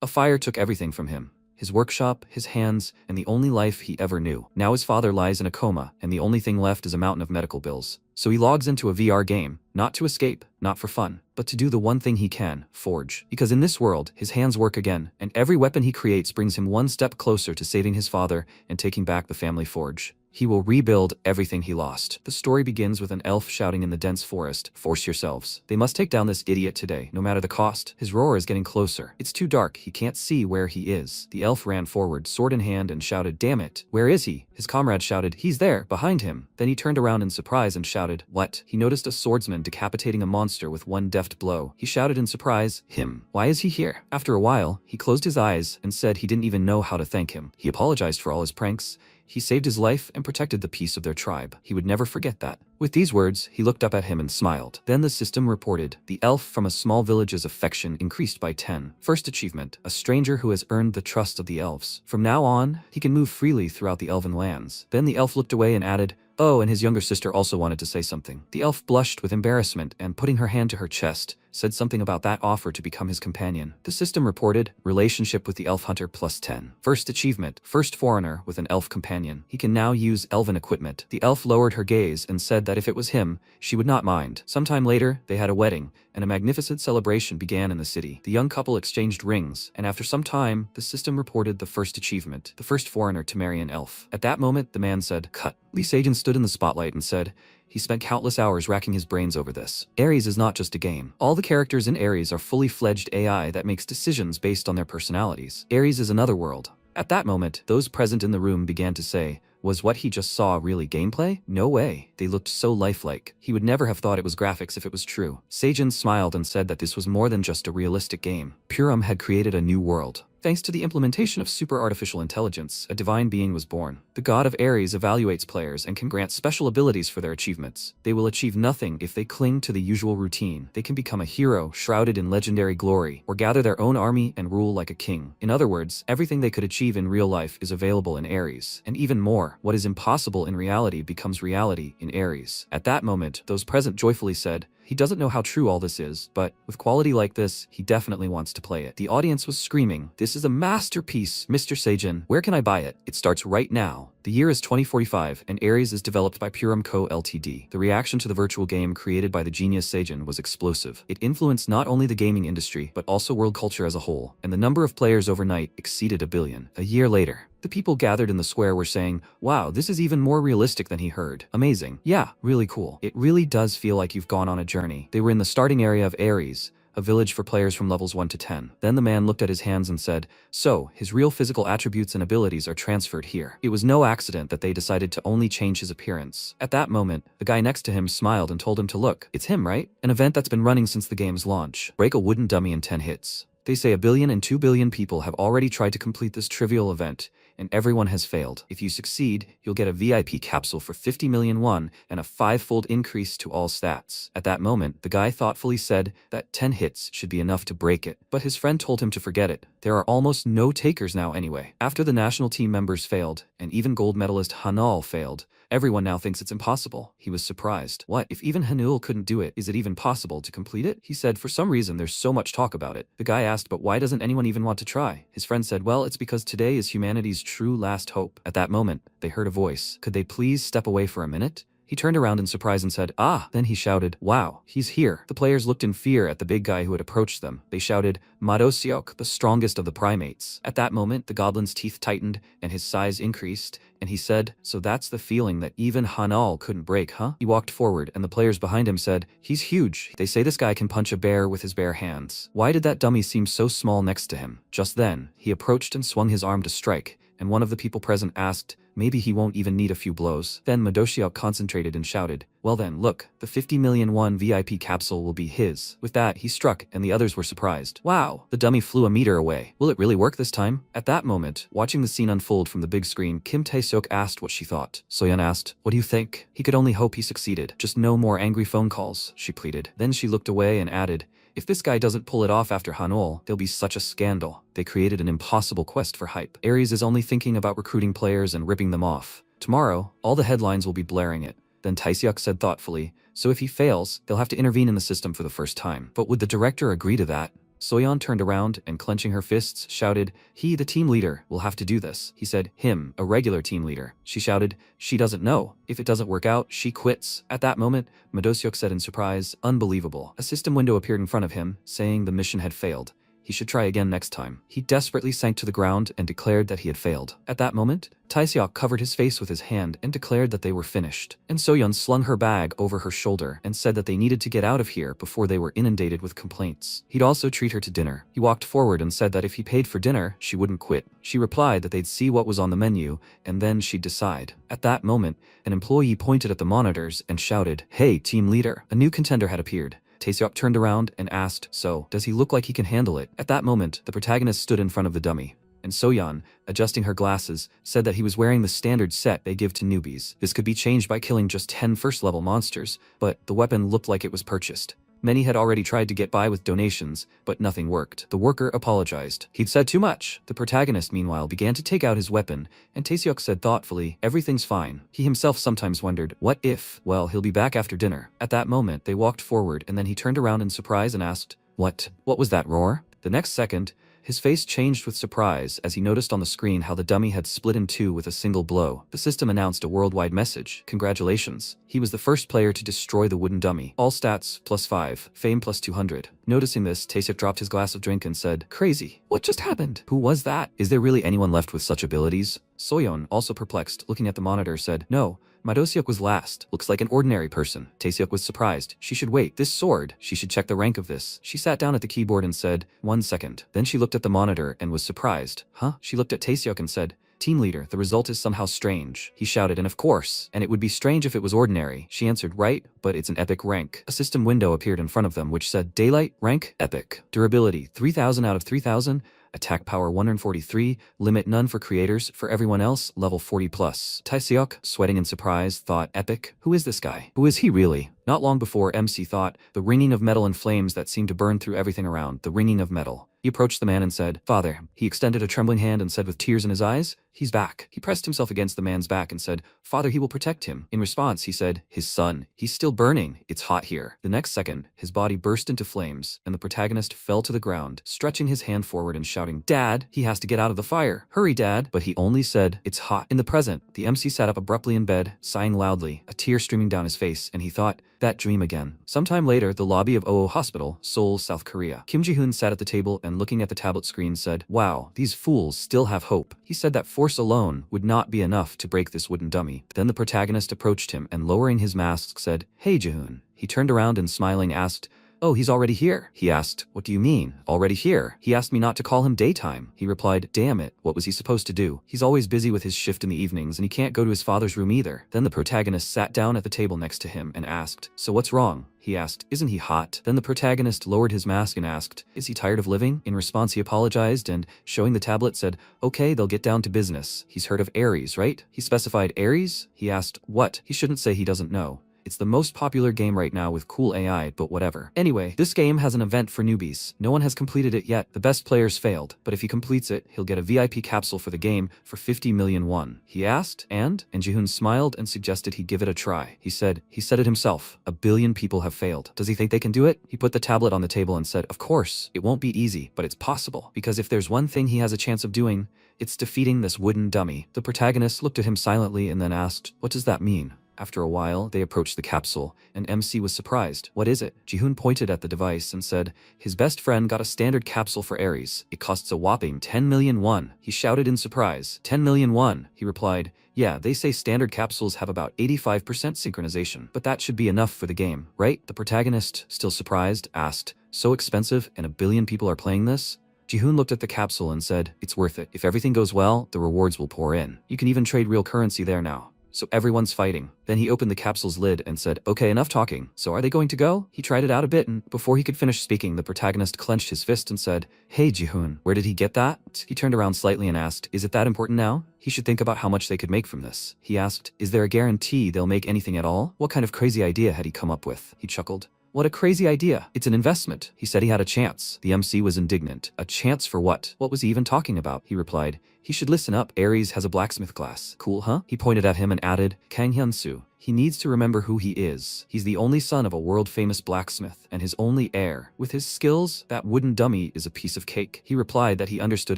A fire took everything from him. His workshop, his hands, and the only life he ever knew. Now his father lies in a coma, and the only thing left is a mountain of medical bills. So he logs into a VR game, not to escape, not for fun, but to do the one thing he can, forge. Because in this world, his hands work again, and every weapon he creates brings him one step closer to saving his father and taking back the family forge. He will rebuild everything he lost. The story begins with an elf shouting in the dense forest, "Force yourselves. They must take down this idiot today, no matter the cost." His roar is getting closer. It's too dark, he can't see where he is. The elf ran forward, sword in hand, and shouted, "Damn it, where is he?" His comrade shouted, "He's there, behind him." Then he turned around in surprise and shouted, "What?" He noticed a swordsman decapitating a monster with one deft blow. He shouted in surprise, "Him. Why is he here?" After a while, he closed his eyes and said he didn't even know how to thank him. He apologized for all his pranks. He saved his life and protected the peace of their tribe. He would never forget that. With these words, he looked up at him and smiled. Then the system reported, the elf from a small village's affection increased by 10. First achievement, a stranger who has earned the trust of the elves. From now on, he can move freely throughout the elven lands. Then the elf looked away and added, "Oh, and his younger sister also wanted to say something." The elf blushed with embarrassment and, putting her hand to her chest, said something about that offer to become his companion. The system reported, relationship with the elf hunter plus 10. First achievement, first foreigner with an elf companion. He can now use elven equipment. The elf lowered her gaze and said that if it was him, she would not mind. Sometime later, they had a wedding, and a magnificent celebration began in the city. The young couple exchanged rings, and after some time, the system reported the first achievement, the first foreigner to marry an elf. At that moment, the man said, "Cut." Lee Sejin stood in the spotlight and said, he spent countless hours racking his brains over this. Ares is not just a game. All the characters in Ares are fully fledged AI that makes decisions based on their personalities. Ares is another world. At that moment, those present in the room began to say, was what he just saw really gameplay? No way. They looked so lifelike. He would never have thought it was graphics if it was true. Sejin smiled and said that this was more than just a realistic game. Purim had created a new world. Thanks to the implementation of super artificial intelligence, a divine being was born. The god of Ares evaluates players and can grant special abilities for their achievements. They will achieve nothing if they cling to the usual routine. They can become a hero, shrouded in legendary glory, or gather their own army and rule like a king. In other words, everything they could achieve in real life is available in Ares. And even more, what is impossible in reality becomes reality in Ares. At that moment, those present joyfully said, he doesn't know how true all this is, but with quality like this, he definitely wants to play it. The audience was screaming, "This is a masterpiece, Mr. Sejin. Where can I buy it? It starts right now." The year is 2045, and Ares is developed by Purim Co. Ltd. The reaction to the virtual game created by the genius Sejin was explosive. It influenced not only the gaming industry, but also world culture as a whole, and the number of players overnight exceeded 1 billion. A year later, the people gathered in the square were saying, "Wow, this is even more realistic than he heard. Amazing. Yeah, really cool. It really does feel like you've gone on a journey." They were in the starting area of Ares, a village for players from levels 1 to 10. Then the man looked at his hands and said, "So, his real physical attributes and abilities are transferred here." It was no accident that they decided to only change his appearance. At that moment, the guy next to him smiled and told him to look. It's him, right? An event that's been running since the game's launch. Break a wooden dummy in 10 hits. They say 1 billion and 2 billion people have already tried to complete this trivial event, and everyone has failed. If you succeed, you'll get a VIP capsule for 50 million won and a 5-fold increase to all stats. At that moment, the guy thoughtfully said that 10 hits should be enough to break it, but his friend told him to forget it. There are almost no takers now anyway. After the national team members failed, and even gold medalist Hanul failed, everyone now thinks it's impossible. He was surprised. What? If even Hanul couldn't do it, is it even possible to complete it? He said, for some reason there's so much talk about it. The guy asked, but why doesn't anyone even want to try? His friend said, well, it's because today is humanity's true last hope. At that moment, they heard a voice. Could they please step away for a minute? He turned around in surprise and said, "Ah!" Then he shouted, "Wow, he's here." The players looked in fear at the big guy who had approached them. They shouted, "Madosiok, the strongest of the primates." At that moment, the goblin's teeth tightened and his size increased, and he said, "So that's the feeling that even Hanul couldn't break, huh?" He walked forward, and the players behind him said, "He's huge. They say this guy can punch a bear with his bare hands. Why did that dummy seem so small next to him?" Just then, he approached and swung his arm to strike, and one of the people present asked, maybe he won't even need a few blows. Then Madosiok concentrated and shouted, "Well then, look, the 50 million won VIP capsule will be his." With that, he struck, and the others were surprised. Wow, the dummy flew a meter away. Will it really work this time? At that moment, watching the scene unfold from the big screen, Kim Tae-seok asked what she thought. Soyeon asked, "What do you think?" He could only hope he succeeded. Just no more angry phone calls, she pleaded. Then she looked away and added, "If this guy doesn't pull it off after Hanul, there'll be such a scandal." They created an impossible quest for hype. Ares is only thinking about recruiting players and ripping them off. Tomorrow, all the headlines will be blaring it. Then Tae-seok said thoughtfully, "So if he fails, they'll have to intervene in the system for the first time." But would the director agree to that? Soyeon turned around and clenching her fists, shouted, "He, the team leader, will have to do this." He said, "Him, a regular team leader." She shouted, "She doesn't know. If it doesn't work out, she quits." At that moment, Madosyuk said in surprise, "Unbelievable." A system window appeared in front of him, saying the mission had failed. He should try again next time. He desperately sank to the ground and declared that he had failed. At that moment, Taeseok covered his face with his hand and declared that they were finished. And Soyeon slung her bag over her shoulder and said that they needed to get out of here before they were inundated with complaints. He'd also treat her to dinner. He walked forward and said that if he paid for dinner, she wouldn't quit. She replied that they'd see what was on the menu and then she'd decide. At that moment, an employee pointed at the monitors and shouted, "Hey, team leader." A new contender had appeared. Taeseok turned around and asked, "So, does he look like he can handle it?" At that moment, the protagonist stood in front of the dummy, and Soyeon, adjusting her glasses, said that he was wearing the standard set they give to newbies. This could be changed by killing just 10 first-level monsters, but the weapon looked like it was purchased. Many had already tried to get by with donations, but nothing worked. The worker apologized. He'd said too much. The protagonist, meanwhile, began to take out his weapon, and Taeseok said thoughtfully, "Everything's fine." He himself sometimes wondered, what if? Well, he'll be back after dinner. At that moment, they walked forward, and then he turned around in surprise and asked, What was that roar?" The next second, his face changed with surprise as he noticed on the screen how the dummy had split in two with a single blow. The system announced a worldwide message. "Congratulations. He was the first player to destroy the wooden dummy. All stats +5, fame +200. Noticing this, Taeseok dropped his glass of drink and said, "Crazy. What just happened? Who was that? Is there really anyone left with such abilities?" Soyeon, also perplexed, looking at the monitor, said, "No. Madosyuk was last. Looks like an ordinary person." Taeseok was surprised. She should wait. This sword. She should check the rank of this. She sat down at the keyboard and said, "1 second." Then she looked at the monitor and was surprised. Huh? She looked at Taeseok and said, "Team leader, the result is somehow strange." He shouted, "And of course. And it would be strange if it was ordinary." She answered, "Right, but it's an epic rank." A system window appeared in front of them which said, "Daylight, rank, epic. Durability, 3000 out of 3000. Attack power 143, limit none for creators, for everyone else, level 40+. Taeseok, sweating in surprise, thought, "Epic? Who is this guy? Who is he really?" Not long before, MC thought, the ringing of metal and flames that seemed to burn through everything around, the ringing of metal. He approached the man and said, "Father." He extended a trembling hand and said with tears in his eyes, "He's back." He pressed himself against the man's back and said, "Father, he will protect him." In response, he said, "His son. He's still burning. It's hot here." The next second, his body burst into flames, and the protagonist fell to the ground, stretching his hand forward and shouting, "Dad, he has to get out of the fire. Hurry, Dad." But he only said, "It's hot." In the present, the MC sat up abruptly in bed, sighing loudly, a tear streaming down his face, and he thought, that dream again. Sometime later, the lobby of Oo Hospital, Seoul, South Korea. Kim Ji-hoon sat at the table and looking at the tablet screen said, "Wow, these fools still have hope." He said that force alone would not be enough to break this wooden dummy. Then the protagonist approached him and lowering his mask said, "Hey, Ji-hoon." He turned around and smiling asked, "Oh, he's already here." He asked, "What do you mean, already here? He asked me not to call him daytime." He replied, "Damn it, what was he supposed to do? He's always busy with his shift in the evenings and he can't go to his father's room either." Then the protagonist sat down at the table next to him and asked, "So what's wrong?" He asked, "Isn't he hot?" Then the protagonist lowered his mask and asked, "Is he tired of living?" In response, he apologized and, showing the tablet, said, "Okay, they'll get down to business. He's heard of Ares, right?" He specified Ares? He asked, "What?" He shouldn't say he doesn't know. It's the most popular game right now with cool AI, but whatever. Anyway, this game has an event for newbies. No one has completed it yet. The best players failed, but if he completes it, he'll get a VIP capsule for the game for 50 million won. He asked, and Ji-hoon smiled and suggested he give it a try. He said it himself. 1 billion people have failed. Does he think they can do it? He put the tablet on the table and said, "Of course, it won't be easy, but it's possible. Because if there's one thing he has a chance of doing, it's defeating this wooden dummy." The protagonist looked at him silently and then asked, "What does that mean?" After a while, they approached the capsule, and MC was surprised. "What is it?" Ji-hoon pointed at the device and said, "His best friend got a standard capsule for Ares. It costs a whopping 10 million won. He shouted in surprise. 10 million won. He replied, "Yeah, they say standard capsules have about 85% synchronization, but that should be enough for the game, right?" The protagonist, still surprised, asked, "So expensive and 1 billion people are playing this?" Ji-hoon looked at the capsule and said, "It's worth it. If everything goes well, the rewards will pour in. You can even trade real currency there now. So everyone's fighting." Then he opened the capsule's lid and said, "Okay, enough talking. So are they going to go?" He tried it out a bit and before he could finish speaking, the protagonist clenched his fist and said, "Hey, Ji-hoon, where did he get that?" He turned around slightly and asked, "Is it that important now?" He should think about how much they could make from this. He asked, "Is there a guarantee they'll make anything at all?" What kind of crazy idea had he come up with? He chuckled. What a crazy idea. It's an investment. He said he had a chance. The MC was indignant. A chance for what? What was he even talking about? He replied, he should listen up. Aries has a blacksmith class. Cool, huh? He pointed at him and added, Kang Hyun-soo. He needs to remember who he is. He's the only son of a world-famous blacksmith, and his only heir. With his skills, that wooden dummy is a piece of cake. He replied that he understood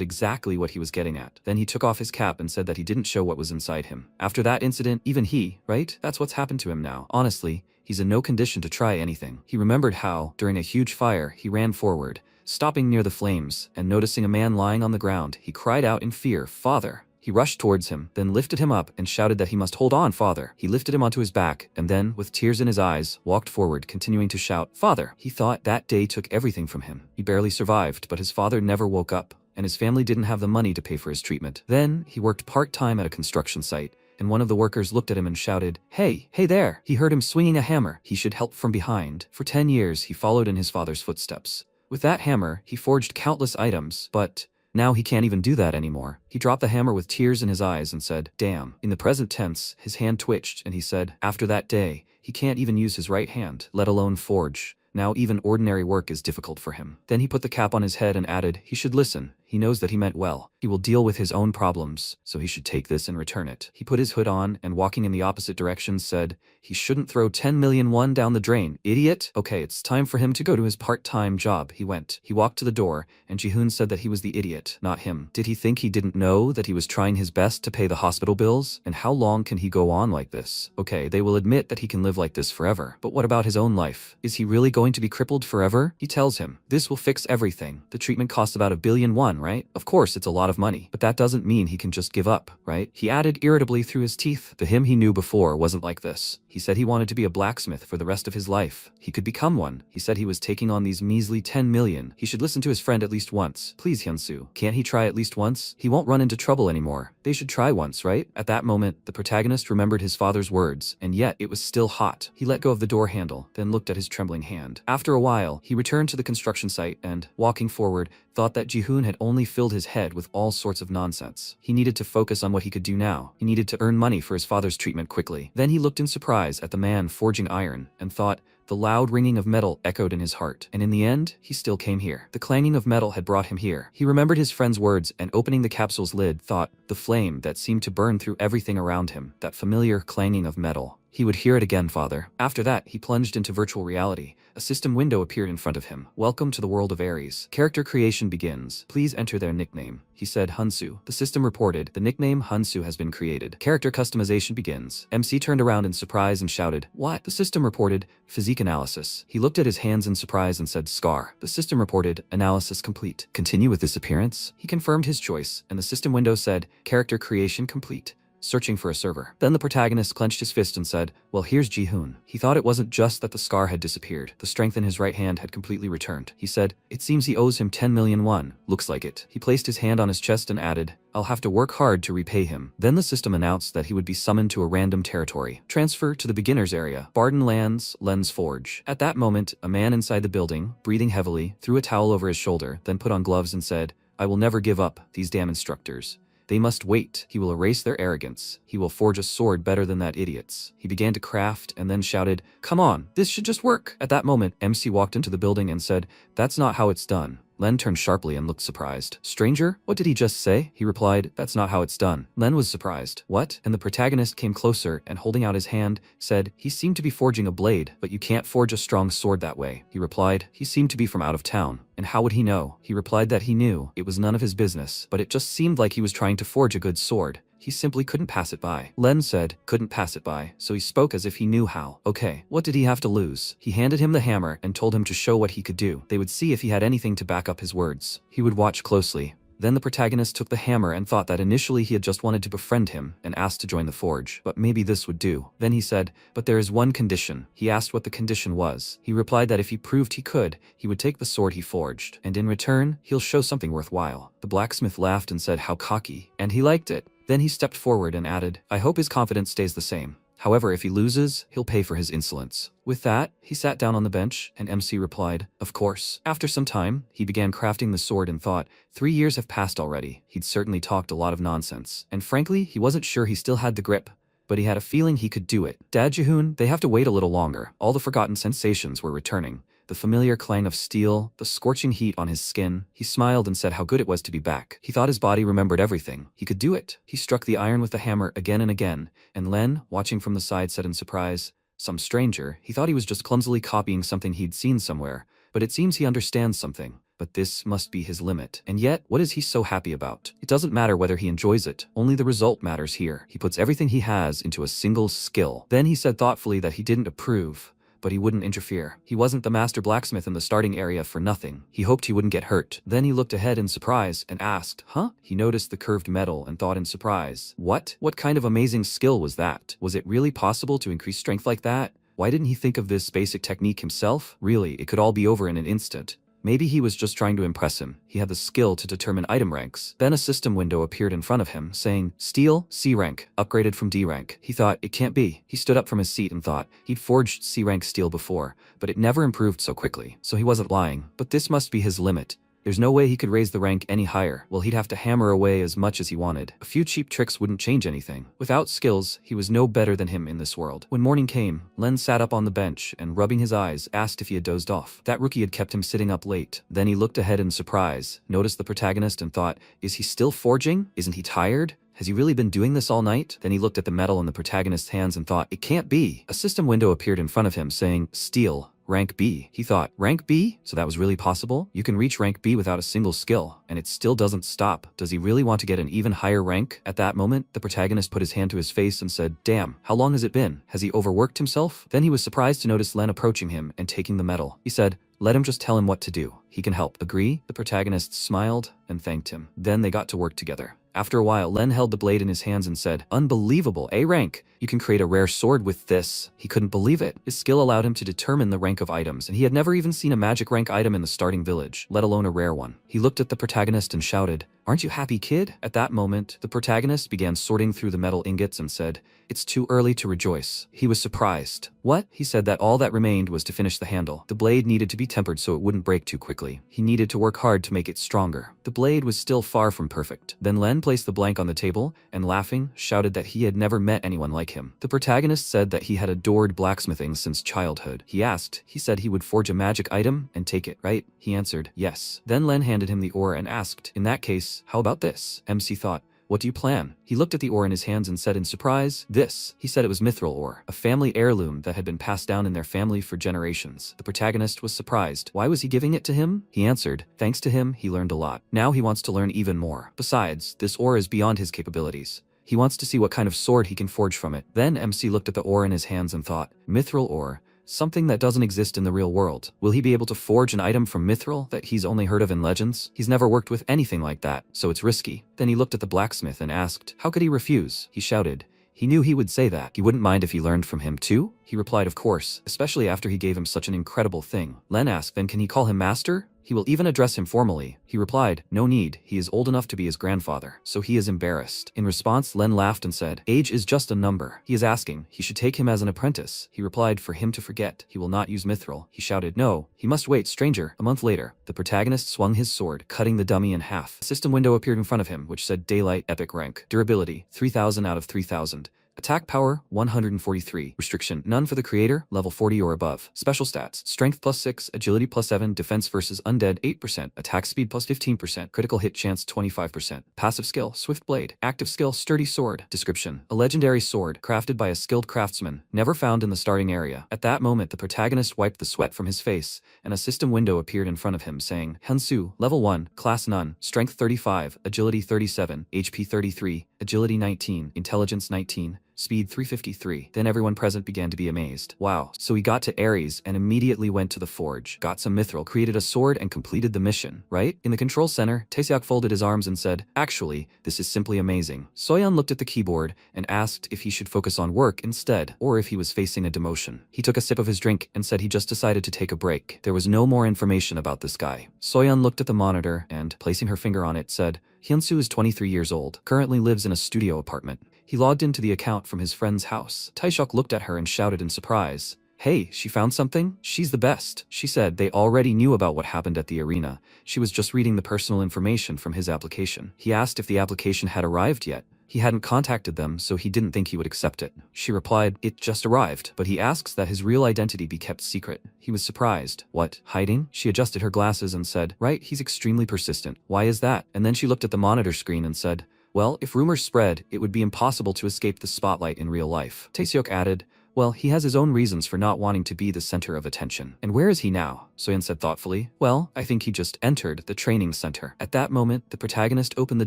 exactly what he was getting at. Then he took off his cap and said that he didn't show what was inside him. After that incident, even he, right? That's what's happened to him now. Honestly, he's in no condition to try anything. He remembered how, during a huge fire, he ran forward, stopping near the flames, and noticing a man lying on the ground, he cried out in fear, "Father!" He rushed towards him, then lifted him up and shouted that he must hold on, father. He lifted him onto his back, and then, with tears in his eyes, walked forward, continuing to shout, "Father!" He thought that day took everything from him. He barely survived, but his father never woke up, and his family didn't have the money to pay for his treatment. Then, he worked part-time at a construction site, and one of the workers looked at him and shouted, "Hey, hey there!" He heard him swinging a hammer. He should help from behind. For 10 years, he followed in his father's footsteps. With that hammer, he forged countless items, but now he can't even do that anymore. He dropped the hammer with tears in his eyes and said, "Damn." In the present tense, his hand twitched and he said, after that day, he can't even use his right hand, let alone forge. Now even ordinary work is difficult for him. Then he put the cap on his head and added, he should listen. He knows that he meant well. He will deal with his own problems, so he should take this and return it. He put his hood on and walking in the opposite direction said, he shouldn't throw 10 million won down the drain, idiot. Okay, it's time for him to go to his part-time job. He went. He walked to the door, and Ji-hoon said that he was the idiot, not him. Did he think he didn't know that he was trying his best to pay the hospital bills? And how long can he go on like this? Okay, they will admit that he can live like this forever. But what about his own life? Is he really going to be crippled forever? He tells him, this will fix everything. The treatment costs about 1 billion won, right? Of course, it's a lot of money, but that doesn't mean he can just give up, right? He added irritably through his teeth, the him he knew before wasn't like this. He said he wanted to be a blacksmith for the rest of his life. He could become one. He said he was taking on these measly 10 million. He should listen to his friend at least once. Please, Hyun-soo, can't he try at least once? He won't run into trouble anymore. They should try once, right? At that moment, the protagonist remembered his father's words, and yet it was still hot. He let go of the door handle, then looked at his trembling hand. After a while, he returned to the construction site and, walking forward, thought that Ji-hoon had only filled his head with all sorts of nonsense. He needed to focus on what he could do now. He needed to earn money for his father's treatment quickly. Then he looked in surprise at the man forging iron and thought, the loud ringing of metal echoed in his heart, and in the end, he still came here. The clanging of metal had brought him here. He remembered his friend's words and opening the capsule's lid, thought, the flame that seemed to burn through everything around him, that familiar clanging of metal. He would hear it again, father. After that, he plunged into virtual reality. A system window appeared in front of him. Welcome to the world of Aries. Character creation begins. Please enter their nickname. He said, Hunsu. The system reported, the nickname Hunsu has been created. Character customization begins. MC turned around in surprise and shouted, what? The system reported, physique analysis. He looked at his hands in surprise and said, scar. The system reported, analysis complete. Continue with this appearance? He confirmed his choice, and the system window said, character creation complete. Searching for a server. Then the protagonist clenched his fist and said, well, here's Ji-hoon. He thought it wasn't just that the scar had disappeared. The strength in his right hand had completely returned. He said, it seems he owes him 10 million won. Looks like it. He placed his hand on his chest and added, I'll have to work hard to repay him. Then the system announced that he would be summoned to a random territory. Transfer to the beginner's area. Barden Lands, Lens Forge. At that moment, a man inside the building, breathing heavily, threw a towel over his shoulder, then put on gloves and said, I will never give up, these damn instructors. They must wait. He will erase their arrogance. He will forge a sword better than that idiot's. He began to craft and then shouted, come on, this should just work. At that moment, MC walked into the building and said, that's not how it's done. Len turned sharply and looked surprised. Stranger, what did he just say? He replied, that's not how it's done. Len was surprised. What? And the protagonist came closer and holding out his hand, said, he seemed to be forging a blade, but you can't forge a strong sword that way. He replied, he seemed to be from out of town. And how would he know? He replied that he knew. It was none of his business, but it just seemed like he was trying to forge a good sword. He simply couldn't pass it by. Len said, couldn't pass it by, so he spoke as if he knew how. Okay, what did he have to lose? He handed him the hammer and told him to show what he could do. They would see if he had anything to back up his words. He would watch closely. Then the protagonist took the hammer and thought that initially he had just wanted to befriend him and asked to join the forge, but maybe this would do. Then he said, but there is one condition. He asked what the condition was. He replied that if he proved he could, he would take the sword he forged, and in return, he'll show something worthwhile. The blacksmith laughed and said how cocky, and he liked it. Then he stepped forward and added, I hope his confidence stays the same. However, if he loses, he'll pay for his insolence. With that, he sat down on the bench, and MC replied, of course. After some time, he began crafting the sword and thought, 3 years have passed already. He'd certainly talked a lot of nonsense. And frankly, he wasn't sure he still had the grip. but he had a feeling he could do it. Dad Jihoon, they have to wait a little longer. All the forgotten sensations were returning. The familiar clang of steel, the scorching heat on his skin. He smiled and said how good it was to be back. He thought his body remembered everything. He could do it. He struck the iron with the hammer again and again, and Len, watching from the side, said in surprise, "Some stranger." He thought he was just clumsily copying something he'd seen somewhere, but it seems he understands something. But this must be his limit. And yet, what is he so happy about? It doesn't matter whether he enjoys it, only the result matters here. He puts everything he has into a single skill. Then he said thoughtfully that he didn't approve, but he wouldn't interfere. He wasn't the master blacksmith in the starting area for nothing. He hoped he wouldn't get hurt. Then he looked ahead in surprise and asked, "Huh?" He noticed the curved metal and thought in surprise, "What? What kind of amazing skill was that? Was it really possible to increase strength like that? Why didn't he think of this basic technique himself? Really, it could all be over in an instant." Maybe he was just trying to impress him. He had the skill to determine item ranks. Then a system window appeared in front of him, saying, "Steel, C rank, upgraded from D rank." He thought, it can't be. He stood up from his seat and thought, he'd forged C rank steel before, but it never improved so quickly. So he wasn't lying. But this must be his limit. There's no way he could raise the rank any higher. Well, he'd have to hammer away as much as he wanted. A few cheap tricks wouldn't change anything. Without skills, he was no better than him in this world. When morning came, Len sat up on the bench and, rubbing his eyes, asked if he had dozed off. That rookie had kept him sitting up late. Then he looked ahead in surprise, noticed the protagonist and thought, is he still forging? Isn't he tired? Has he really been doing this all night? Then he looked at the metal in the protagonist's hands and thought, it can't be. A system window appeared in front of him saying, "Steel, rank B." He thought, rank B? So that was really possible? You can reach rank B without a single skill, and it still doesn't stop. Does he really want to get an even higher rank? At that moment, the protagonist put his hand to his face and said, "Damn, how long has it been? Has he overworked himself?" Then he was surprised to notice Len approaching him and taking the metal. He said, "Let him just tell him what to do. He can help." Agree? The protagonist smiled and thanked him. Then they got to work together. After a while, Len held the blade in his hands and said, "Unbelievable, A rank. You can create a rare sword with this." He couldn't believe it. His skill allowed him to determine the rank of items, and he had never even seen a magic rank item in the starting village, let alone a rare one. He looked at the protagonist and shouted, "Aren't you happy, kid?" At that moment, the protagonist began sorting through the metal ingots and said, "It's too early to rejoice." He was surprised. What? He said that all that remained was to finish the handle. The blade needed to be tempered so it wouldn't break too quickly. He needed to work hard to make it stronger. The blade was still far from perfect. Then Len placed the blank on the table and, laughing, shouted that he had never met anyone like him. The protagonist said that he had adored blacksmithing since childhood. He said he would forge a magic item and take it, right? He answered, yes. Then Len handed him the ore and asked, "In that case, how about this?" MC thought, "What do you plan?" He looked at the ore in his hands and said in surprise, "This." He said it was mithril ore, a family heirloom that had been passed down in their family for generations. The protagonist was surprised. Why was he giving it to him? He answered, thanks to him, he learned a lot. Now he wants to learn even more. Besides, this ore is beyond his capabilities. He wants to see what kind of sword he can forge from it. Then MC looked at the ore in his hands and thought, mithril ore. Something that doesn't exist in the real world. Will he be able to forge an item from mithril that he's only heard of in legends? He's never worked with anything like that, so it's risky. Then he looked at the blacksmith and asked, how could he refuse? He shouted. He knew he would say that. He wouldn't mind if he learned from him too? He replied, of course, especially after he gave him such an incredible thing. Len asked, then can he call him master? He will even address him formally. He replied, no need, he is old enough to be his grandfather, so he is embarrassed. In response, Len laughed and said, age is just a number. He is asking, he should take him as an apprentice. He replied, for him to forget, he will not use mithril. He shouted, no, he must wait, stranger. A month later, the protagonist swung his sword, cutting the dummy in half. A system window appeared in front of him, which said Daylight Epic Rank. Durability, 3000 out of 3000. Attack power, 143. Restriction, none for the creator, level 40 or above. Special stats, strength +6, agility +7, defense versus undead 8%, attack speed +15%, critical hit chance 25%. Passive skill, swift blade. Active skill, sturdy sword. Description, a legendary sword, crafted by a skilled craftsman, never found in the starting area. At that moment, the protagonist wiped the sweat from his face, and a system window appeared in front of him saying, Hansu, level 1, class none, strength 35, agility 37, HP 33, agility 19, intelligence 19, speed 353. Then everyone present began to be amazed. Wow, so he got to Ares and immediately went to the forge, got some mithril, created a sword and completed the mission, right? In the control center, Taeseok folded his arms and said, actually, this is simply amazing. Soyeon looked at the keyboard and asked if he should focus on work instead, or if he was facing a demotion. He took a sip of his drink and said he just decided to take a break. There was no more information about this guy. Soyeon looked at the monitor and, placing her finger on it, said, Hyunsu is 23 years old, currently lives in a studio apartment. He logged into the account from his friend's house. Taeseok looked at her and shouted in surprise, hey, she found something? She's the best. She said they already knew about what happened at the arena. She was just reading the personal information from his application. He asked if the application had arrived yet. He hadn't contacted them, so he didn't think he would accept it. She replied, "It just arrived," but he asks that his real identity be kept secret. He was surprised. "What? Hiding?" She adjusted her glasses and said, "Right, he's extremely persistent. Why is that?" And then she looked at the monitor screen and said, "Well, if rumors spread, it would be impossible to escape the spotlight in real life." Taeseok added, "Well, he has his own reasons for not wanting to be the center of attention." "And where is he now?" Soyeon said thoughtfully. "Well, I think he just entered the training center." At that moment, the protagonist opened the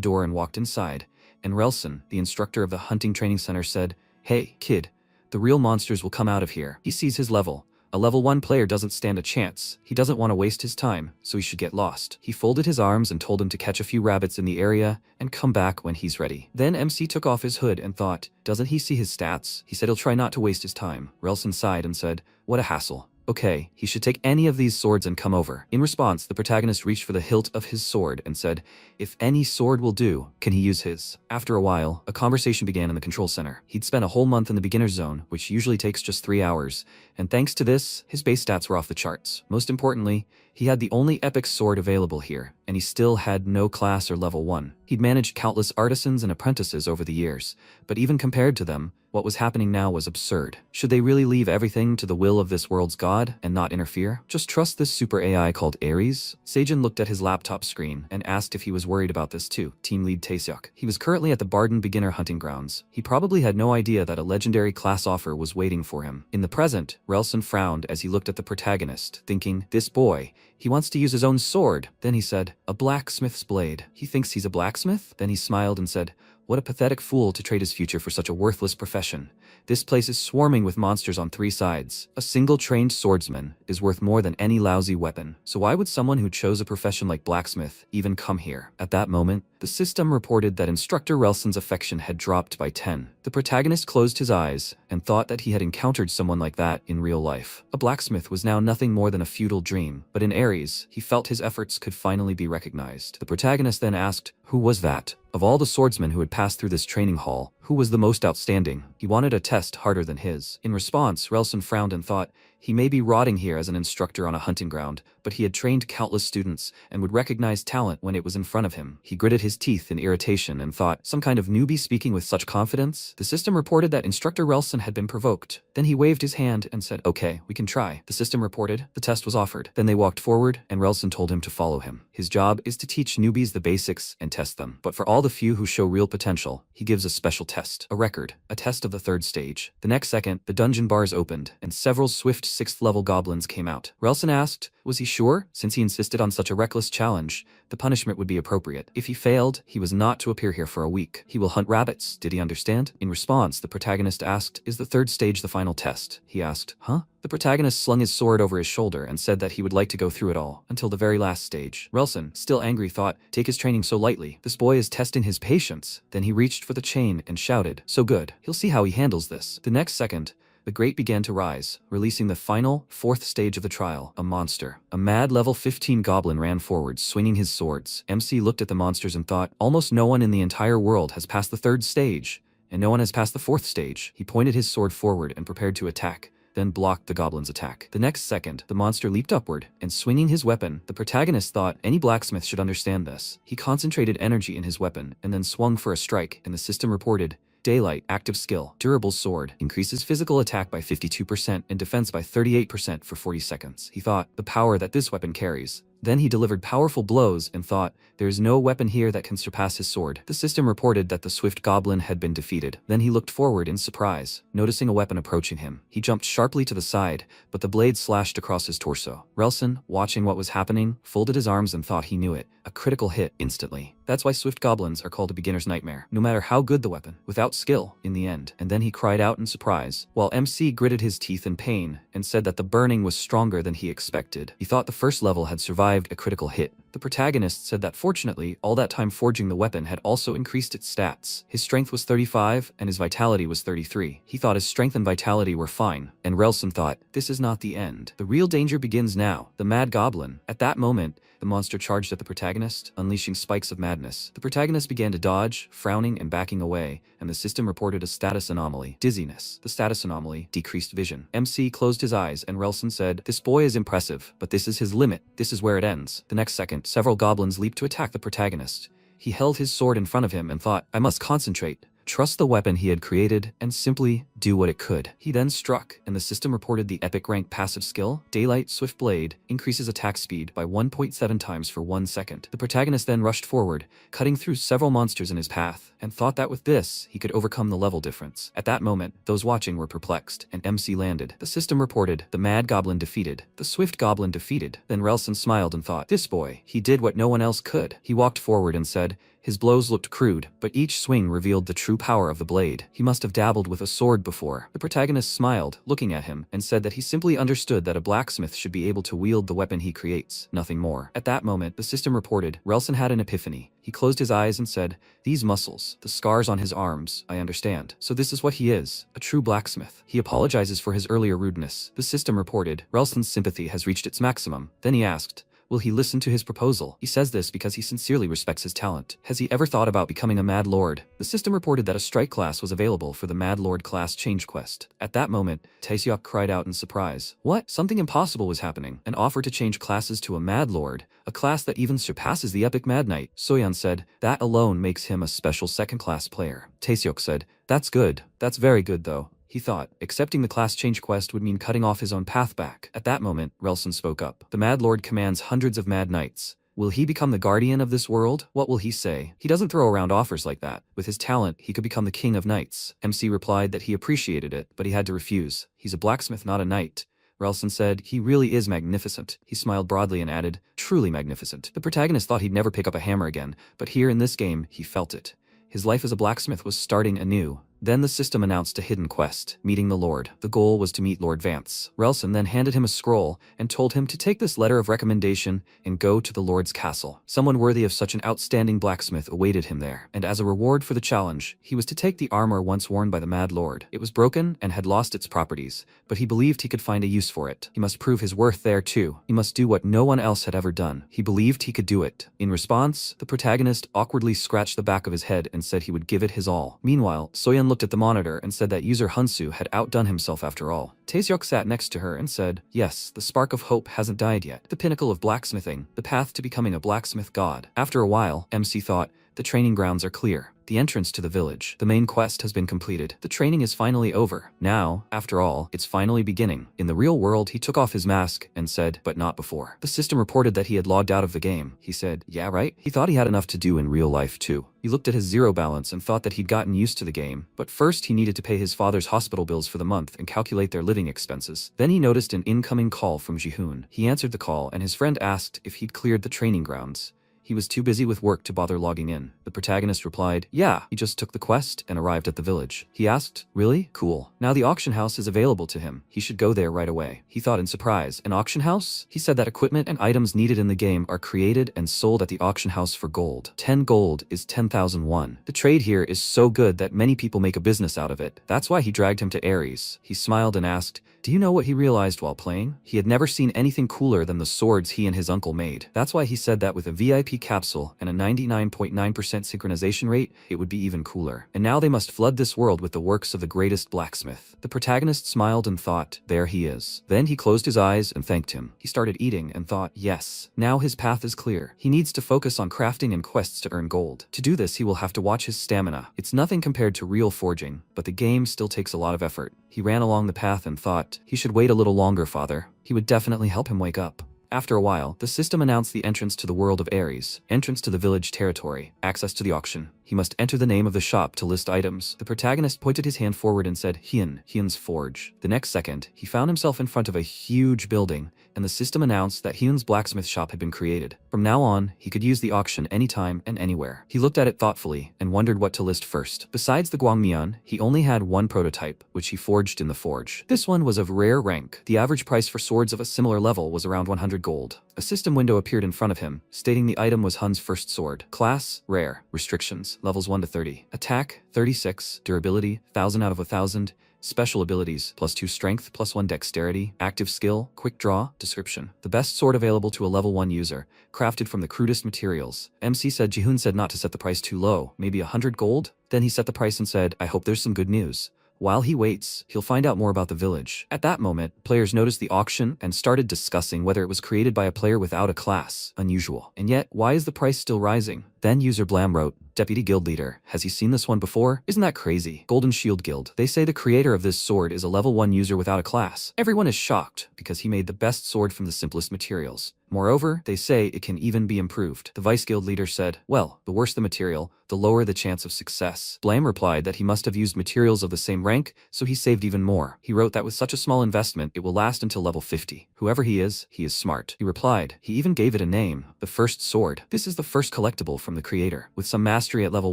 door and walked inside, and Relson, the instructor of the hunting training center, said, "Hey, kid, the real monsters will come out of here." He sees his level. A level 1 player doesn't stand a chance. He doesn't want to waste his time, so he should get lost. He folded his arms and told him to catch a few rabbits in the area and come back when he's ready. Then MC took off his hood and thought, doesn't he see his stats? He said he'll try not to waste his time. Relson sighed and said, "What a hassle." "Okay, he should take any of these swords and come over." In response, the protagonist reached for the hilt of his sword and said, "If any sword will do, can he use his?" After a while, a conversation began in the control center. He'd spent a whole month in the beginner's zone, which usually takes just 3 hours, and thanks to this, his base stats were off the charts. Most importantly, he had the only epic sword available here, and he still had no class or level 1. He'd managed countless artisans and apprentices over the years, but even compared to them, what was happening now was absurd. Should they really leave everything to the will of this world's god and not interfere? Just trust this super AI called Ares? Sejin looked at his laptop screen and asked if he was worried about this too. Team lead Taeseok. He was currently at the Barden Beginner Hunting Grounds. He probably had no idea that a legendary class offer was waiting for him. In the present, Relson frowned as he looked at the protagonist, thinking, this boy, he wants to use his own sword. Then he said, "A blacksmith's blade. He thinks he's a blacksmith?" Then he smiled and said, "What a pathetic fool to trade his future for such a worthless profession. This place is swarming with monsters on 3 sides. A single trained swordsman is worth more than any lousy weapon. So why would someone who chose a profession like blacksmith even come here?" At that moment, the system reported that Instructor Relson's affection had dropped by 10. The protagonist closed his eyes and thought that he had encountered someone like that in real life. A blacksmith was now nothing more than a futile dream, but in Ares, he felt his efforts could finally be recognized. The protagonist then asked, who was that? Of all the swordsmen who had passed through this training hall, who was the most outstanding? He wanted a test harder than his. In response, Relson frowned and thought, he may be rotting here as an instructor on a hunting ground, but he had trained countless students and would recognize talent when it was in front of him. He gritted his teeth in irritation and thought, some kind of newbie speaking with such confidence? The system reported that Instructor Relson had been provoked. Then he waved his hand and said, okay, we can try. The system reported, the test was offered. Then they walked forward and Relson told him to follow him. His job is to teach newbies the basics and test them. But for all the few who show real potential, he gives a special test, a record, a test of the 3rd stage. The next second, the dungeon bars opened and several swift 6th level goblins came out. Relson asked, was he sure? Since he insisted on such a reckless challenge, the punishment would be appropriate. If he failed, he was not to appear here for a week. He will hunt rabbits. Did he understand? In response, the protagonist asked, is the 3rd stage the final test? He asked, huh? The protagonist slung his sword over his shoulder and said that he would like to go through it all, until the very last stage. Relson, still angry, thought, take his training so lightly. This boy is testing his patience. Then he reached for the chain and shouted, so good. He'll see how he handles this. The next second, the grate began to rise, releasing the final, 4th stage of the trial, a monster. A mad level 15 goblin ran forward, swinging his swords. MC looked at the monsters and thought, almost no one in the entire world has passed the 3rd stage, and no one has passed the 4th stage. He pointed his sword forward and prepared to attack, then blocked the goblin's attack. The next second, the monster leaped upward, and swinging his weapon, the protagonist thought any blacksmith should understand this. He concentrated energy in his weapon, and then swung for a strike, and the system reported, Daylight, active skill, durable sword, increases physical attack by 52% and defense by 38% for 40 seconds. He thought, the power that this weapon carries. Then he delivered powerful blows and thought, there is no weapon here that can surpass his sword. The system reported that the swift goblin had been defeated. Then he looked forward in surprise, noticing a weapon approaching him. He jumped sharply to the side, but the blade slashed across his torso. Relson, watching what was happening, folded his arms and thought he knew it. A critical hit instantly. That's why swift goblins are called a beginner's nightmare. No matter how good the weapon, without skill, in the end. And then he cried out in surprise, while MC gritted his teeth in pain and said that the burning was stronger than he expected. He thought the first level had survived a critical hit. The protagonist said that fortunately, all that time forging the weapon had also increased its stats. His strength was 35 and his vitality was 33. He thought his strength and vitality were fine, and Relson thought, this is not the end. The real danger begins now. The mad goblin. At that moment, the monster charged at the protagonist, unleashing spikes of madness. The protagonist began to dodge, frowning and backing away, and the system reported a status anomaly. Dizziness. The status anomaly, decreased vision. MC closed his eyes and Relson said, this boy is impressive, but this is his limit. This is where it ends. The next second, several goblins leaped to attack the protagonist. He held his sword in front of him and thought, I must concentrate. trust the weapon he had created, and simply do what it could. He then struck, and the system reported the epic rank passive skill, Daylight Swift Blade, increases attack speed by 1.7 times for 1 second. The protagonist then rushed forward, cutting through several monsters in his path, and thought that with this, he could overcome the level difference. At that moment, those watching were perplexed, and MC landed. The system reported, the Mad Goblin defeated, the Swift Goblin defeated. Then Relson smiled and thought, this boy, he did what no one else could. He walked forward and said, his blows looked crude, but each swing revealed the true power of the blade. He must have dabbled with a sword before. The protagonist smiled, looking at him, and said that he simply understood that a blacksmith should be able to wield the weapon he creates, nothing more. At that moment, the system reported, Relson had an epiphany. He closed his eyes and said, these muscles, the scars on his arms, I understand. So this is what he is, a true blacksmith. He apologizes for his earlier rudeness. The system reported, Relson's sympathy has reached its maximum. Then he asked, will he listen to his proposal? He says this because he sincerely respects his talent. Has he ever thought about becoming a Mad Lord? The system reported that a strike class was available for the Mad Lord class change quest. At that moment, Taeseok cried out in surprise. What? Something impossible was happening. An offer to change classes to a Mad Lord, a class that even surpasses the epic Mad Knight. Soyeon said, that alone makes him a special second-class player. Taeseok said, that's good. That's very good though. He thought, accepting the class change quest would mean cutting off his own path back. At that moment, Relson spoke up. The Mad Lord commands hundreds of Mad Knights. Will he become the guardian of this world? What will he say? He doesn't throw around offers like that. With his talent, he could become the king of knights. MC replied that he appreciated it, but he had to refuse. He's a blacksmith, not a knight. Relson said, he really is magnificent. He smiled broadly and added, truly magnificent. The protagonist thought he'd never pick up a hammer again, but here in this game, he felt it. His life as a blacksmith was starting anew. Then the system announced a hidden quest, meeting the Lord. The goal was to meet Lord Vance. Relson then handed him a scroll and told him to take this letter of recommendation and go to the Lord's castle. Someone worthy of such an outstanding blacksmith awaited him there, and as a reward for the challenge, he was to take the armor once worn by the Mad Lord. It was broken and had lost its properties, but he believed he could find a use for it. He must prove his worth there too. He must do what no one else had ever done. He believed he could do it. In response, the protagonist awkwardly scratched the back of his head and said he would give it his all. Meanwhile, Soyeon looked at the monitor and said that user Hunsu had outdone himself after all. Taeseok sat next to her and said, yes, the spark of hope hasn't died yet. The pinnacle of blacksmithing, the path to becoming a blacksmith god. After a while, MC thought, the training grounds are clear. The entrance to the village. The main quest has been completed. The training is finally over. Now, after all, it's finally beginning. In the real world, he took off his mask and said, but not before. The system reported that he had logged out of the game. He said, yeah, right? He thought he had enough to do in real life too. He looked at his zero balance and thought that he'd gotten used to the game, but first he needed to pay his father's hospital bills for the month and calculate their living expenses. Then he noticed an incoming call from Jihoon. He answered the call and his friend asked if he'd cleared the training grounds. He was too busy with work to bother logging in. The protagonist replied, yeah, he just took the quest and arrived at the village. He asked, really? Cool. Now the auction house is available to him. He should go there right away. He thought in surprise, an auction house? He said that equipment and items needed in the game are created and sold at the auction house for gold. 10 gold is 10,000 won. The trade here is so good that many people make a business out of it. That's why he dragged him to Ares. He smiled and asked, do you know what he realized while playing? He had never seen anything cooler than the swords he and his uncle made. That's why he said that with a VIP capsule and a 99.9% synchronization rate, it would be even cooler. And now they must flood this world with the works of the greatest blacksmith. The protagonist smiled and thought, there he is. Then he closed his eyes and thanked him. He started eating and thought, yes, now his path is clear. He needs to focus on crafting and quests to earn gold. To do this, he will have to watch his stamina. It's nothing compared to real forging, but the game still takes a lot of effort. He ran along the path and thought, he should wait a little longer, father. He would definitely help him wake up. After a while, the system announced the entrance to the world of Ares, entrance to the village territory, access to the auction. He must enter the name of the shop to list items. The protagonist pointed his hand forward and said, Hyun's Forge. The next second, he found himself in front of a huge building, and the system announced that Hyun's blacksmith shop had been created. From now on, he could use the auction anytime and anywhere. He looked at it thoughtfully and wondered what to list first. Besides the Gwangmyeon, he only had one prototype, which he forged in the forge. This one was of rare rank. The average price for swords of a similar level was around 100 gold. A system window appeared in front of him, stating the item was Hun's first sword. Class, rare. Restrictions, levels 1 to 30. Attack, 36. Durability, 1000 out of 1000. Special abilities, +2 strength, +1 dexterity. Active skill, quick draw. Description: the best sword available to a level 1 user, crafted from the crudest materials. MC said Jihoon said not to set the price too low, maybe 100 gold? Then he set the price and said, I hope there's some good news. While he waits, he'll find out more about the village. At that moment, players noticed the auction and started discussing whether it was created by a player without a class. Unusual. And yet, why is the price still rising? Then user Blam wrote, Deputy Guild Leader, has he seen this one before? Isn't that crazy? Golden Shield Guild. They say the creator of this sword is a level 1 user without a class. Everyone is shocked, because he made the best sword from the simplest materials. Moreover, they say it can even be improved. The Vice Guild Leader said, well, the worse the material, the lower the chance of success. Blam replied that he must have used materials of the same rank, so he saved even more. He wrote that with such a small investment, it will last until level 50. Whoever he is smart. He replied, he even gave it a name, the First Sword. This is the first collectible from the creator. With some mastery at level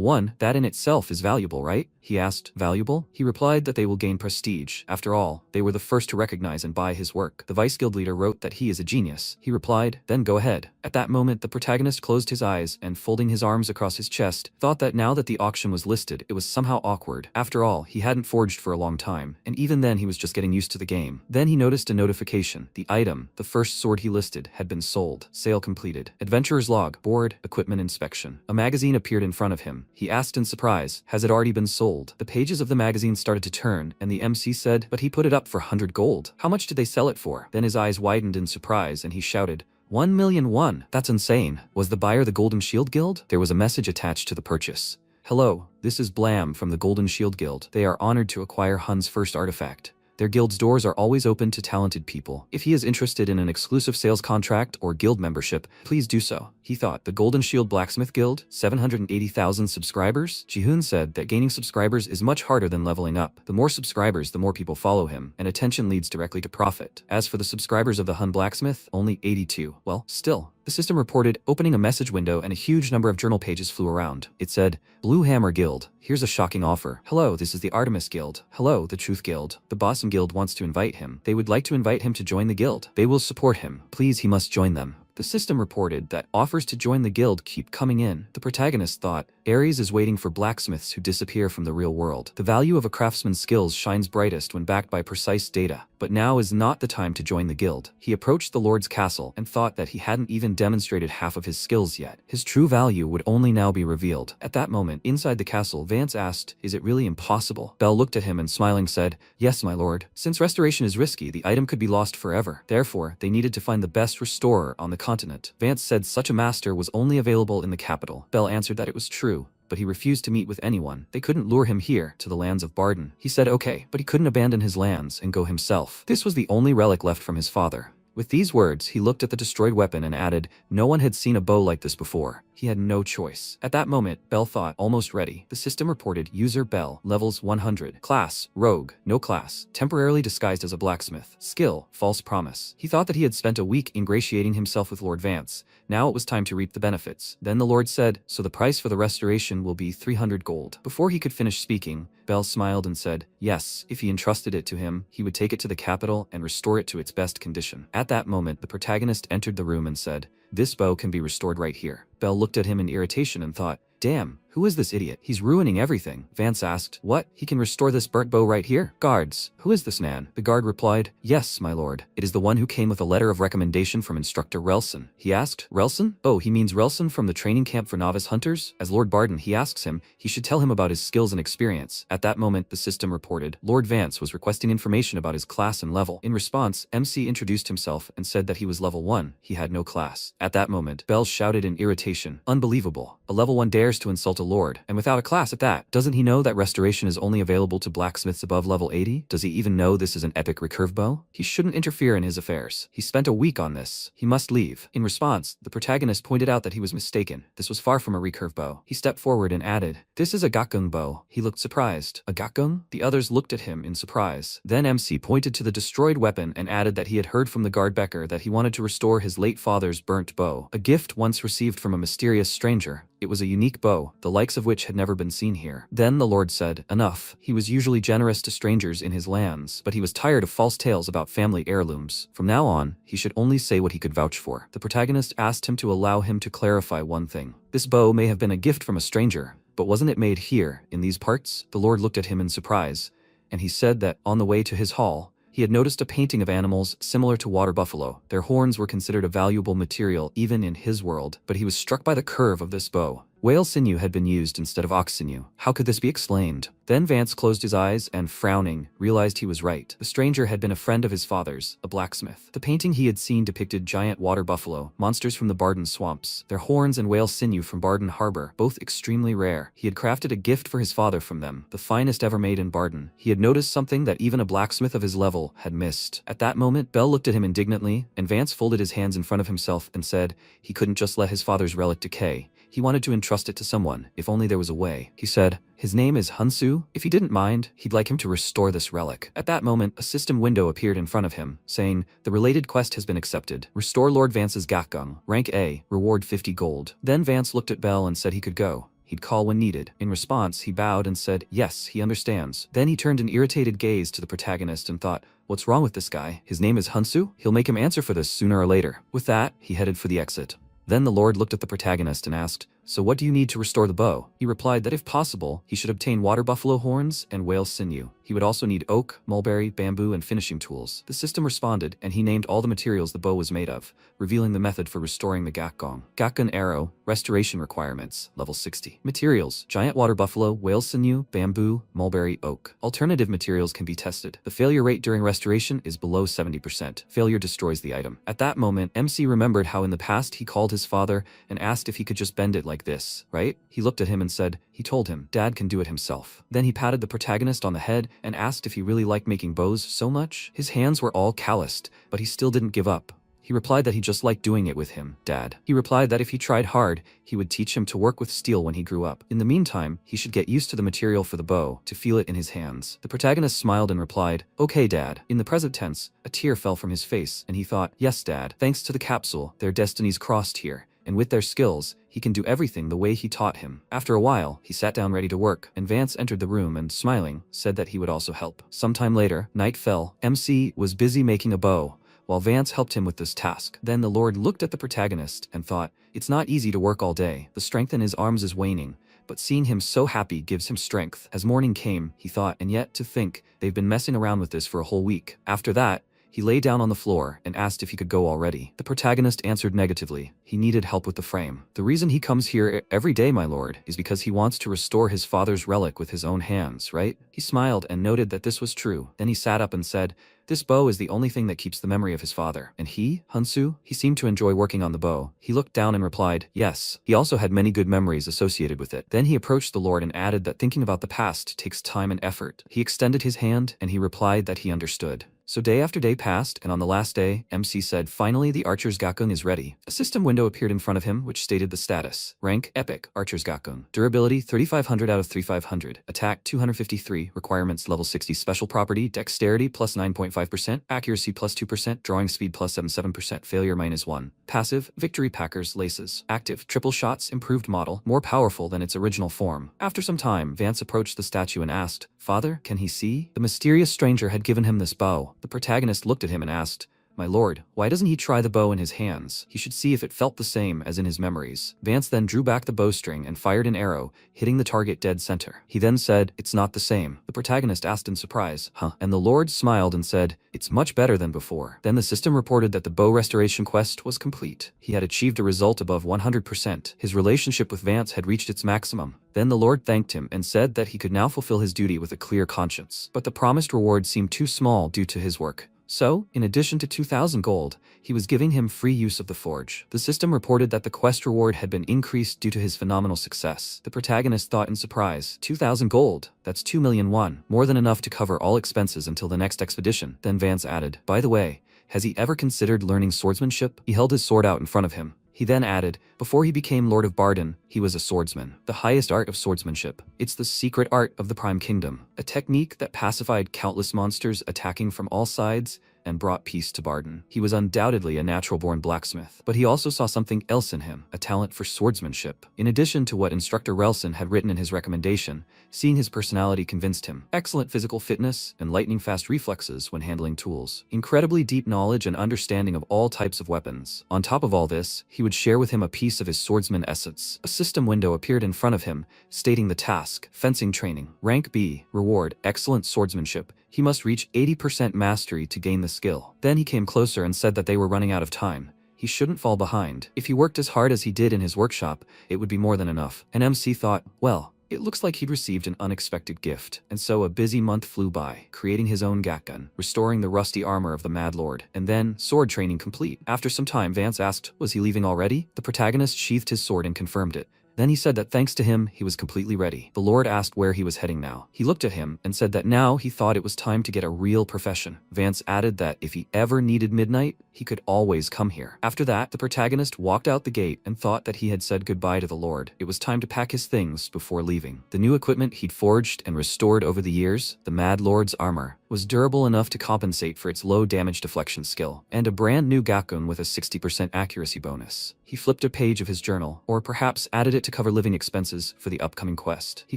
1, that in itself is valuable, right? He asked, valuable? He replied that they will gain prestige. After all, they were the first to recognize and buy his work. The Vice Guild Leader wrote that he is a genius. He replied, then go ahead. At that moment, the protagonist closed his eyes and, folding his arms across his chest, thought that now that the auction was listed, it was somehow awkward. After all, he hadn't forged for a long time, and even then he was just getting used to the game. Then he noticed a notification. The item, the first sword he listed, had been sold. Sale completed. Adventurer's log, board, equipment inspection. A magazine appeared in front of him. He asked in surprise, has it already been sold? The pages of the magazine started to turn, and the MC said, but he put it up for 100 gold. How much did they sell it for? Then his eyes widened in surprise and he shouted, 1,000,001. That's insane. Was the buyer the Golden Shield Guild? There was a message attached to the purchase. Hello, this is Blam from the Golden Shield Guild. They are honored to acquire Hun's first artifact. Their guild's doors are always open to talented people. If he is interested in an exclusive sales contract or guild membership, please do so. He thought, the Golden Shield Blacksmith Guild? 780,000 subscribers? Jihoon said that gaining subscribers is much harder than leveling up. The more subscribers, the more people follow him, and attention leads directly to profit. As for the subscribers of the Hun Blacksmith, only 82. Well, still. The system reported opening a message window and a huge number of journal pages flew around. It said, Blue Hammer Guild, here's a shocking offer. Hello, this is the Artemis Guild. Hello, the Truth Guild. The Bossum Guild wants to invite him. They would like to invite him to join the guild. They will support him. Please, he must join them. The system reported that offers to join the guild keep coming in. The protagonist thought, Ares is waiting for blacksmiths who disappear from the real world. The value of a craftsman's skills shines brightest when backed by precise data. But now is not the time to join the guild. He approached the Lord's castle and thought that he hadn't even demonstrated half of his skills yet. His true value would only now be revealed. At that moment, inside the castle, Vance asked, is it really impossible? Bell looked at him and smiling said, yes, my lord. Since restoration is risky, the item could be lost forever. Therefore, they needed to find the best restorer on the continent. Vance said such a master was only available in the capital. Bell answered that it was true, but he refused to meet with anyone. They couldn't lure him here, to the lands of Barden. He said okay, but he couldn't abandon his lands and go himself. This was the only relic left from his father. With these words, he looked at the destroyed weapon and added, no one had seen a bow like this before. He had no choice. At that moment, Bell thought, almost ready. The system reported, user Bell, levels 100. Class, rogue, no class, temporarily disguised as a blacksmith. Skill, false promise. He thought that he had spent a week ingratiating himself with Lord Vance. Now it was time to reap the benefits. Then the Lord said, so the price for the restoration will be 300 gold. Before he could finish speaking, Bell smiled and said, yes, if he entrusted it to him, he would take it to the capital and restore it to its best condition. At that moment, the protagonist entered the room and said, this bow can be restored right here. Bell looked at him in irritation and thought, damn, who is this idiot? He's ruining everything. Vance asked, what? He can restore this burnt bow right here? Guards, who is this man? The guard replied, yes, my lord. It is the one who came with a letter of recommendation from Instructor Relson. He asked, Relson? Oh, he means Relson from the training camp for novice hunters? As Lord Barden, he asks him, he should tell him about his skills and experience. At that moment, the system reported, Lord Vance was requesting information about his class and level. In response, MC introduced himself and said that he was level 1. He had no class. At that moment, Bell shouted in irritation, unbelievable. A level 1 dares to insult a lord, and without a class at that. Doesn't he know that restoration is only available to blacksmiths above level 80? Does he even know this is an epic recurve bow? He shouldn't interfere in his affairs. He spent a week on this. He must leave. In response, the protagonist pointed out that he was mistaken. This was far from a recurve bow. He stepped forward and added, this is a gakgung bow. He looked surprised. A gakgung? The others looked at him in surprise. Then MC pointed to the destroyed weapon and added that he had heard from the guard Becker that he wanted to restore his late father's burnt bow, a gift once received from a mysterious stranger. It was a unique bow, the likes of which had never been seen here. Then the Lord said, enough. He was usually generous to strangers in his lands, but he was tired of false tales about family heirlooms. From now on, he should only say what he could vouch for. The protagonist asked him to allow him to clarify one thing. This bow may have been a gift from a stranger, but wasn't it made here, in these parts? The Lord looked at him in surprise, and he said that, on the way to his hall, he had noticed a painting of animals similar to water buffalo. Their horns were considered a valuable material even in his world, but he was struck by the curve of this bow. Whale sinew had been used instead of ox sinew. How could this be explained? Then Vance closed his eyes and, frowning, realized he was right. The stranger had been a friend of his father's, a blacksmith. The painting he had seen depicted giant water buffalo, monsters from the Barden swamps, their horns and whale sinew from Barden Harbor, both extremely rare. He had crafted a gift for his father from them, the finest ever made in Barden. He had noticed something that even a blacksmith of his level had missed. At that moment, Bell looked at him indignantly, and Vance folded his hands in front of himself and said he couldn't just let his father's relic decay. He wanted to entrust it to someone, if only there was a way. He said, his name is Hunsu. If he didn't mind, he'd like him to restore this relic. At that moment, a system window appeared in front of him, saying, the related quest has been accepted. Restore Lord Vance's Gakgung. Rank A. Reward 50 gold. Then Vance looked at Bell and said he could go. He'd call when needed. In response, he bowed and said, yes, he understands. Then he turned an irritated gaze to the protagonist and thought, what's wrong with this guy? His name is Hunsu? He'll make him answer for this sooner or later. With that, he headed for the exit. Then the Lord looked at the protagonist and asked, so what do you need to restore the bow? He replied that if possible, he should obtain water buffalo horns and whale sinew. He would also need oak, mulberry, bamboo, and finishing tools. The system responded, and he named all the materials the bow was made of, revealing the method for restoring the Gakgung. Gakgun arrow, restoration requirements, level 60. Materials, giant water buffalo, whale sinew, bamboo, mulberry, oak. Alternative materials can be tested. The failure rate during restoration is below 70%. Failure destroys the item. At that moment, MC remembered how in the past he called his father and asked if he could just bend it like this, right? He looked at him and said, he told him, Dad can do it himself. Then he patted the protagonist on the head and asked if he really liked making bows so much. His hands were all calloused, but he still didn't give up. He replied that he just liked doing it with him, Dad. He replied that if he tried hard, he would teach him to work with steel when he grew up. In the meantime, he should get used to the material for the bow, to feel it in his hands. The protagonist smiled and replied, okay, Dad. In the present tense, a tear fell from his face, and he thought, yes, Dad. Thanks to the capsule, their destinies crossed here. And with their skills, he can do everything the way he taught him. After a while, he sat down ready to work, and Vance entered the room and, smiling, said that he would also help. Sometime later, night fell. MC was busy making a bow, while Vance helped him with this task. Then the Lord looked at the protagonist and thought, it's not easy to work all day. The strength in his arms is waning, but seeing him so happy gives him strength. As morning came, he thought, and yet to think, they've been messing around with this for a whole week. After that, he lay down on the floor and asked if he could go already. The protagonist answered negatively. He needed help with the frame. The reason he comes here every day, my lord, is because he wants to restore his father's relic with his own hands, right? He smiled and noted that this was true. Then he sat up and said, this bow is the only thing that keeps the memory of his father. And he, Hunsu? He seemed to enjoy working on the bow. He looked down and replied, yes. He also had many good memories associated with it. Then he approached the Lord and added that thinking about the past takes time and effort. He extended his hand and he replied that he understood. So day after day passed, and on the last day, MC said, finally the Archer's Gakgung is ready. A system window appeared in front of him, which stated the status. Rank, Epic, Archer's Gakgung. Durability, 3500 out of 3500. Attack, 253. Requirements, level 60. Special property, Dexterity, plus 9.5%. Accuracy, plus 2%. Drawing speed, plus 77%. Failure, -1. Passive, Victory Packers, Laces. Active, Triple Shots, Improved Model, more powerful than its original form. After some time, Vance approached the statue and asked, Father, can he see? The mysterious stranger had given him this bow. The protagonist looked at him and asked, my lord, why doesn't he try the bow in his hands? He should see if it felt the same as in his memories. Vance then drew back the bowstring and fired an arrow, hitting the target dead center. He then said, it's not the same. The protagonist asked in surprise, huh? And the lord smiled and said, it's much better than before. Then the system reported that the bow restoration quest was complete. He had achieved a result above 100%. His relationship with Vance had reached its maximum. Then the Lord thanked him and said that he could now fulfill his duty with a clear conscience. But the promised reward seemed too small due to his work. So, in addition to 2,000 gold, he was giving him free use of the forge. The system reported that the quest reward had been increased due to his phenomenal success. The protagonist thought in surprise, 2,000 gold, that's 2 million won, more than enough to cover all expenses until the next expedition. Then Vance added, by the way, has he ever considered learning swordsmanship? He held his sword out in front of him. He then added, before he became Lord of Barden, he was a swordsman. The highest art of swordsmanship. It's the secret art of the Prime Kingdom. A technique that pacified countless monsters attacking from all sides and brought peace to Barden. He was undoubtedly a natural-born blacksmith, but he also saw something else in him, a talent for swordsmanship. In addition to what Instructor Relson had written in his recommendation, seeing his personality convinced him. Excellent physical fitness and lightning-fast reflexes when handling tools. Incredibly deep knowledge and understanding of all types of weapons. On top of all this, he would share with him a piece of his swordsman essence. A system window appeared in front of him, stating the task, fencing training. Rank B, reward, excellent swordsmanship. He must reach 80% mastery to gain the skill. Then he came closer and said that they were running out of time. He shouldn't fall behind. If he worked as hard as he did in his workshop, it would be more than enough. And MC thought, well, it looks like he'd received an unexpected gift, and so a busy month flew by, creating his own gatgun, restoring the rusty armor of the Mad Lord, and then sword training complete. After some time, Vance asked, was he leaving already? The protagonist sheathed his sword and confirmed it. Then he said that thanks to him, he was completely ready. The Lord asked where he was heading now. He looked at him and said that now he thought it was time to get a real profession. Vance added that if he ever needed midnight, he could always come here. After that, the protagonist walked out the gate and thought that he had said goodbye to the Lord. It was time to pack his things before leaving. The new equipment he'd forged and restored over the years, the Mad Lord's armor, was durable enough to compensate for its low damage deflection skill, and a brand new gatgun with a 60% accuracy bonus. He flipped a page of his journal, or perhaps added it to cover living expenses for the upcoming quest. He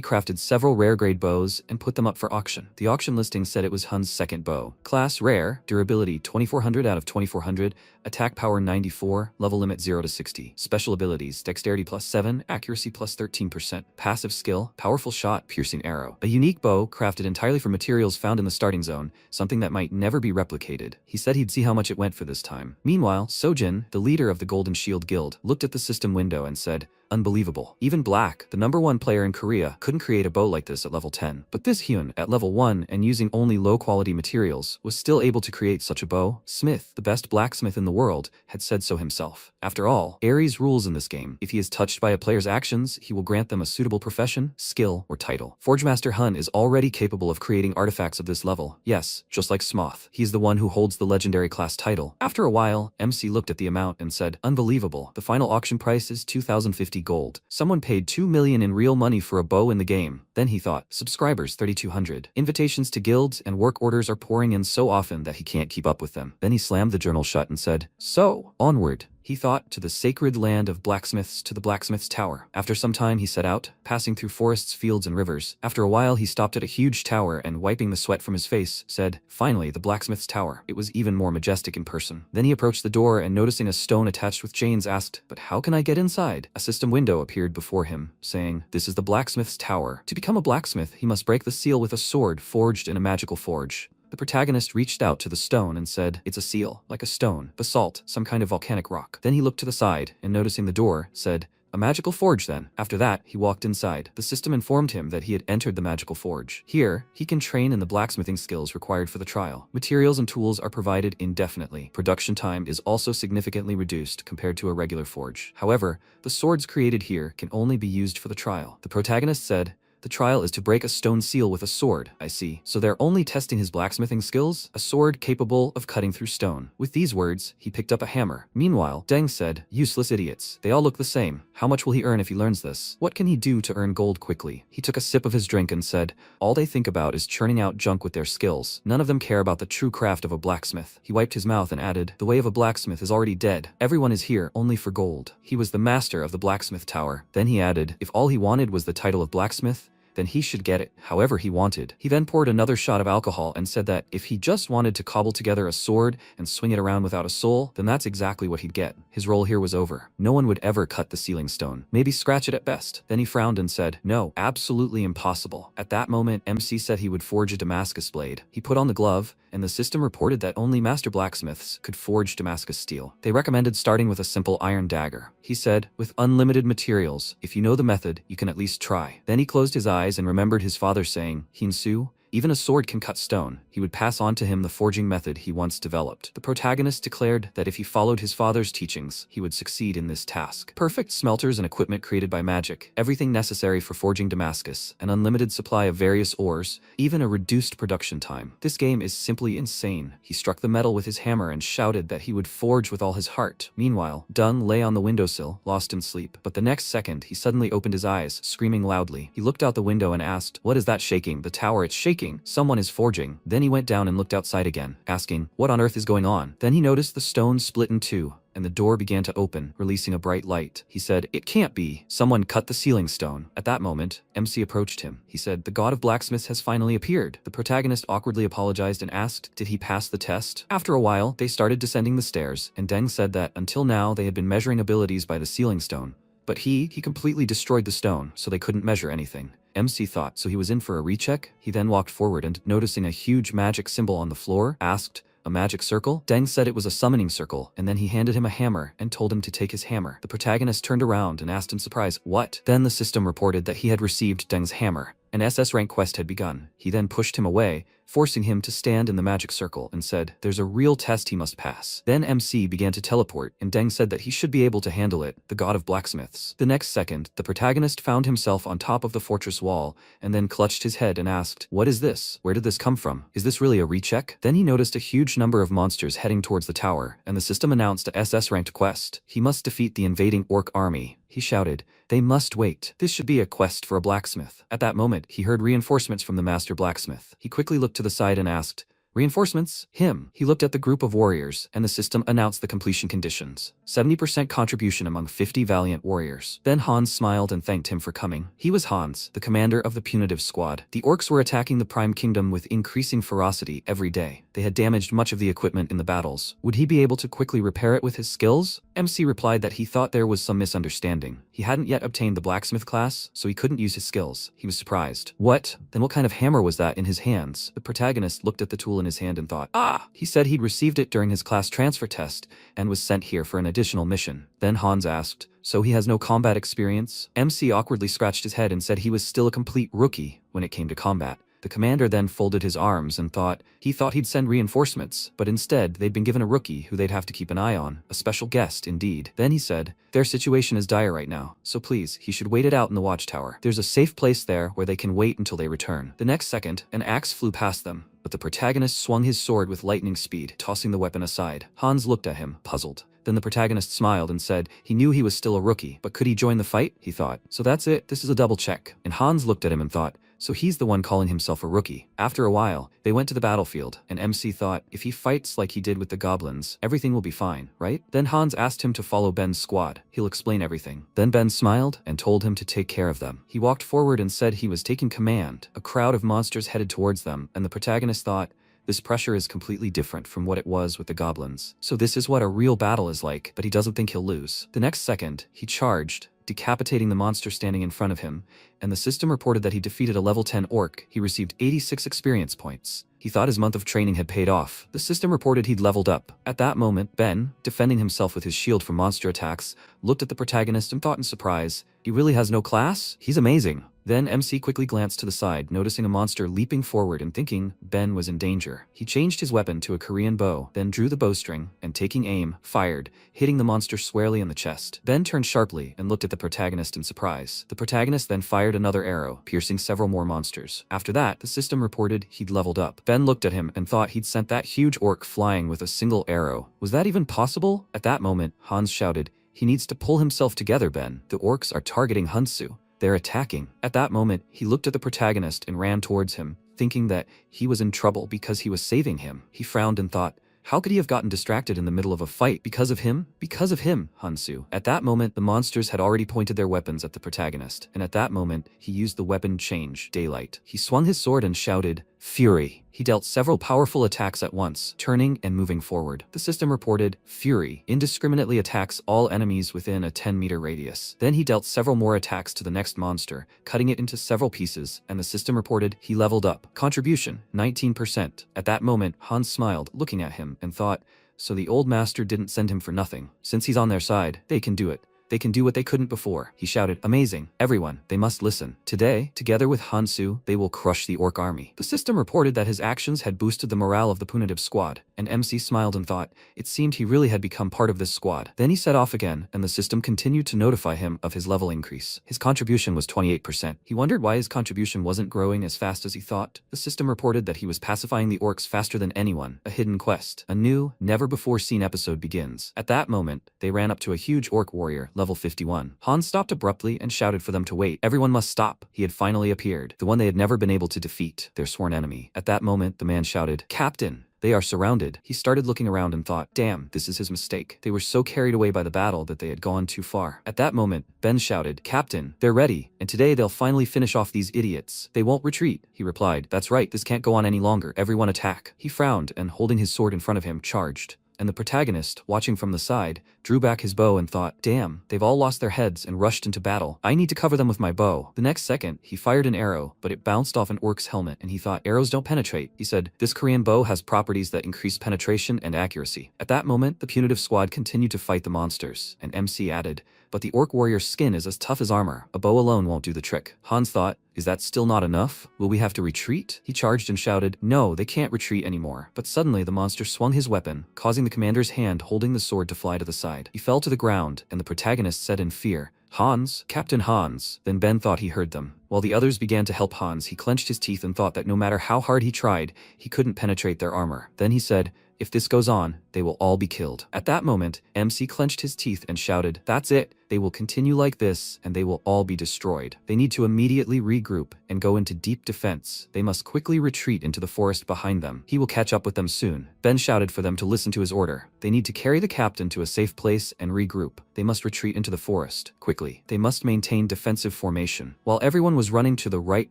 crafted several rare-grade bows and put them up for auction. The auction listing said it was Hun's second bow. Class rare, durability 2400 out of 2400, attack power 94, level limit 0 to 60. Special abilities, dexterity plus 7, accuracy plus 13%. Passive skill, powerful shot, piercing arrow. A unique bow crafted entirely from materials found in the starting zone, something that might never be replicated. He said he'd see how much it went for this time. Meanwhile, Sojin, the leader of the Golden Shield Guild, looked at the system window and said, unbelievable. Even Black, the #1 player in Korea, couldn't create a bow like this at level 10. But this Hyun, at level 1 and using only low-quality materials, was still able to create such a bow. Smith, the best blacksmith in the world, had said so himself. After all, Ares rules in this game. If he is touched by a player's actions, he will grant them a suitable profession, skill, or title. Forgemaster Hun is already capable of creating artifacts of this level. Yes, just like Smoth. He's the one who holds the legendary class title. After a while, MC looked at the amount and said, unbelievable. The final auction price is 2,050 gold. Someone paid 2 million in real money for a bow in the game. Then he thought, subscribers 3,200. Invitations to guilds and work orders are pouring in so often that he can't keep up with them. Then he slammed the journal shut and said, so, onward. He thought, to the sacred land of blacksmiths, to the blacksmith's tower. After some time he set out, passing through forests, fields, and rivers. After a while he stopped at a huge tower and, wiping the sweat from his face, said, finally, the blacksmith's tower. It was even more majestic in person. Then he approached the door and, noticing a stone attached with chains, asked, but how can I get inside? A system window appeared before him, saying, this is the blacksmith's tower. To become a blacksmith, he must break the seal with a sword forged in a magical forge. The protagonist reached out to the stone and said, it's a seal, like a stone, basalt, some kind of volcanic rock. Then he looked to the side and, noticing the door, said, a magical forge then. After that, he walked inside. The system informed him that he had entered the magical forge. Here, he can train in the blacksmithing skills required for the trial. Materials and tools are provided indefinitely. Production time is also significantly reduced compared to a regular forge. However, the swords created here can only be used for the trial. The protagonist said, the trial is to break a stone seal with a sword, I see. So they're only testing his blacksmithing skills? A sword capable of cutting through stone. With these words, he picked up a hammer. Meanwhile, Deng said, useless idiots. They all look the same. How much will he earn if he learns this? What can he do to earn gold quickly? He took a sip of his drink and said, all they think about is churning out junk with their skills. None of them care about the true craft of a blacksmith. He wiped his mouth and added, the way of a blacksmith is already dead. Everyone is here only for gold. He was the master of the blacksmith tower. Then he added, if all he wanted was the title of blacksmith, then he should get it however he wanted. He then poured another shot of alcohol and said that if he just wanted to cobble together a sword and swing it around without a soul, then that's exactly what he'd get. His role here was over. No one would ever cut the sealing stone. Maybe scratch it at best. Then he frowned and said, no, absolutely impossible. At that moment, MC said he would forge a Damascus blade. He put on the glove, and the system reported that only master blacksmiths could forge Damascus steel. They recommended starting with a simple iron dagger. He said, with unlimited materials, if you know the method, you can at least try. Then he closed his eyes and remembered his father saying, Hinsu, even a sword can cut stone. He would pass on to him the forging method he once developed. The protagonist declared that if he followed his father's teachings, he would succeed in this task. Perfect smelters and equipment created by magic, everything necessary for forging Damascus, an unlimited supply of various ores, even a reduced production time. This game is simply insane. He struck the metal with his hammer and shouted that he would forge with all his heart. Meanwhile, Dung lay on the windowsill, lost in sleep. But the next second, he suddenly opened his eyes, screaming loudly. He looked out the window and asked, what is that shaking? The tower, it's shaking. Someone is forging. Then he went down and looked outside again, asking, what on earth is going on? Then he noticed the stone split in two, and the door began to open, releasing a bright light. He said, it can't be. Someone cut the sealing stone. At that moment, MC approached him. He said, the god of blacksmiths has finally appeared. The protagonist awkwardly apologized and asked, did he pass the test? After a while, they started descending the stairs, and Deng said that until now they had been measuring abilities by the sealing stone. But he completely destroyed the stone, so they couldn't measure anything. MC thought, so he was in for a recheck? He then walked forward and, noticing a huge magic symbol on the floor, asked, A magic circle? Deng said it was a summoning circle, and then he handed him a hammer and told him to take his hammer. The protagonist turned around and asked in surprise, "What?" Then the system reported that he had received Deng's hammer. An SS rank quest had begun. He then pushed him away, forcing him to stand in the magic circle, and said, "There's a real test he must pass." Then MC began to teleport, and Deng said that he should be able to handle it, the god of blacksmiths. The next second, the protagonist found himself on top of the fortress wall, and then clutched his head and asked, "What is this? Where did this come from? Is this really a recheck?" Then he noticed a huge number of monsters heading towards the tower, and the system announced a SS-ranked quest. He must defeat the invading orc army. He shouted, "They must wait. This should be a quest for a blacksmith." At that moment, he heard reinforcements from the master blacksmith. He quickly looked to the side and asked, "Reinforcements? Him." He looked at the group of warriors, and the system announced the completion conditions. 70% contribution among 50 valiant warriors. Then Hans smiled and thanked him for coming. He was Hans, the commander of the punitive squad. The orcs were attacking the Prime Kingdom with increasing ferocity every day. They had damaged much of the equipment in the battles. Would he be able to quickly repair it with his skills? MC replied that he thought there was some misunderstanding. He hadn't yet obtained the blacksmith class, so he couldn't use his skills. He was surprised. What? Then what kind of hammer was that in his hands? The protagonist looked at the tool in his hand and thought, "Ah!" He said he'd received it during his class transfer test and was sent here for an additional mission. Then Hans asked, "So he has no combat experience?" MC awkwardly scratched his head and said he was still a complete rookie when it came to combat. The commander then folded his arms and thought he'd send reinforcements, but instead they'd been given a rookie who they'd have to keep an eye on, a special guest indeed. Then he said, "Their situation is dire right now, so please, he should wait it out in the watchtower. There's a safe place there where they can wait until they return." The next second, an axe flew past them, but the protagonist swung his sword with lightning speed, tossing the weapon aside. Hans looked at him, puzzled. Then the protagonist smiled and said he knew he was still a rookie, but could he join the fight? He thought. So that's it, this is a double check. And Hans looked at him and thought, so he's the one calling himself a rookie. After a while, they went to the battlefield, and MC thought, if he fights like he did with the goblins, everything will be fine, right? Then Hans asked him to follow Ben's squad. He'll explain everything. Then Ben smiled and told him to take care of them. He walked forward and said he was taking command. A crowd of monsters headed towards them, and the protagonist thought, this pressure is completely different from what it was with the goblins. So this is what a real battle is like, but he doesn't think he'll lose. The next second, he charged, decapitating the monster standing in front of him, and the system reported that he defeated a level 10 orc. He received 86 experience points. He thought his month of training had paid off. The system reported he'd leveled up. At that moment, Ben, defending himself with his shield from monster attacks, looked at the protagonist and thought in surprise, he really has no class? He's amazing. Then MC quickly glanced to the side, noticing a monster leaping forward and thinking Ben was in danger. He changed his weapon to a Korean bow, then drew the bowstring, and taking aim, fired, hitting the monster squarely in the chest. Ben turned sharply and looked at the protagonist in surprise. The protagonist then fired another arrow, piercing several more monsters. After that, the system reported he'd leveled up. Ben looked at him and thought he'd sent that huge orc flying with a single arrow. Was that even possible? At that moment, Hans shouted, he needs to pull himself together, Ben. The orcs are targeting Hunsu. They're attacking. At that moment, he looked at the protagonist and ran towards him, thinking that he was in trouble because he was saving him. He frowned and thought, how could he have gotten distracted in the middle of a fight? Because of him? Because of him, Hansu. At that moment, the monsters had already pointed their weapons at the protagonist, and at that moment, he used the weapon change, Daylight. He swung his sword and shouted, Fury. He dealt several powerful attacks at once, turning and moving forward. The system reported, Fury indiscriminately attacks all enemies within a 10-meter radius. Then he dealt several more attacks to the next monster, cutting it into several pieces, and the system reported he leveled up. Contribution, 19%. At that moment, Hans smiled, looking at him, and thought, so the old master didn't send him for nothing. Since he's on their side, they can do it. They can do what they couldn't before. He shouted, amazing. Everyone, they must listen. Today, together with Hansu, they will crush the orc army. The system reported that his actions had boosted the morale of the punitive squad, and MC smiled and thought, it seemed he really had become part of this squad. Then he set off again, and the system continued to notify him of his level increase. His contribution was 28%. He wondered why his contribution wasn't growing as fast as he thought. The system reported that he was pacifying the orcs faster than anyone. A hidden quest. A new, never-before-seen episode begins. At that moment, they ran up to a huge orc warrior, level 51. Hans stopped abruptly and shouted for them to wait. Everyone must stop. He had finally appeared, the one they had never been able to defeat, their sworn enemy. At that moment, the man shouted, Captain! They are surrounded. He started looking around and thought, damn, this is his mistake. They were so carried away by the battle that they had gone too far. At that moment, Ben shouted, Captain, they're ready, and today they'll finally finish off these idiots. They won't retreat. He replied, that's right, this can't go on any longer. Everyone attack. He frowned and, holding his sword in front of him, charged. and the protagonist, watching from the side, drew back his bow and thought, damn, they've all lost their heads and rushed into battle. I need to cover them with my bow. The next second, he fired an arrow, but it bounced off an orc's helmet, and he thought, arrows don't penetrate. He said, this Korean bow has properties that increase penetration and accuracy. At that moment, the punitive squad continued to fight the monsters, and MC added, but the orc warrior's skin is as tough as armor. A bow alone won't do the trick. Hans thought, is that still not enough? Will we have to retreat? He charged and shouted, no, they can't retreat anymore. But suddenly the monster swung his weapon, causing the commander's hand holding the sword to fly to the side. He fell to the ground, and the protagonist said in fear, Hans, Captain Hans. Then Ben thought he heard them. While the others began to help Hans, he clenched his teeth and thought that no matter how hard he tried, he couldn't penetrate their armor. Then he said, if this goes on, they will all be killed. At that moment, MC clenched his teeth and shouted, that's it. They will continue like this, and they will all be destroyed. They need to immediately regroup and go into deep defense. They must quickly retreat into the forest behind them. He will catch up with them soon. Ben shouted for them to listen to his order. They need to carry the captain to a safe place and regroup. They must retreat into the forest, quickly. They must maintain defensive formation. While everyone was running to the right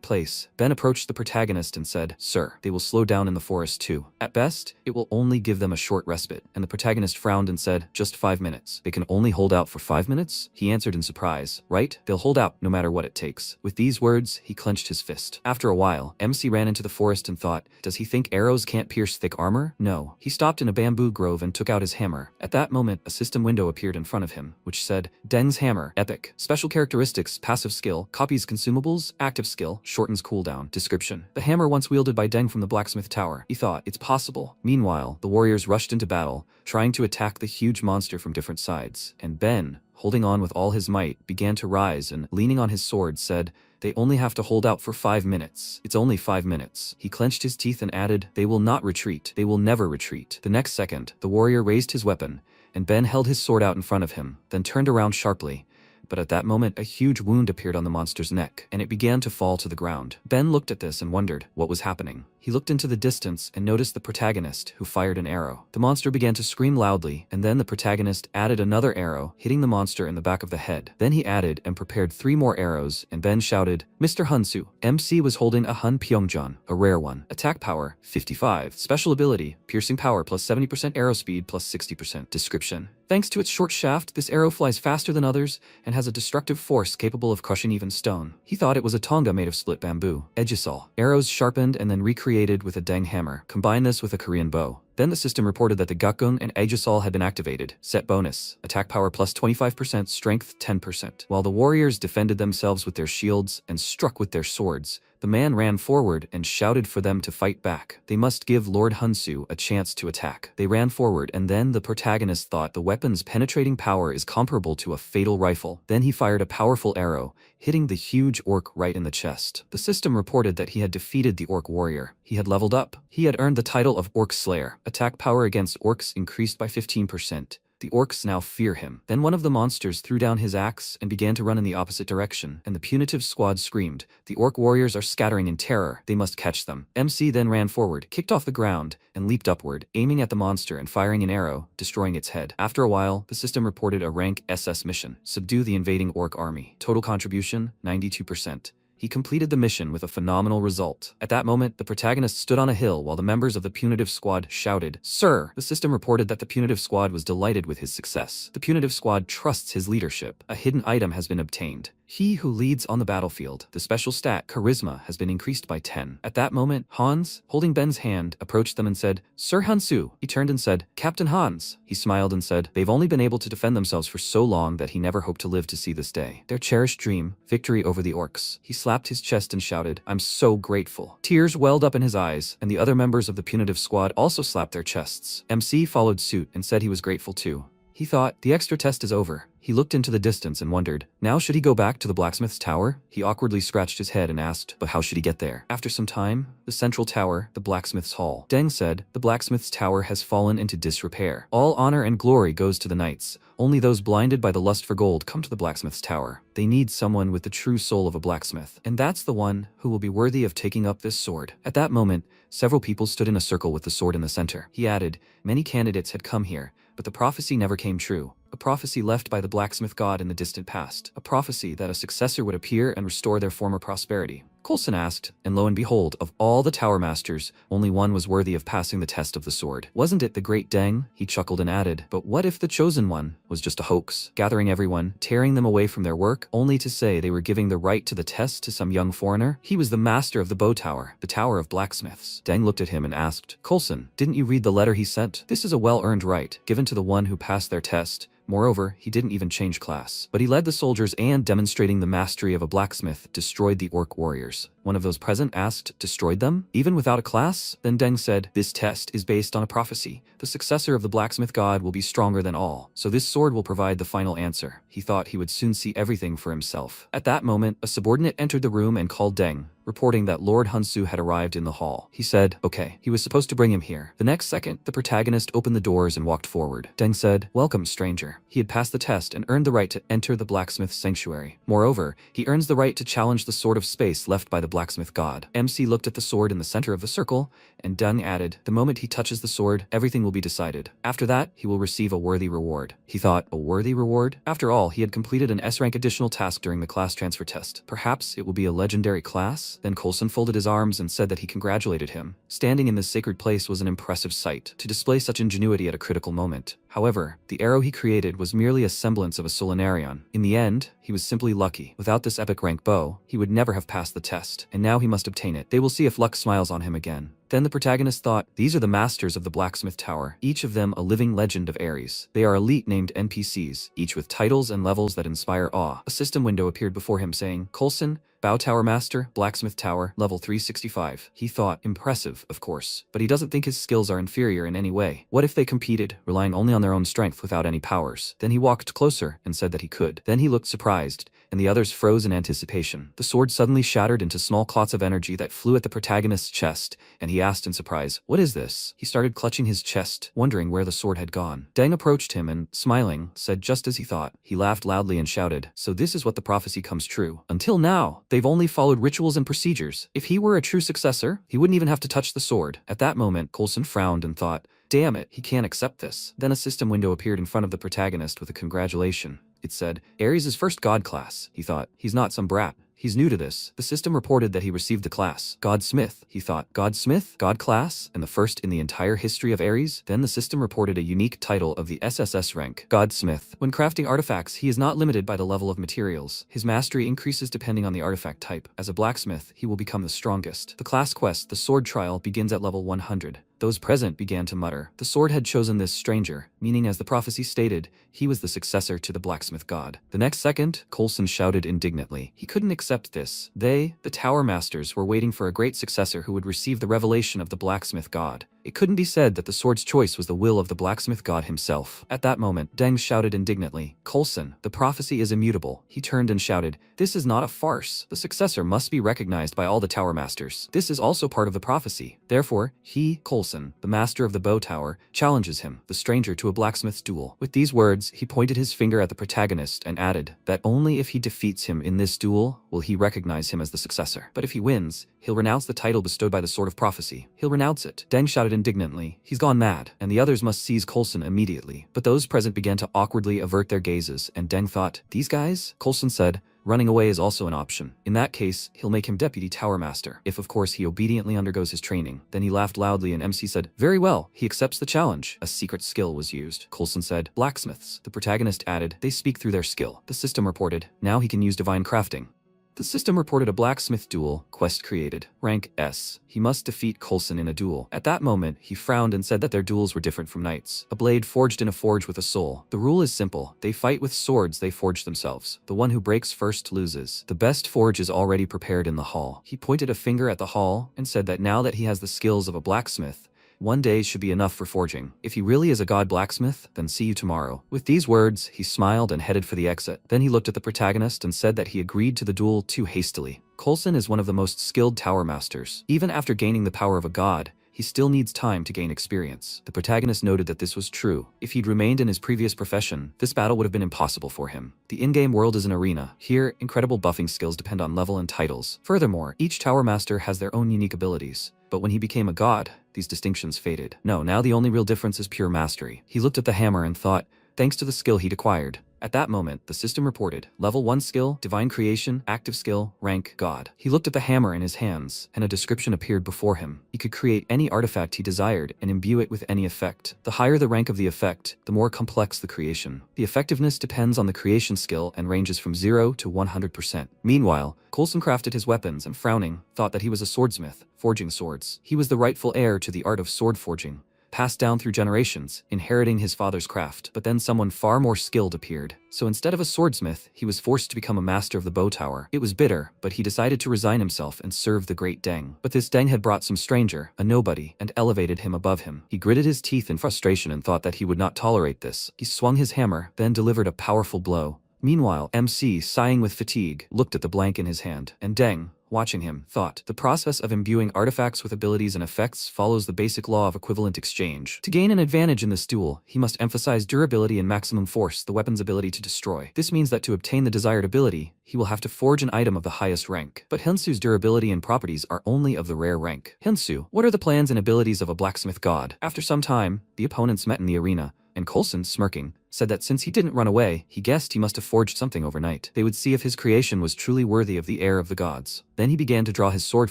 place, Ben approached the protagonist and said, sir, they will slow down in the forest too. At best, it will only give them a short respite. And the protagonist frowned and said, just 5 minutes. They can only hold out for 5 minutes? He answered in surprise, right? They'll hold out no matter what it takes. With these words, he clenched his fist. After a while, MC ran into the forest and thought, does he think arrows can't pierce thick armor? No. He stopped in a bamboo grove and took out his hammer. At that moment, a system window appeared in front of him, which said, Deng's hammer, epic. Special characteristics, passive skill, copies consumables, active skill, shortens cooldown. Description. The hammer once wielded by Deng from the Blacksmith Tower. He thought, it's possible. Meanwhile, the warriors rushed into battle, trying to attack the huge monster from different sides, and Ben, holding on with all his might, began to rise and, leaning on his sword, said, they only have to hold out for 5 minutes. It's only 5 minutes. He clenched his teeth and added, they will not retreat. They will never retreat. The next second, the warrior raised his weapon, and Ben held his sword out in front of him, then turned around sharply. But at that moment, a huge wound appeared on the monster's neck, and it began to fall to the ground. Ben looked at this and wondered what was happening. He looked into the distance and noticed the protagonist, who fired an arrow. The monster began to scream loudly, and then the protagonist added another arrow, hitting the monster in the back of the head. Then he added and prepared 3 more arrows, and Ben shouted, Mr. Hunsu. MC was holding a Hun Pyeongjeon, a rare one. Attack power, 55. Special ability, piercing power plus 70% arrow speed plus 60%. Description. Thanks to its short shaft, this arrow flies faster than others and has a destructive force capable of crushing even stone. He thought it was a tonga made of split bamboo. Aegisol. Arrows sharpened and then recreated with a Deng hammer. Combine this with a Korean bow. Then the system reported that the Gakgung and Aegisol had been activated. Set bonus. Attack power plus 25%, strength 10%. While the warriors defended themselves with their shields and struck with their swords, the man ran forward and shouted for them to fight back. They must give Lord Hunsu a chance to attack. They ran forward, and then the protagonist thought the weapon's penetrating power is comparable to a fatal rifle. Then he fired a powerful arrow, hitting the huge orc right in the chest. The system reported that he had defeated the orc warrior. He had leveled up. He had earned the title of Orc Slayer. Attack power against orcs increased by 15%. The orcs now fear him. Then one of the monsters threw down his axe and began to run in the opposite direction, and the punitive squad screamed, the orc warriors are scattering in terror. They must catch them. MC then ran forward, kicked off the ground, and leaped upward, aiming at the monster and firing an arrow, destroying its head. After a while, the system reported a rank SS mission. Subdue the invading orc army. Total contribution, 92%. He completed the mission with a phenomenal result. At that moment, the protagonist stood on a hill while the members of the punitive squad shouted, Sir! The system reported that the punitive squad was delighted with his success. The punitive squad trusts his leadership. A hidden item has been obtained. He who leads on the battlefield. The special stat, Charisma, has been increased by 10. At that moment, Hans, holding Ben's hand, approached them and said, Sir Hansu. He turned and said, Captain Hans. He smiled and said, they've only been able to defend themselves for so long that he never hoped to live to see this day. Their cherished dream, victory over the orcs. He slapped his chest and shouted, I'm so grateful. Tears welled up in his eyes, and the other members of the punitive squad also slapped their chests. MC followed suit and said he was grateful too. He thought, the extra test is over. He looked into the distance and wondered, now should he go back to the blacksmith's tower? He awkwardly scratched his head and asked, but how should he get there? After some time, the central tower, the blacksmith's hall. Deng said, the blacksmith's tower has fallen into disrepair. All honor and glory goes to the knights. Only those blinded by the lust for gold come to the blacksmith's tower. They need someone with the true soul of a blacksmith. And that's the one who will be worthy of taking up this sword. At that moment, several people stood in a circle with the sword in the center. He added, many candidates had come here, but the prophecy never came true. A prophecy left by the blacksmith god in the distant past. A prophecy that a successor would appear and restore their former prosperity. Coulson asked, and lo and behold, of all the tower masters, only one was worthy of passing the test of the sword. Wasn't it the great Deng? He chuckled and added, but what if the chosen one was just a hoax, gathering everyone, tearing them away from their work, only to say they were giving the right to the test to some young foreigner? He was the master of the bow tower, the tower of blacksmiths. Deng looked at him and asked, Coulson, didn't you read the letter he sent? This is a well-earned right, given to the one who passed their test. Moreover, he didn't even change class. But he led the soldiers and, demonstrating the mastery of a blacksmith, destroyed the orc warriors. One of those present asked, destroyed them? Even without a class? Then Deng said, this test is based on a prophecy. The successor of the blacksmith god will be stronger than all. So this sword will provide the final answer. He thought he would soon see everything for himself. At that moment, a subordinate entered the room and called Deng, reporting that Lord Hunsu had arrived in the hall. He said, okay, he was supposed to bring him here. The next second, the protagonist opened the doors and walked forward. Deng said, welcome, stranger. He had passed the test and earned the right to enter the blacksmith's sanctuary. Moreover, he earns the right to challenge the sword of space left by the blacksmith god. MC looked at the sword in the center of the circle, and Deng added, the moment he touches the sword, everything will be decided. After that, he will receive a worthy reward. He thought, a worthy reward? After all, he had completed an S-rank additional task during the class transfer test. Perhaps it will be a legendary class? Then Coulson folded his arms and said that he congratulated him. Standing in this sacred place was an impressive sight, to display such ingenuity at a critical moment. However, the arrow he created was merely a semblance of a solinarion. In the end, he was simply lucky. Without this epic rank bow, he would never have passed the test, and now he must obtain it. They will see if luck smiles on him again. Then the protagonist thought, these are the masters of the blacksmith tower, each of them a living legend of Ares. They are elite named NPCs, each with titles and levels that inspire awe. A system window appeared before him saying, Coulson, Bow Tower Master, Blacksmith Tower, level 365. He thought, impressive, of course, but he doesn't think his skills are inferior in any way. What if they competed, relying only on their own strength without any powers? Then he walked closer and said that he could. Then he looked surprised, and the others froze in anticipation. The sword suddenly shattered into small clots of energy that flew at the protagonist's chest, and he asked in surprise, what is this? He started clutching his chest, wondering where the sword had gone. Deng approached him and, smiling, said just as he thought. He laughed loudly and shouted, so this is what the prophecy comes true. Until now, they've only followed rituals and procedures. If he were a true successor, he wouldn't even have to touch the sword. At that moment, Coulson frowned and thought, damn it, he can't accept this. Then a system window appeared in front of the protagonist with a congratulation. It said, Ares' first god class. He thought, he's not some brat. He's new to this. The system reported that he received the class Godsmith. He thought, Godsmith? God class? And the first in the entire history of Ares? Then the system reported a unique title of the SSS rank, Godsmith. When crafting artifacts, he is not limited by the level of materials. His mastery increases depending on the artifact type. As a blacksmith, he will become the strongest. The class quest, the sword trial, begins at level 100. Those present began to mutter. The sword had chosen this stranger, meaning as the prophecy stated, he was the successor to the blacksmith god. The next second, Coulson shouted indignantly. He couldn't accept this. They, the tower masters, were waiting for a great successor who would receive the revelation of the blacksmith god. It couldn't be said that the sword's choice was the will of the blacksmith god himself. At that moment, Deng shouted indignantly, Coulson, the prophecy is immutable. He turned and shouted, this is not a farce. The successor must be recognized by all the tower masters. This is also part of the prophecy. Therefore, he, Coulson, the master of the bow tower, challenges him, the stranger, to a blacksmith's duel. With these words, he pointed his finger at the protagonist and added that only if he defeats him in this duel will he recognize him as the successor. But if he wins, he'll renounce the title bestowed by the sword of prophecy. He'll renounce it. Deng shouted indignantly, he's gone mad, and the others must seize Coulson immediately. But those present began to awkwardly avert their gazes, and Deng thought, these guys? Coulson said, running away is also an option. In that case, he'll make him deputy tower master, if of course he obediently undergoes his training. Then he laughed loudly and MC said, very well, he accepts the challenge. A secret skill was used. Coulson said, blacksmiths. The protagonist added, they speak through their skill. The system reported, now he can use divine crafting. The system reported a blacksmith duel, quest created, rank S. He must defeat Coulson in a duel. At that moment, he frowned and said that their duels were different from knights. A blade forged in a forge with a soul. The rule is simple. They fight with swords they forge themselves. The one who breaks first loses. The best forge is already prepared in the hall. He pointed a finger at the hall and said that now that he has the skills of a blacksmith, one day should be enough for forging. If he really is a god blacksmith, then see you tomorrow. With these words, he smiled and headed for the exit. Then he looked at the protagonist and said that he agreed to the duel too hastily. Coulson is one of the most skilled tower masters. Even after gaining the power of a god, he still needs time to gain experience. The protagonist noted that this was true. If he'd remained in his previous profession, this battle would have been impossible for him. The in-game world is an arena. Here, incredible buffing skills depend on level and titles. Furthermore, each tower master has their own unique abilities. But when he became a god, these distinctions faded. No, now the only real difference is pure mastery. He looked at the hammer and thought, thanks to the skill he'd acquired, At that moment, the system reported, Level 1 skill, Divine Creation, Active skill, rank, God. He looked at the hammer in his hands, and a description appeared before him. He could create any artifact he desired and imbue it with any effect. The higher the rank of the effect, the more complex the creation. The effectiveness depends on the creation skill and ranges from 0 to 100%. Meanwhile, Coulson crafted his weapons and, frowning, thought that he was a swordsmith, forging swords. He was the rightful heir to the art of sword forging, passed down through generations, inheriting his father's craft. But then someone far more skilled appeared. So instead of a swordsmith, he was forced to become a master of the bow tower. It was bitter, but he decided to resign himself and serve the great Deng. But this Deng had brought some stranger, a nobody, and elevated him above him. He gritted his teeth in frustration and thought that he would not tolerate this. He swung his hammer, then delivered a powerful blow. Meanwhile, MC, sighing with fatigue, looked at the blank in his hand, and Deng, watching him, thought, the process of imbuing artifacts with abilities and effects follows the basic law of equivalent exchange. To gain an advantage in this duel, he must emphasize durability and maximum force, the weapon's ability to destroy. This means that to obtain the desired ability, he will have to forge an item of the highest rank. But Hyunsu's durability and properties are only of the rare rank. Hyunsu, what are the plans and abilities of a blacksmith god? After some time, the opponents met in the arena, and Coulson, smirking, said that since he didn't run away, he guessed he must have forged something overnight. They would see if his creation was truly worthy of the heir of the gods. Then he began to draw his sword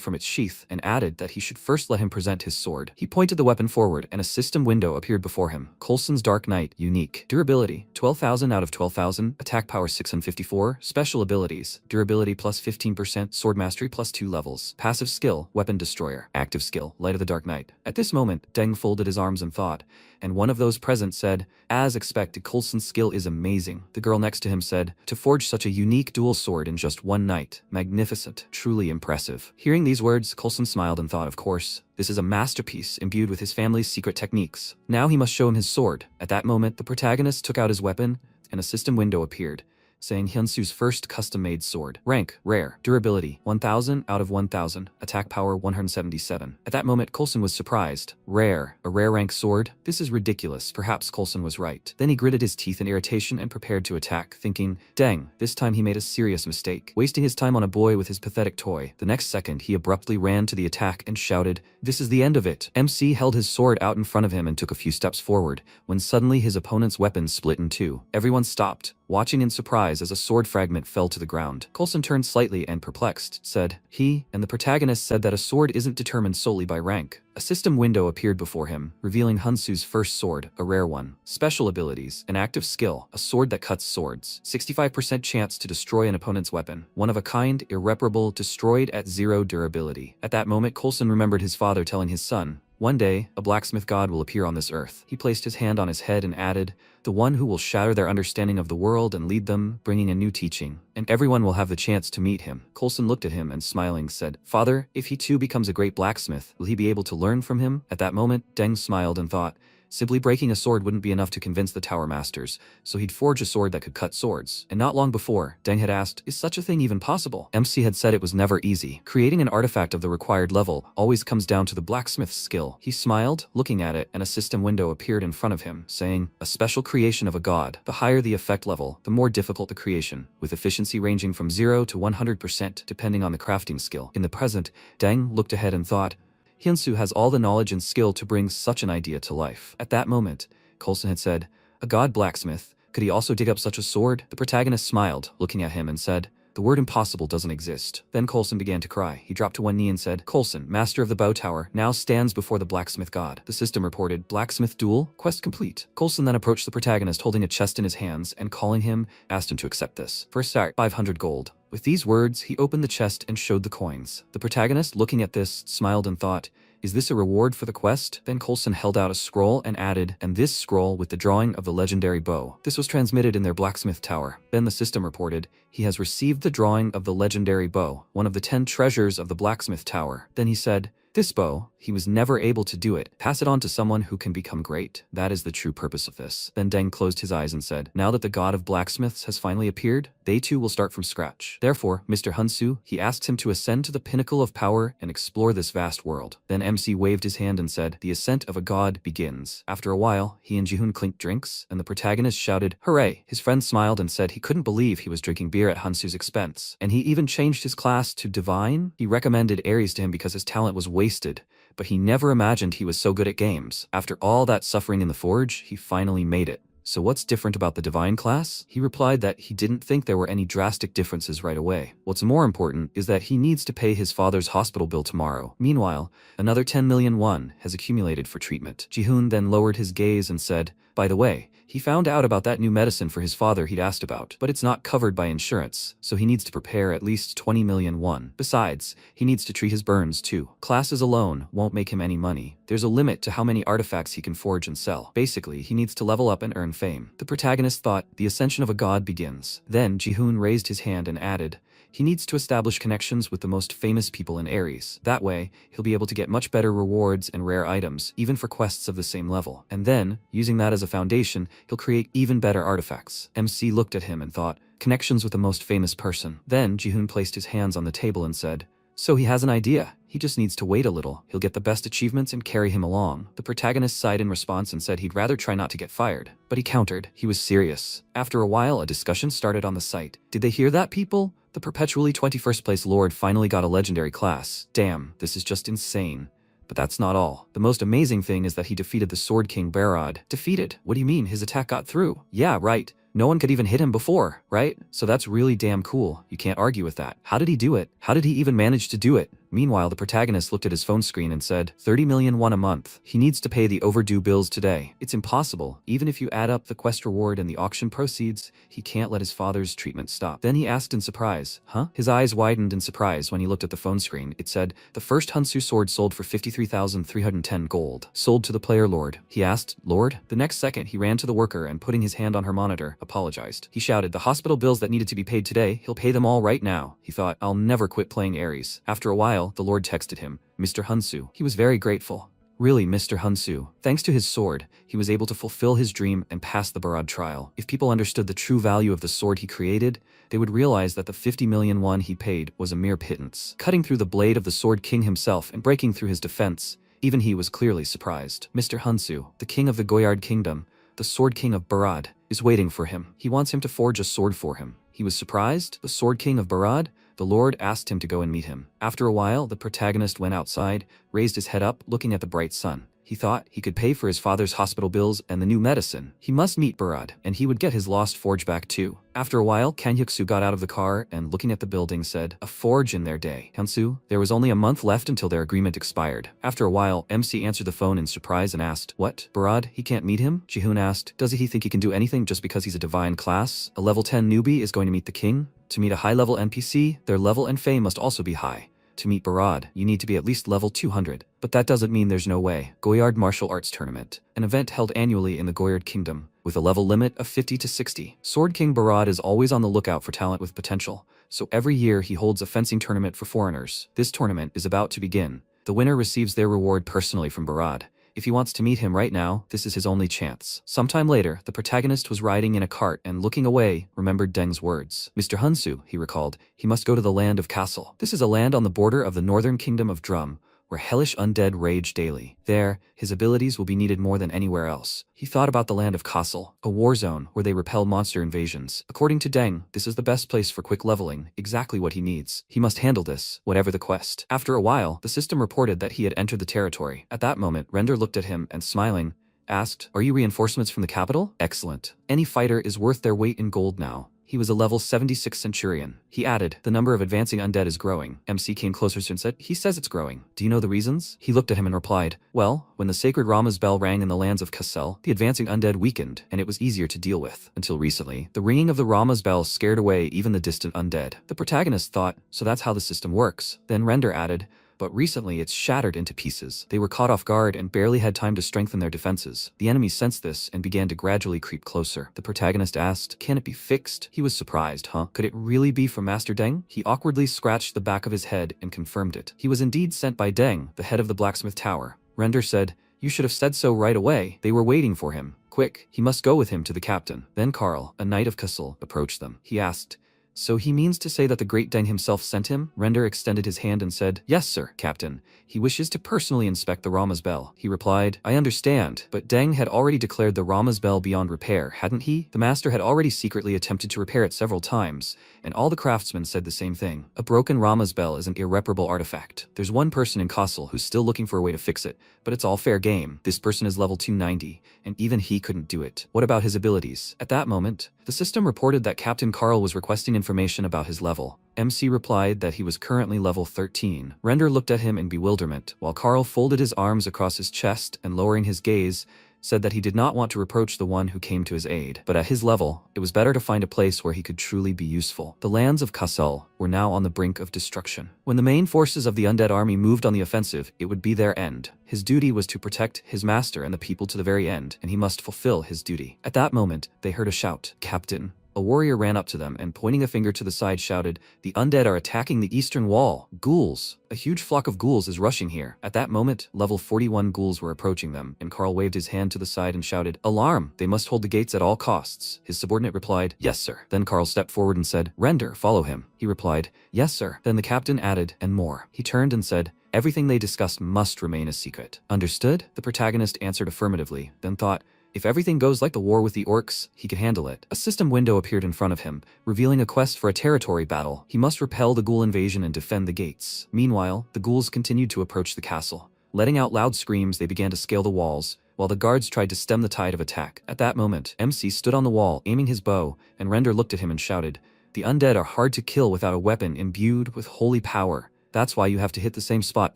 from its sheath and added that he should first let him present his sword. He pointed the weapon forward and a system window appeared before him. Coulson's Dark Knight, unique. Durability, 12,000 out of 12,000, attack power 654, special abilities, durability plus 15%, sword mastery plus 2 levels, passive skill, weapon destroyer, active skill, light of the Dark Knight. At this moment, Deng folded his arms and thought, and one of those present said, as expected, Coulson's skill is amazing. The girl next to him said, to forge such a unique dual sword in just one night, magnificent, truly impressive. Hearing these words, Coulson smiled and thought, of course, this is a masterpiece imbued with his family's secret techniques. Now he must show him his sword. At that moment, the protagonist took out his weapon, and a system window appeared, saying Hyunsu's first custom-made sword. Rank, rare. Durability, 1000 out of 1000. Attack power, 177. At that moment, Coulson was surprised. Rare. A rare rank sword? This is ridiculous. Perhaps Coulson was right. Then he gritted his teeth in irritation and prepared to attack, thinking, dang, this time he made a serious mistake, wasting his time on a boy with his pathetic toy. The next second, he abruptly ran to the attack and shouted, this is the end of it. MC held his sword out in front of him and took a few steps forward, when suddenly his opponent's weapon split in two. Everyone stopped, watching in surprise as a sword fragment fell to the ground. Coulson turned slightly and perplexed, said, he, and the protagonist said that a sword isn't determined solely by rank. A system window appeared before him, revealing Hyunsu's first sword, a rare one. Special abilities, an active skill, a sword that cuts swords, 65% chance to destroy an opponent's weapon, one of a kind, irreparable, destroyed at 0 durability. At that moment, Coulson remembered his father telling his son, one day, a blacksmith god will appear on this earth. He placed his hand on his head and added, the one who will shatter their understanding of the world and lead them, bringing a new teaching. And everyone will have the chance to meet him. Coulson looked at him and smiling said, Father, if he too becomes a great blacksmith, will he be able to learn from him? At that moment, Deng smiled and thought, simply breaking a sword wouldn't be enough to convince the tower masters, so he'd forge a sword that could cut swords. And not long before, Deng had asked, is such a thing even possible? MC had said it was never easy. Creating an artifact of the required level always comes down to the blacksmith's skill. He smiled, looking at it, and a system window appeared in front of him, saying, a special creation of a god. The higher the effect level, the more difficult the creation, with efficiency ranging from 0 to 100% depending on the crafting skill. In the present, Deng looked ahead and thought, Hyunsu has all the knowledge and skill to bring such an idea to life. At that moment, Coulson had said, a god blacksmith, could he also dig up such a sword? The protagonist smiled, looking at him and said, the word impossible doesn't exist. Then Coulson began to cry. He dropped to one knee and said, Coulson, master of the bow tower, now stands before the blacksmith god. The system reported, blacksmith duel, quest complete. Coulson then approached the protagonist holding a chest in his hands and calling him, asked him to accept this. For a start, 500 gold. With these words, he opened the chest and showed the coins. The protagonist, looking at this, smiled and thought, is this a reward for the quest? Then Coulson held out a scroll and added, and this scroll with the drawing of the legendary bow. This was transmitted in their blacksmith tower. Then the system reported, he has received the drawing of the legendary bow, one of the 10 treasures of the blacksmith tower. Then he said, this bow, he was never able to do it. Pass it on to someone who can become great. That is the true purpose of this. Then Deng closed his eyes and said, now that the god of blacksmiths has finally appeared, they too will start from scratch. Therefore, Mr. Hyunsu, he asks him to ascend to the pinnacle of power and explore this vast world. Then MC waved his hand and said, the ascent of a god begins. After a while, he and Jihoon clinked drinks, and the protagonist shouted, hooray! His friend smiled and said he couldn't believe he was drinking beer at Hyunsu's expense. And he even changed his class to divine. He recommended Aries to him because his talent was wasted, but he never imagined he was so good at games. After all that suffering in the forge, he finally made it. So what's different about the divine class? He replied that he didn't think there were any drastic differences right away. What's more important is that he needs to pay his father's hospital bill tomorrow. Meanwhile, another 10 million won has accumulated for treatment. Ji-hoon then lowered his gaze and said, by the way, he found out about that new medicine for his father he'd asked about, but it's not covered by insurance, so he needs to prepare at least 20 million won. Besides, he needs to treat his burns too. Classes alone won't make him any money. There's a limit to how many artifacts he can forge and sell. Basically, he needs to level up and earn fame. The protagonist thought, the ascension of a god begins. Then Ji-hoon raised his hand and added, he needs to establish connections with the most famous people in Aries. That way, he'll be able to get much better rewards and rare items, even for quests of the same level. And then, using that as a foundation, he'll create even better artifacts. MC looked at him and thought, connections with the most famous person. Then Ji-hoon placed his hands on the table and said, so he has an idea. He just needs to wait a little. He'll get the best achievements and carry him along. The protagonist sighed in response and said he'd rather try not to get fired. But he countered. He was serious. After a while, a discussion started on the site. Did they hear that, people? The perpetually 21st place lord finally got a legendary class. Damn, this is just insane. But that's not all. The most amazing thing is that he defeated the Sword King Barad. Defeated? What do you mean? His attack got through? Yeah, right. No one could even hit him before, right? So that's really damn cool. You can't argue with that. How did he do it? How did he even manage to do it? Meanwhile, the protagonist looked at his phone screen and said, 30 million won a month. He needs to pay the overdue bills today. It's impossible. Even if you add up the quest reward and the auction proceeds, he can't let his father's treatment stop. Then he asked in surprise, huh? His eyes widened in surprise when he looked at the phone screen. It said, the first Hunsu sword sold for 53,310 gold. Sold to the player lord. He asked, Lord? The next second, he ran to the worker and putting his hand on her monitor, apologized. He shouted, the hospital bills that needed to be paid today, he'll pay them all right now. He thought, I'll never quit playing Aries. After a while, the lord texted him, Mr. Hunsu. He was very grateful. Really, Mr. Hunsu. Thanks to his sword, he was able to fulfill his dream and pass the Barad trial. If people understood the true value of the sword he created, they would realize that the 50 million won he paid was a mere pittance. Cutting through the blade of the Sword King himself and breaking through his defense, even he was clearly surprised. Mr. Hunsu, the king of the Goyard Kingdom, the Sword King of Barad, is waiting for him. He wants him to forge a sword for him. He was surprised. The Sword King of Barad? The Lord asked him to go and meet him. After a while, the protagonist went outside, raised his head up, looking at the bright sun. He thought he could pay for his father's hospital bills and the new medicine. He must meet Barad, and he would get his lost forge back too. After a while, Kanyuksu got out of the car and, looking at the building, said, a forge in their day. Hansu, there was only a month left until their agreement expired. After a while, MC answered the phone in surprise and asked, what? Barad? He can't meet him? Ji-hoon asked, does he think he can do anything just because he's a divine class? A level 10 newbie is going to meet the king? To meet a high-level NPC, their level and fame must also be high. To meet Barad, you need to be at least level 200. But that doesn't mean there's no way. Goyard Martial Arts Tournament. An event held annually in the Goyard Kingdom, with a level limit of 50 to 60. Sword King Barad is always on the lookout for talent with potential, so every year he holds a fencing tournament for foreigners. This tournament is about to begin. The winner receives their reward personally from Barad. If he wants to meet him right now, this is his only chance. Sometime later, the protagonist was riding in a cart and looking away, remembered Deng's words. Mr. Hunsu, he recalled, he must go to the land of Castle. This is a land on the border of the northern kingdom of Drum, where hellish undead rage daily. There, his abilities will be needed more than anywhere else. He thought about the land of Castle, a war zone where they repel monster invasions. According to Deng, this is the best place for quick leveling, exactly what he needs. He must handle this, whatever the quest. After a while, the system reported that he had entered the territory. At that moment, Render looked at him and, smiling, asked, are you reinforcements from the capital? Excellent. Any fighter is worth their weight in gold now. He was a level 76 centurion. He added, the number of advancing undead is growing. MC came closer and said, he says it's growing. Do you know the reasons? He looked at him and replied, well, when the sacred Rama's bell rang in the lands of Kassel, the advancing undead weakened, and it was easier to deal with. Until recently, the ringing of the Rama's bell scared away even the distant undead. The protagonist thought, so that's how the system works. Then Render added, but recently it's shattered into pieces. They were caught off guard and barely had time to strengthen their defenses. The enemy sensed this and began to gradually creep closer. The protagonist asked, can it be fixed? He was surprised, huh? Could it really be from Master Deng? He awkwardly scratched the back of his head and confirmed it. He was indeed sent by Deng, the head of the Blacksmith Tower. Render said, you should have said so right away. They were waiting for him. Quick, he must go with him to the captain. Then Karl, a knight of Kassel, approached them. He asked, So he means to say that the great Deng himself sent him? Render extended his hand and said, "Yes, sir, Captain. He wishes to personally inspect the Rama's bell." He replied, "I understand, but Deng had already declared the Rama's bell beyond repair, hadn't he? The master had already secretly attempted to repair it several times, and all the craftsmen said the same thing. A broken Rama's bell is an irreparable artifact. There's one person in Castle who's still looking for a way to fix it, but it's all fair game. This person is level 290, and even he couldn't do it. What about his abilities?" At that moment, the system reported that Captain Carl was requesting information about his level. MC replied that he was currently level 13. Render looked at him in bewilderment, while Carl folded his arms across his chest and, lowering his gaze, said that he did not want to reproach the one who came to his aid. But at his level, it was better to find a place where he could truly be useful. The lands of Kassel were now on the brink of destruction. When the main forces of the undead army moved on the offensive, it would be their end. His duty was to protect his master and the people to the very end, and he must fulfill his duty. At that moment, they heard a shout, "Captain!" A warrior ran up to them and, pointing a finger to the side, shouted, "The undead are attacking the eastern wall. Ghouls! A huge flock of ghouls is rushing here." At that moment, level 41 ghouls were approaching them, and Carl waved his hand to the side and shouted, "Alarm! They must hold the gates at all costs." His subordinate replied, "Yes, sir." Then Carl stepped forward and said, "Render, follow him." He replied, "Yes, sir." Then the captain added, "And more." He turned and said, "Everything they discussed must remain a secret." Understood? The protagonist answered affirmatively, then thought, if everything goes like the war with the orcs, he could handle it. A system window appeared in front of him, revealing a quest for a territory battle. He must repel the ghoul invasion and defend the gates. Meanwhile, the ghouls continued to approach the castle. Letting out loud screams, they began to scale the walls, while the guards tried to stem the tide of attack. At that moment, MC stood on the wall, aiming his bow, and Render looked at him and shouted, "The undead are hard to kill without a weapon imbued with holy power. That's why you have to hit the same spot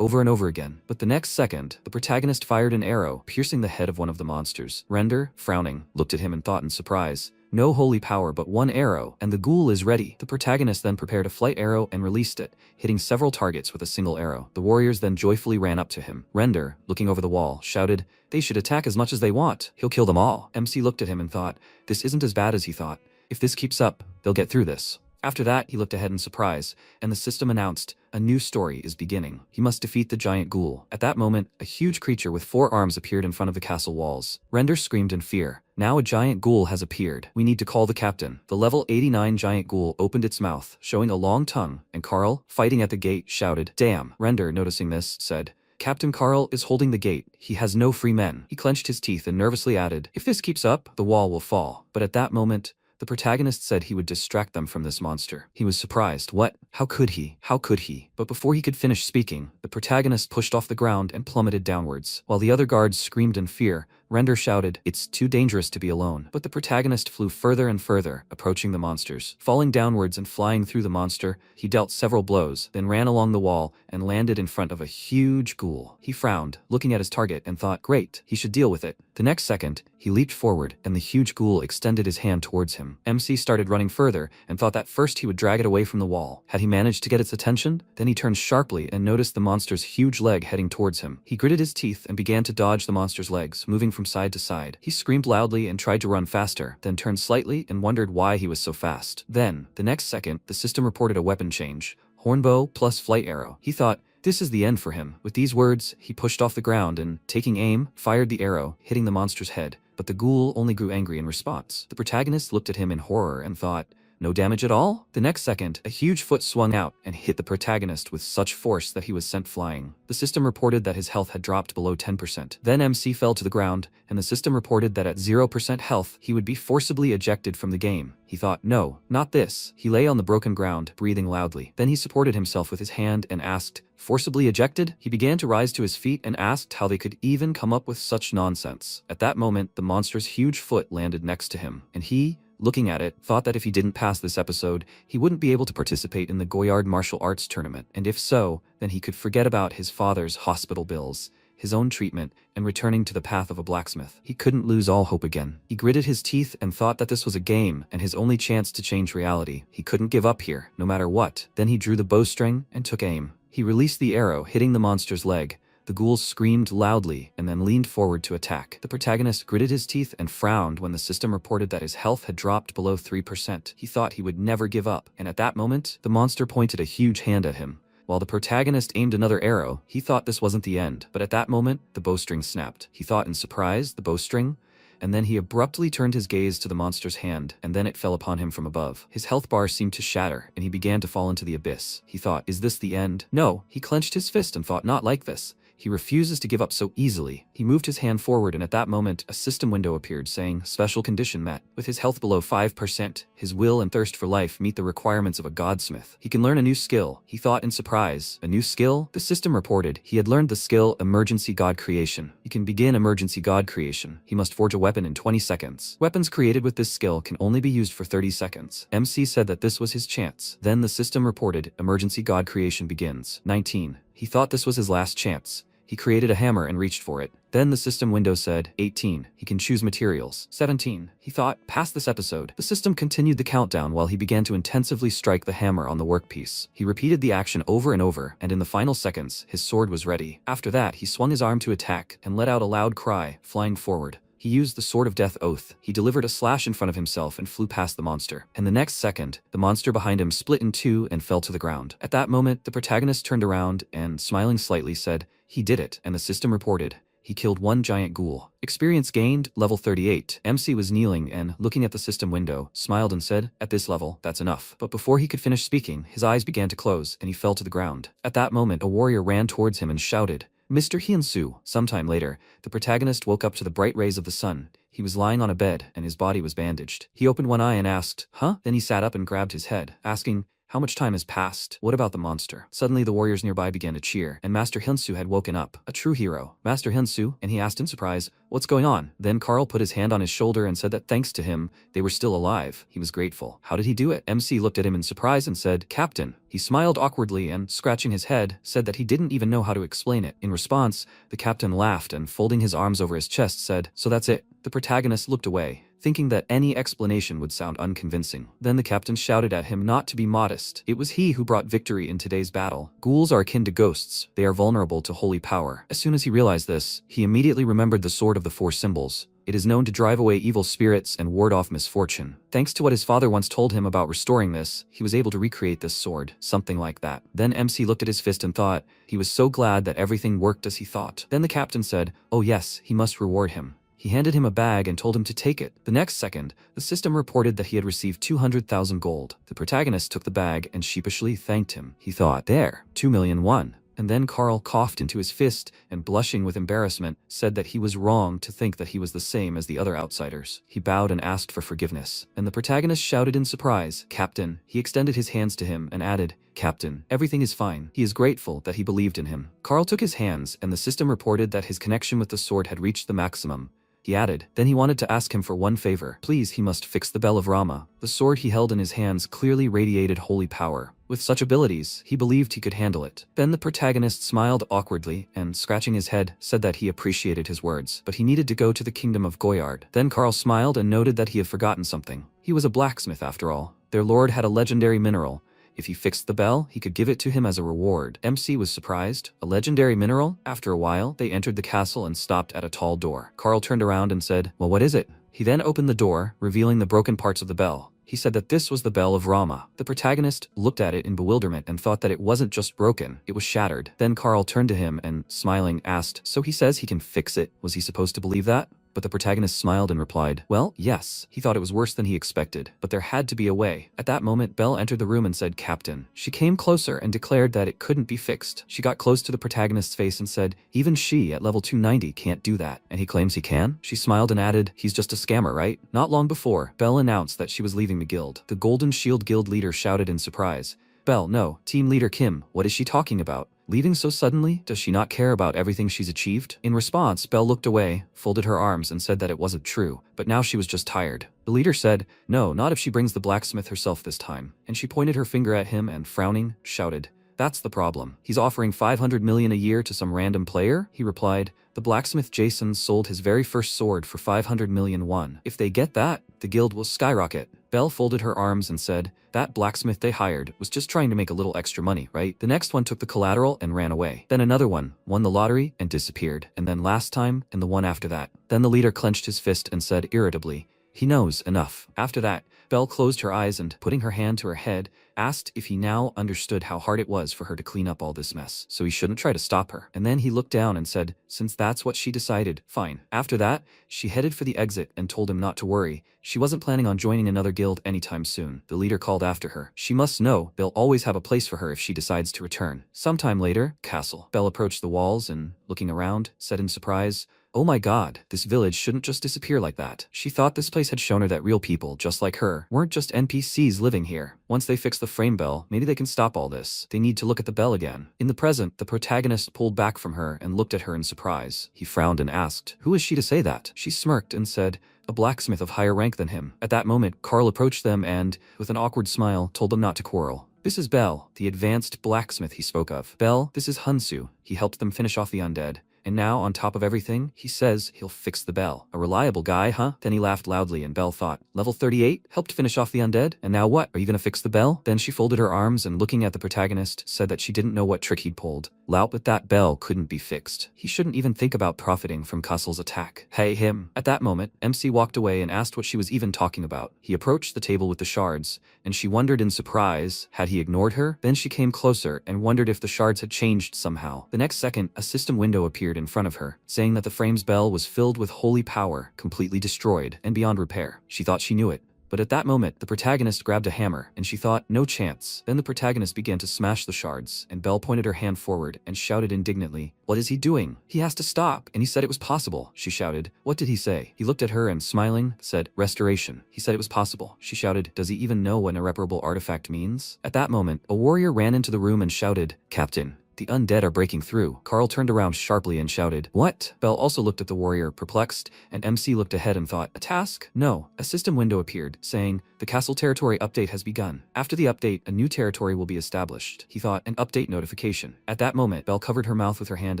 over and over again." But the next second, the protagonist fired an arrow, piercing the head of one of the monsters. Render, frowning, looked at him and thought in surprise, "No holy power but one arrow, and the ghoul is ready." The protagonist then prepared a flight arrow and released it, hitting several targets with a single arrow. The warriors then joyfully ran up to him. Render, looking over the wall, shouted, "They should attack as much as they want. He'll kill them all." MC looked at him and thought, this isn't as bad as he thought. If this keeps up, they'll get through this. After that, he looked ahead in surprise, and the system announced, a new story is beginning. He must defeat the giant ghoul. At that moment, a huge creature with 4 arms appeared in front of the castle walls. Render screamed in fear. Now a giant ghoul has appeared. We need to call the captain. The level 89 giant ghoul opened its mouth, showing a long tongue, and Carl, fighting at the gate, shouted, "Damn!" Render, noticing this, said, "Captain Carl is holding the gate. He has no free men." He clenched his teeth and nervously added, "If this keeps up, the wall will fall." But at that moment, the protagonist said he would distract them from this monster. He was surprised. What? How could he? How could he? But before he could finish speaking, the protagonist pushed off the ground and plummeted downwards. While the other guards screamed in fear, Render shouted, "It's too dangerous to be alone." But the protagonist flew further and further, approaching the monsters. Falling downwards and flying through the monster, he dealt several blows, then ran along the wall and landed in front of a huge ghoul. He frowned, looking at his target, and thought, great, he should deal with it. The next second, he leaped forward, and the huge ghoul extended his hand towards him. MC started running further, and thought that first he would drag it away from the wall. Had he managed to get its attention? Then he turned sharply and noticed the monster's huge leg heading towards him. He gritted his teeth and began to dodge the monster's legs, moving from side to side. He screamed loudly and tried to run faster, then turned slightly and wondered why he was so fast. Then, the next second, the system reported a weapon change. Hornbow plus flight arrow. He thought, this is the end for him. With these words, he pushed off the ground and, taking aim, fired the arrow, hitting the monster's head. But the ghoul only grew angry in response. The protagonist looked at him in horror and thought, no damage at all? The next second, a huge foot swung out and hit the protagonist with such force that he was sent flying. The system reported that his health had dropped below 10%. Then MC fell to the ground, and the system reported that at 0% health, he would be forcibly ejected from the game. He thought, no, not this. He lay on the broken ground, breathing loudly. Then he supported himself with his hand and asked, forcibly ejected? He began to rise to his feet and asked how they could even come up with such nonsense. At that moment, the monster's huge foot landed next to him, and he, looking at it, thought that if he didn't pass this episode, he wouldn't be able to participate in the Goyard martial arts tournament, and if so, then he could forget about his father's hospital bills, his own treatment, and returning to the path of a blacksmith. He couldn't lose all hope again. He gritted his teeth and thought that this was a game and his only chance to change reality. He couldn't give up here, no matter what. Then he drew the bowstring and took aim. He released the arrow, hitting the monster's leg. The ghoul screamed loudly and then leaned forward to attack. The protagonist gritted his teeth and frowned when the system reported that his health had dropped below 3%. He thought he would never give up, and at that moment, the monster pointed a huge hand at him. While the protagonist aimed another arrow, he thought this wasn't the end, but at that moment, the bowstring snapped. He thought in surprise, the bowstring? and then he abruptly turned his gaze to the monster's hand, and then it fell upon him from above. His health bar seemed to shatter, and he began to fall into the abyss. He thought, is this the end? No, he clenched his fist and thought, not like this. He refuses to give up so easily. He moved his hand forward, and at that moment, a system window appeared saying, special condition met. With his health below 5%, his will and thirst for life meet the requirements of a godsmith. He can learn a new skill, he thought in surprise. A new skill? The system reported he had learned the skill Emergency God Creation. He can begin Emergency God Creation. He must forge a weapon in 20 seconds. Weapons created with this skill can only be used for 30 seconds. MC said that this was his chance. Then the system reported, Emergency God Creation begins. 19. He thought this was his last chance. He created a hammer and reached for it. Then the system window said, 18. He can choose materials. 17. He thought, past this episode. The system continued the countdown while he began to intensively strike the hammer on the workpiece. He repeated the action over and over, and in the final seconds, his sword was ready. After that, he swung his arm to attack and let out a loud cry, flying forward. He used the Sword of Death Oath. He delivered a slash in front of himself and flew past the monster. And the next second, the monster behind him split in two and fell to the ground. At that moment, the protagonist turned around and, smiling slightly, said, he did it, and the system reported, he killed one giant ghoul. Experience gained, level 38. MC was kneeling and, looking at the system window, smiled and said, at this level, that's enough. But before he could finish speaking, his eyes began to close, and he fell to the ground. At that moment, a warrior ran towards him and shouted, Mr. Hyun-soo. Sometime later, the protagonist woke up to the bright rays of the sun. He was lying on a bed, and his body was bandaged. He opened one eye and asked, huh? Then he sat up and grabbed his head, asking, how much time has passed? What about the monster? Suddenly the warriors nearby began to cheer, and Master Hyun-soo had woken up. A true hero. Master Hyun-soo, and he asked in surprise, what's going on? Then Carl put his hand on his shoulder and said that thanks to him, they were still alive. He was grateful. How did he do it? MC looked at him in surprise and said, Captain. He smiled awkwardly and, scratching his head, said that he didn't even know how to explain it. In response, the captain laughed and, folding his arms over his chest, said, so that's it. The protagonist looked away, thinking that any explanation would sound unconvincing. Then the captain shouted at him not to be modest. It was he who brought victory in today's battle. Ghouls are akin to ghosts. They are vulnerable to holy power. As soon as he realized this, he immediately remembered the Sword of the Four Symbols. It is known to drive away evil spirits and ward off misfortune. Thanks to what his father once told him about restoring this, he was able to recreate this sword, something like that. Then MC looked at his fist and thought, he was so glad that everything worked as he thought. Then the captain said, oh yes, he must reward him. He handed him a bag and told him to take it. The next second, the system reported that he had received 200,000 gold. The protagonist took the bag and sheepishly thanked him. He thought, there, 2,000,000 won. And then Carl coughed into his fist and, blushing with embarrassment, said that he was wrong to think that he was the same as the other outsiders. He bowed and asked for forgiveness. And the protagonist shouted in surprise, Captain. He extended his hands to him and added, Captain, everything is fine. He is grateful that he believed in him. Carl took his hands, and the system reported that his connection with the sword had reached the maximum. He added, then he wanted to ask him for one favor. Please, he must fix the Bell of Rama. The sword he held in his hands clearly radiated holy power. With such abilities, he believed he could handle it. Then the protagonist smiled awkwardly and, scratching his head, said that he appreciated his words, but he needed to go to the kingdom of Goyard. Then Carl smiled and noted that he had forgotten something. He was a blacksmith after all. Their lord had a legendary mineral. If he fixed the bell, he could give it to him as a reward. MC was surprised. A legendary mineral? After a while, they entered the castle and stopped at a tall door. Carl turned around and said, well, what is it? He then opened the door, revealing the broken parts of the bell. He said that this was the Bell of Rama. The protagonist looked at it in bewilderment and thought that it wasn't just broken, it was shattered. Then Carl turned to him and, smiling, asked, so he says he can fix it? Was he supposed to believe that? But the protagonist smiled and replied, well, yes. He thought it was worse than he expected, but there had to be a way. At that moment, Belle entered the room and said, Captain. She came closer and declared that it couldn't be fixed. She got close to the protagonist's face and said, even she, at level 290, can't do that. And he claims he can? She smiled and added, he's just a scammer, right? Not long before, Belle announced that she was leaving the guild. The Golden Shield Guild leader shouted in surprise, Belle, no. Team leader Kim, what is she talking about? Leaving so suddenly? Does she not care about everything she's achieved? In response, Belle looked away, folded her arms and said that it wasn't true, but now she was just tired. The leader said, no, not if she brings the blacksmith herself this time. And she pointed her finger at him and, frowning, shouted, that's the problem. He's offering 500 million a year to some random player? He replied, the blacksmith Jason sold his very first sword for 500 million won. If they get that, the guild will skyrocket. Belle folded her arms and said, that blacksmith they hired was just trying to make a little extra money, right? The next one took the collateral and ran away. Then another one won the lottery and disappeared. And then last time, and the one after that. Then the leader clenched his fist and said irritably, he knows enough. After that, Belle closed her eyes and, putting her hand to her head, asked if he now understood how hard it was for her to clean up all this mess, so he shouldn't try to stop her. And then he looked down and said, since that's what she decided, fine. After that, she headed for the exit and told him not to worry. She wasn't planning on joining another guild anytime soon. The leader called after her. She must know they'll always have a place for her if she decides to return. Sometime later, castle. Belle approached the walls and, looking around, said in surprise, oh my god, this village shouldn't just disappear like that. She thought this place had shown her that real people, just like her, weren't just NPCs living here. Once they fix the frame bell, maybe they can stop all this. They need to look at the bell again. In the present, the protagonist pulled back from her and looked at her in surprise. He frowned and asked, who is she to say that? She smirked and said, a blacksmith of higher rank than him. At that moment, Carl approached them and, with an awkward smile, told them not to quarrel. This is Bell, the advanced blacksmith he spoke of. Bell, this is Hunsu. He helped them finish off the undead. And now, on top of everything, he says he'll fix the bell. A reliable guy, huh? Then he laughed loudly and Belle thought, level 38? Helped finish off the undead? And now what? Are you gonna fix the bell? Then she folded her arms and looking at the protagonist, said that she didn't know what trick he'd pulled. Lout, but that bell couldn't be fixed. He shouldn't even think about profiting from Castle's attack. Hey, him. At that moment, MC walked away and asked what she was even talking about. He approached the table with the shards, and she wondered in surprise, had he ignored her? Then she came closer and wondered if the shards had changed somehow. The next second, a system window appeared in front of her, saying that the frame's bell was filled with holy power, completely destroyed, and beyond repair. She thought she knew it. But at that moment, the protagonist grabbed a hammer, and she thought, no chance. Then the protagonist began to smash the shards, and Belle pointed her hand forward and shouted indignantly, what is he doing? He has to stop. And he said it was possible, she shouted. What did he say? He looked at her and, smiling, said, restoration. He said it was possible. She shouted, does he even know what an irreparable artifact means? At that moment, a warrior ran into the room and shouted, Captain, the undead are breaking through. Carl turned around sharply and shouted, what? Belle also looked at the warrior, perplexed, and MC looked ahead and thought, a task? No. A system window appeared, saying, the castle territory update has begun. After the update, a new territory will be established. He thought, an update notification. At that moment, Belle covered her mouth with her hand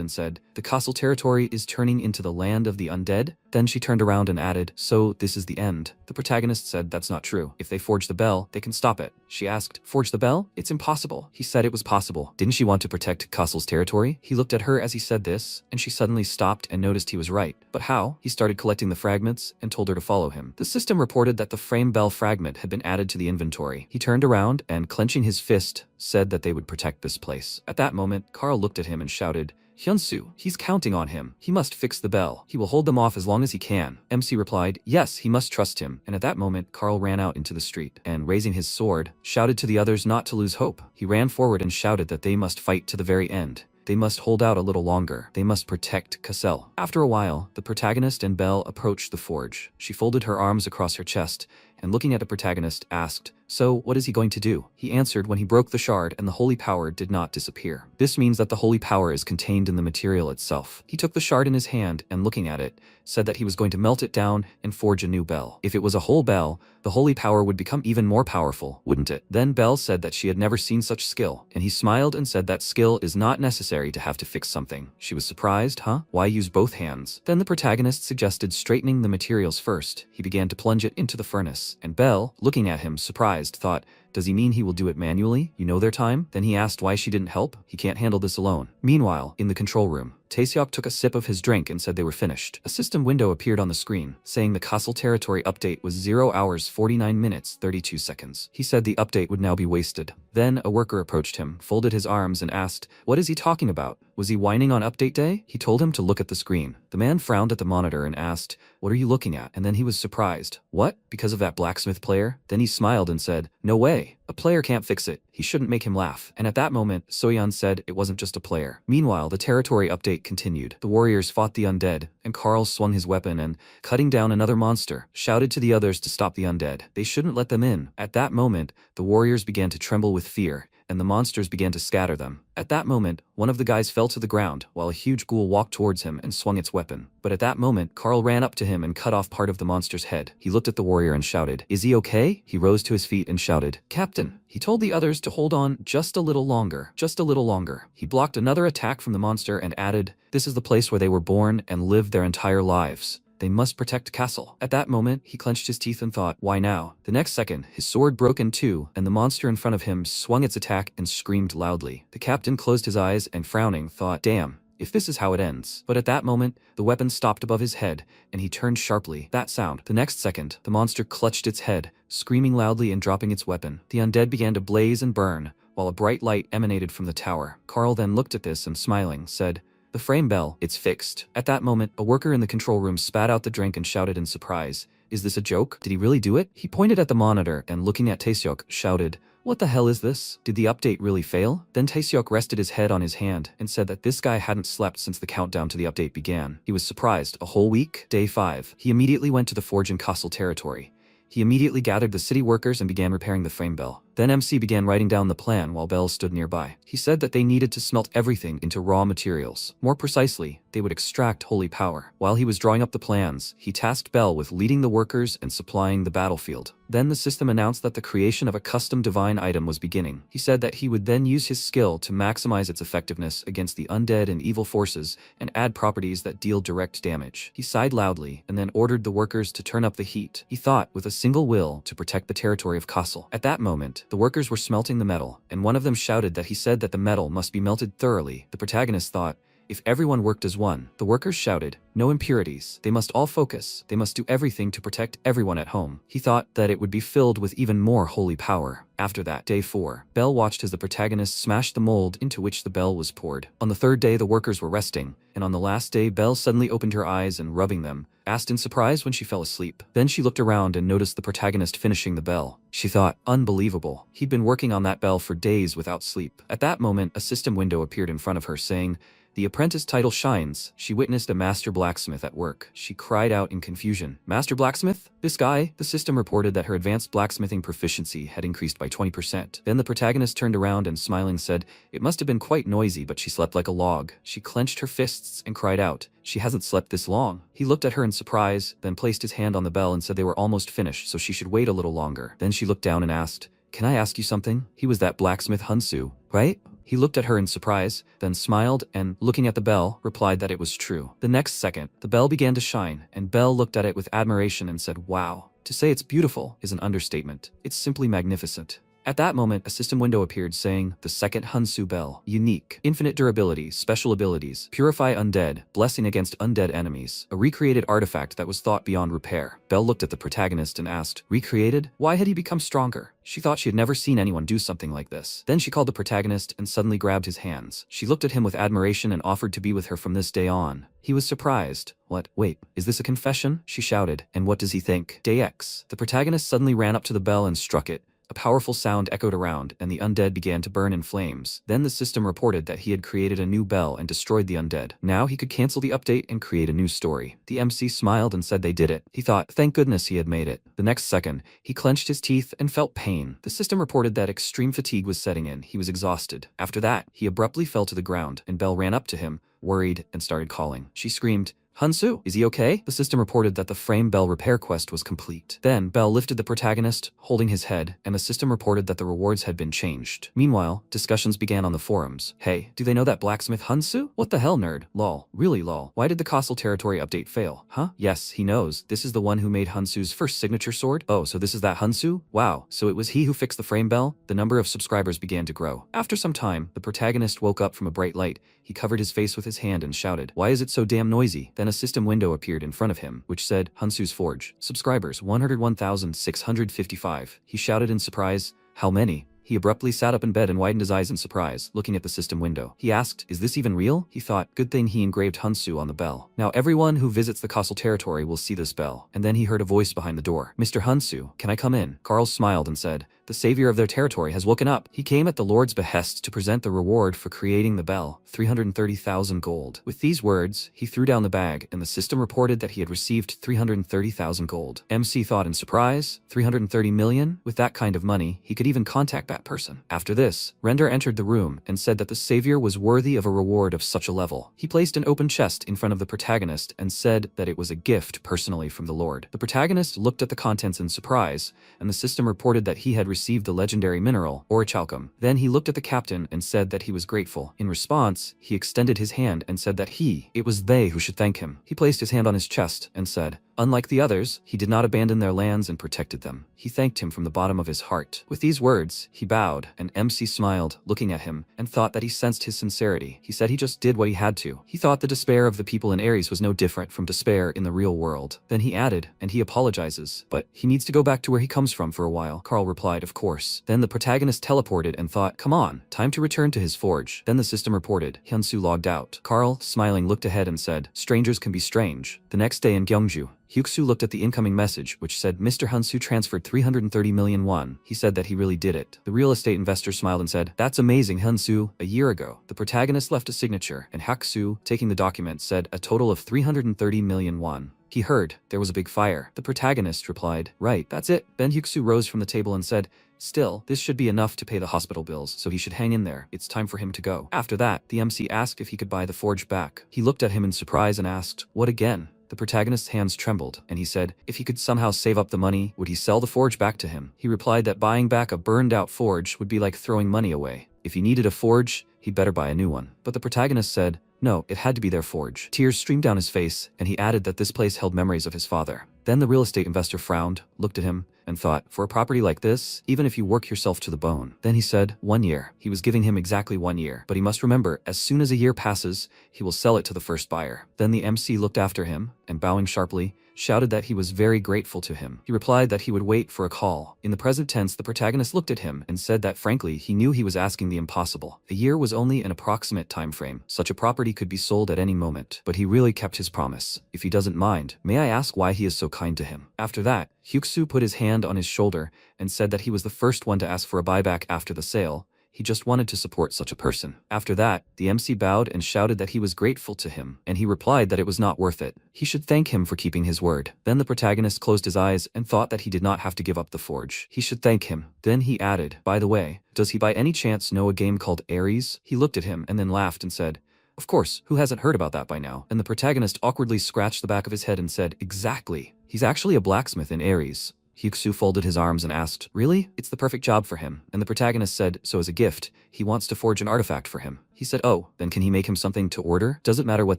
and said, the castle territory is turning into the land of the undead? Then she turned around and added, so this is the end. The protagonist said that's not true. If they forge the bell, they can stop it. She asked, forge the bell? It's impossible. He said it was possible. Didn't she want to protect Castle's territory? He looked at her as he said this, and she suddenly stopped and noticed he was right. But how? He started collecting the fragments and told her to follow him. The system reported that the frame bell fragment had been added to the inventory. He turned around and, clenching his fist, said that they would protect this place. At that moment, Carl looked at him and shouted, Hyunsu, he's counting on him. He must fix the bell. He will hold them off as long as he can. MC replied, yes, he must trust him. And at that moment, Carl ran out into the street and, raising his sword, shouted to the others not to lose hope. He ran forward and shouted that they must fight to the very end. They must hold out a little longer. They must protect Cassel. After a while, the protagonist and Belle approached the forge. She folded her arms across her chest and, looking at the protagonist, asked, so, what is he going to do? He answered when he broke the shard and the holy power did not disappear. This means that the holy power is contained in the material itself. He took the shard in his hand and, looking at it, said that he was going to melt it down and forge a new bell. If it was a whole bell, the holy power would become even more powerful, wouldn't it? Then Belle said that she had never seen such skill, and he smiled and said that skill is not necessary to have to fix something. She was surprised, huh? Why use both hands? Then the protagonist suggested straightening the materials first. He began to plunge it into the furnace, and Belle, looking at him surprised, thought, does he mean he will do it manually? You know their time? Then he asked why she didn't help. He can't handle this alone. Meanwhile, in the control room, Taeseok took a sip of his drink and said they were finished. A system window appeared on the screen, saying the castle territory update was 0 hours 49 minutes 32 seconds. He said the update would now be wasted. Then a worker approached him, folded his arms and asked, what is he talking about? Was he whining on update day? He told him to look at the screen. The man frowned at the monitor and asked, what are you looking at? And then he was surprised. What? Because of that blacksmith player? Then he smiled and said, no way. A player can't fix it. He shouldn't make him laugh. And at that moment, Soyeon said it wasn't just a player. Meanwhile, the territory update continued. The warriors fought the undead, and Carl swung his weapon and, cutting down another monster, shouted to the others to stop the undead. They shouldn't let them in. At that moment, the warriors began to tremble with fear, and the monsters began to scatter them. At that moment, one of the guys fell to the ground, while a huge ghoul walked towards him and swung its weapon. But at that moment, Carl ran up to him and cut off part of the monster's head. He looked at the warrior and shouted, is he okay? He rose to his feet and shouted, Captain. He told the others to hold on just a little longer, just a little longer. He blocked another attack from the monster and added, this is the place where they were born and lived their entire lives. They must protect Castle. At that moment, he clenched his teeth and thought, why now? The next second, his sword broke in two, and the monster in front of him swung its attack and screamed loudly. The captain closed his eyes and, frowning, thought, damn, if this is how it ends. But at that moment, the weapon stopped above his head, and he turned sharply. That sound. The next second, the monster clutched its head, screaming loudly and dropping its weapon. The undead began to blaze and burn, while a bright light emanated from the tower. Carl then looked at this and, smiling, said, "The frame bell, it's fixed." At that moment, a worker in the control room spat out the drink and shouted in surprise, "Is this a joke? Did he really do it?" He pointed at the monitor and, looking at Taeseok, shouted, "What the hell is this? Did the update really fail?" Then Taeseok rested his head on his hand and said that this guy hadn't slept since the countdown to the update began. He was surprised. A whole week? Day 5. He immediately went to the forge in Castle territory. He immediately gathered the city workers and began repairing the frame bell. Then MC began writing down the plan while Bell stood nearby. He said that they needed to smelt everything into raw materials. More precisely, they would extract holy power. While he was drawing up the plans, he tasked Bell with leading the workers and supplying the battlefield. Then the system announced that the creation of a custom divine item was beginning. He said that he would then use his skill to maximize its effectiveness against the undead and evil forces and add properties that deal direct damage. He sighed loudly and then ordered the workers to turn up the heat. He thought with a single will to protect the territory of Castle. At that moment, the workers were smelting the metal, and one of them shouted that he said that the metal must be melted thoroughly. The protagonist thought, if everyone worked as one. The workers shouted, "No impurities. They must all focus. They must do everything to protect everyone at home." He thought that it would be filled with even more holy power. After that, day 4, Bell watched as the protagonist smashed the mold into which the bell was poured. On the third day, the workers were resting, and on the last day, Bell suddenly opened her eyes and, rubbing them, asked in surprise when she fell asleep. Then she looked around and noticed the protagonist finishing the bell. She thought, unbelievable. He'd been working on that bell for days without sleep. At that moment, a system window appeared in front of her saying, "The apprentice title shines." She witnessed a master blacksmith at work. She cried out in confusion, "Master blacksmith? This guy?" The system reported that her advanced blacksmithing proficiency had increased by 20%. Then the protagonist turned around and, smiling, said, "It must have been quite noisy, but she slept like a log." She clenched her fists and cried out, "She hasn't slept this long." He looked at her in surprise, then placed his hand on the bell and said they were almost finished, so she should wait a little longer. Then she looked down and asked, "Can I ask you something?" He was that blacksmith Hunsu, right? He looked at her in surprise, then smiled and, looking at the bell, replied that it was true. The next second, the bell began to shine, and Bell looked at it with admiration and said, "Wow. To say it's beautiful is an understatement. It's simply magnificent." At that moment, a system window appeared saying, "The second Hunsu Bell. Unique. Infinite durability, special abilities, purify undead, blessing against undead enemies. A recreated artifact that was thought beyond repair." Bell looked at the protagonist and asked, "Recreated? Why had he become stronger?" She thought she had never seen anyone do something like this. Then she called the protagonist and suddenly grabbed his hands. She looked at him with admiration and offered to be with her from this day on. He was surprised. "What? Wait, is this a confession?" she shouted. "And what does he think?" Day X. The protagonist suddenly ran up to the bell and struck it. A powerful sound echoed around, and the undead began to burn in flames. Then the system reported that he had created a new bell and destroyed the undead. Now he could cancel the update and create a new story. The MC smiled and said they did it. He thought, thank goodness he had made it. The next second, he clenched his teeth and felt pain. The system reported that extreme fatigue was setting in. He was exhausted. After that, he abruptly fell to the ground, and Bell ran up to him, worried, and started calling. She screamed, "Hunsu, is he okay?" The system reported that the frame bell repair quest was complete. Then, Bell lifted the protagonist, holding his head, and the system reported that the rewards had been changed. Meanwhile, discussions began on the forums. "Hey, do they know that blacksmith Hunsu? What the hell, nerd? Lol. Really lol. Why did the Castle territory update fail? Huh? Yes, he knows. This is the one who made Hunsu's first signature sword? Oh, so this is that Hunsu? Wow. So it was he who fixed the frame bell?" The number of subscribers began to grow. After some time, the protagonist woke up from a bright light. He covered his face with his hand and shouted, "Why is it so damn noisy?" Then a system window appeared in front of him, which said, Hunsu's Forge. Subscribers, 101,655. He shouted in surprise, "How many?" He abruptly sat up in bed and widened his eyes in surprise, looking at the system window. He asked, "Is this even real?" He thought, good thing he engraved Hunsu on the bell. Now everyone who visits the Castle territory will see this bell. And then he heard a voice behind the door. "Mr. Hunsu, can I come in?" Carl smiled and said, "The savior of their territory has woken up." He came at the Lord's behest to present the reward for creating the bell, 330,000 gold. With these words, he threw down the bag, and the system reported that he had received 330,000 gold. MC thought in surprise, 330 million? With that kind of money, he could even contact that person. After this, Render entered the room and said that the savior was worthy of a reward of such a level. He placed an open chest in front of the protagonist and said that it was a gift personally from the Lord. The protagonist looked at the contents in surprise, and the system reported that he had received the legendary mineral, orichalcum. Then he looked at the captain and said that he was grateful. In response, he extended his hand and said that it was they who should thank him. He placed his hand on his chest and said, Unlike the others, he did not abandon their lands and protected them. He thanked him from the bottom of his heart. With these words, he bowed, and MC smiled, looking at him, and thought that he sensed his sincerity. He said he just did what he had to. He thought the despair of the people in Ares was no different from despair in the real world. Then he added, and he apologizes, but he needs to go back to where he comes from for a while. Carl replied, of course. Then the protagonist teleported and thought, come on, time to return to his forge. Then the system reported, Hyunsu logged out. Carl, smiling, looked ahead and said, strangers can be strange. The next day in Gyeongju, Hyuksu looked at the incoming message, which said Mr. Hyunsu transferred 330 million won. He said that he really did it. The real estate investor smiled and said, that's amazing, Hyunsu. A year ago, the protagonist left a signature, and Hyuksu, taking the document, said a total of 330 million won. He heard there was a big fire. The protagonist replied, right, that's it. Then Hyuksu rose from the table and said, still, this should be enough to pay the hospital bills, so he should hang in there. It's time for him to go. After that, the MC asked if he could buy the forge back. He looked at him in surprise and asked, what again? The protagonist's hands trembled, and he said, if he could somehow save up the money, would he sell the forge back to him? He replied that buying back a burned-out forge would be like throwing money away. If he needed a forge, he'd better buy a new one. But the protagonist said, no, it had to be their forge. Tears streamed down his face, and he added that this place held memories of his father. Then the real estate investor frowned, looked at him, and thought, for a property like this, even if you work yourself to the bone. Then he said, 1 year. He was giving him exactly 1 year, but he must remember, as soon as a year passes, he will sell it to the first buyer. Then the MC looked after him, and bowing sharply, shouted that he was very grateful to him. He replied that he would wait for a call. In the present tense, the protagonist looked at him and said that frankly, he knew he was asking the impossible. A year was only an approximate time frame. Such a property could be sold at any moment, but he really kept his promise. If he doesn't mind, may I ask why he is so kind to him? After that, Hyuksu put his hand on his shoulder and said that he was the first one to ask for a buyback after the sale. He just wanted to support such a person. After that, the MC bowed and shouted that he was grateful to him, and he replied that it was not worth it. He should thank him for keeping his word. Then the protagonist closed his eyes and thought that he did not have to give up the forge. He should thank him. Then he added, by the way, does he by any chance know a game called Ares? He looked at him and then laughed and said, of course, who hasn't heard about that by now? And the protagonist awkwardly scratched the back of his head and said, exactly. He's actually a blacksmith in Ares. Hyuksu folded his arms and asked, really? It's the perfect job for him. And the protagonist said, so as a gift, he wants to forge an artifact for him. He said, oh, then can he make him something to order? Does it matter what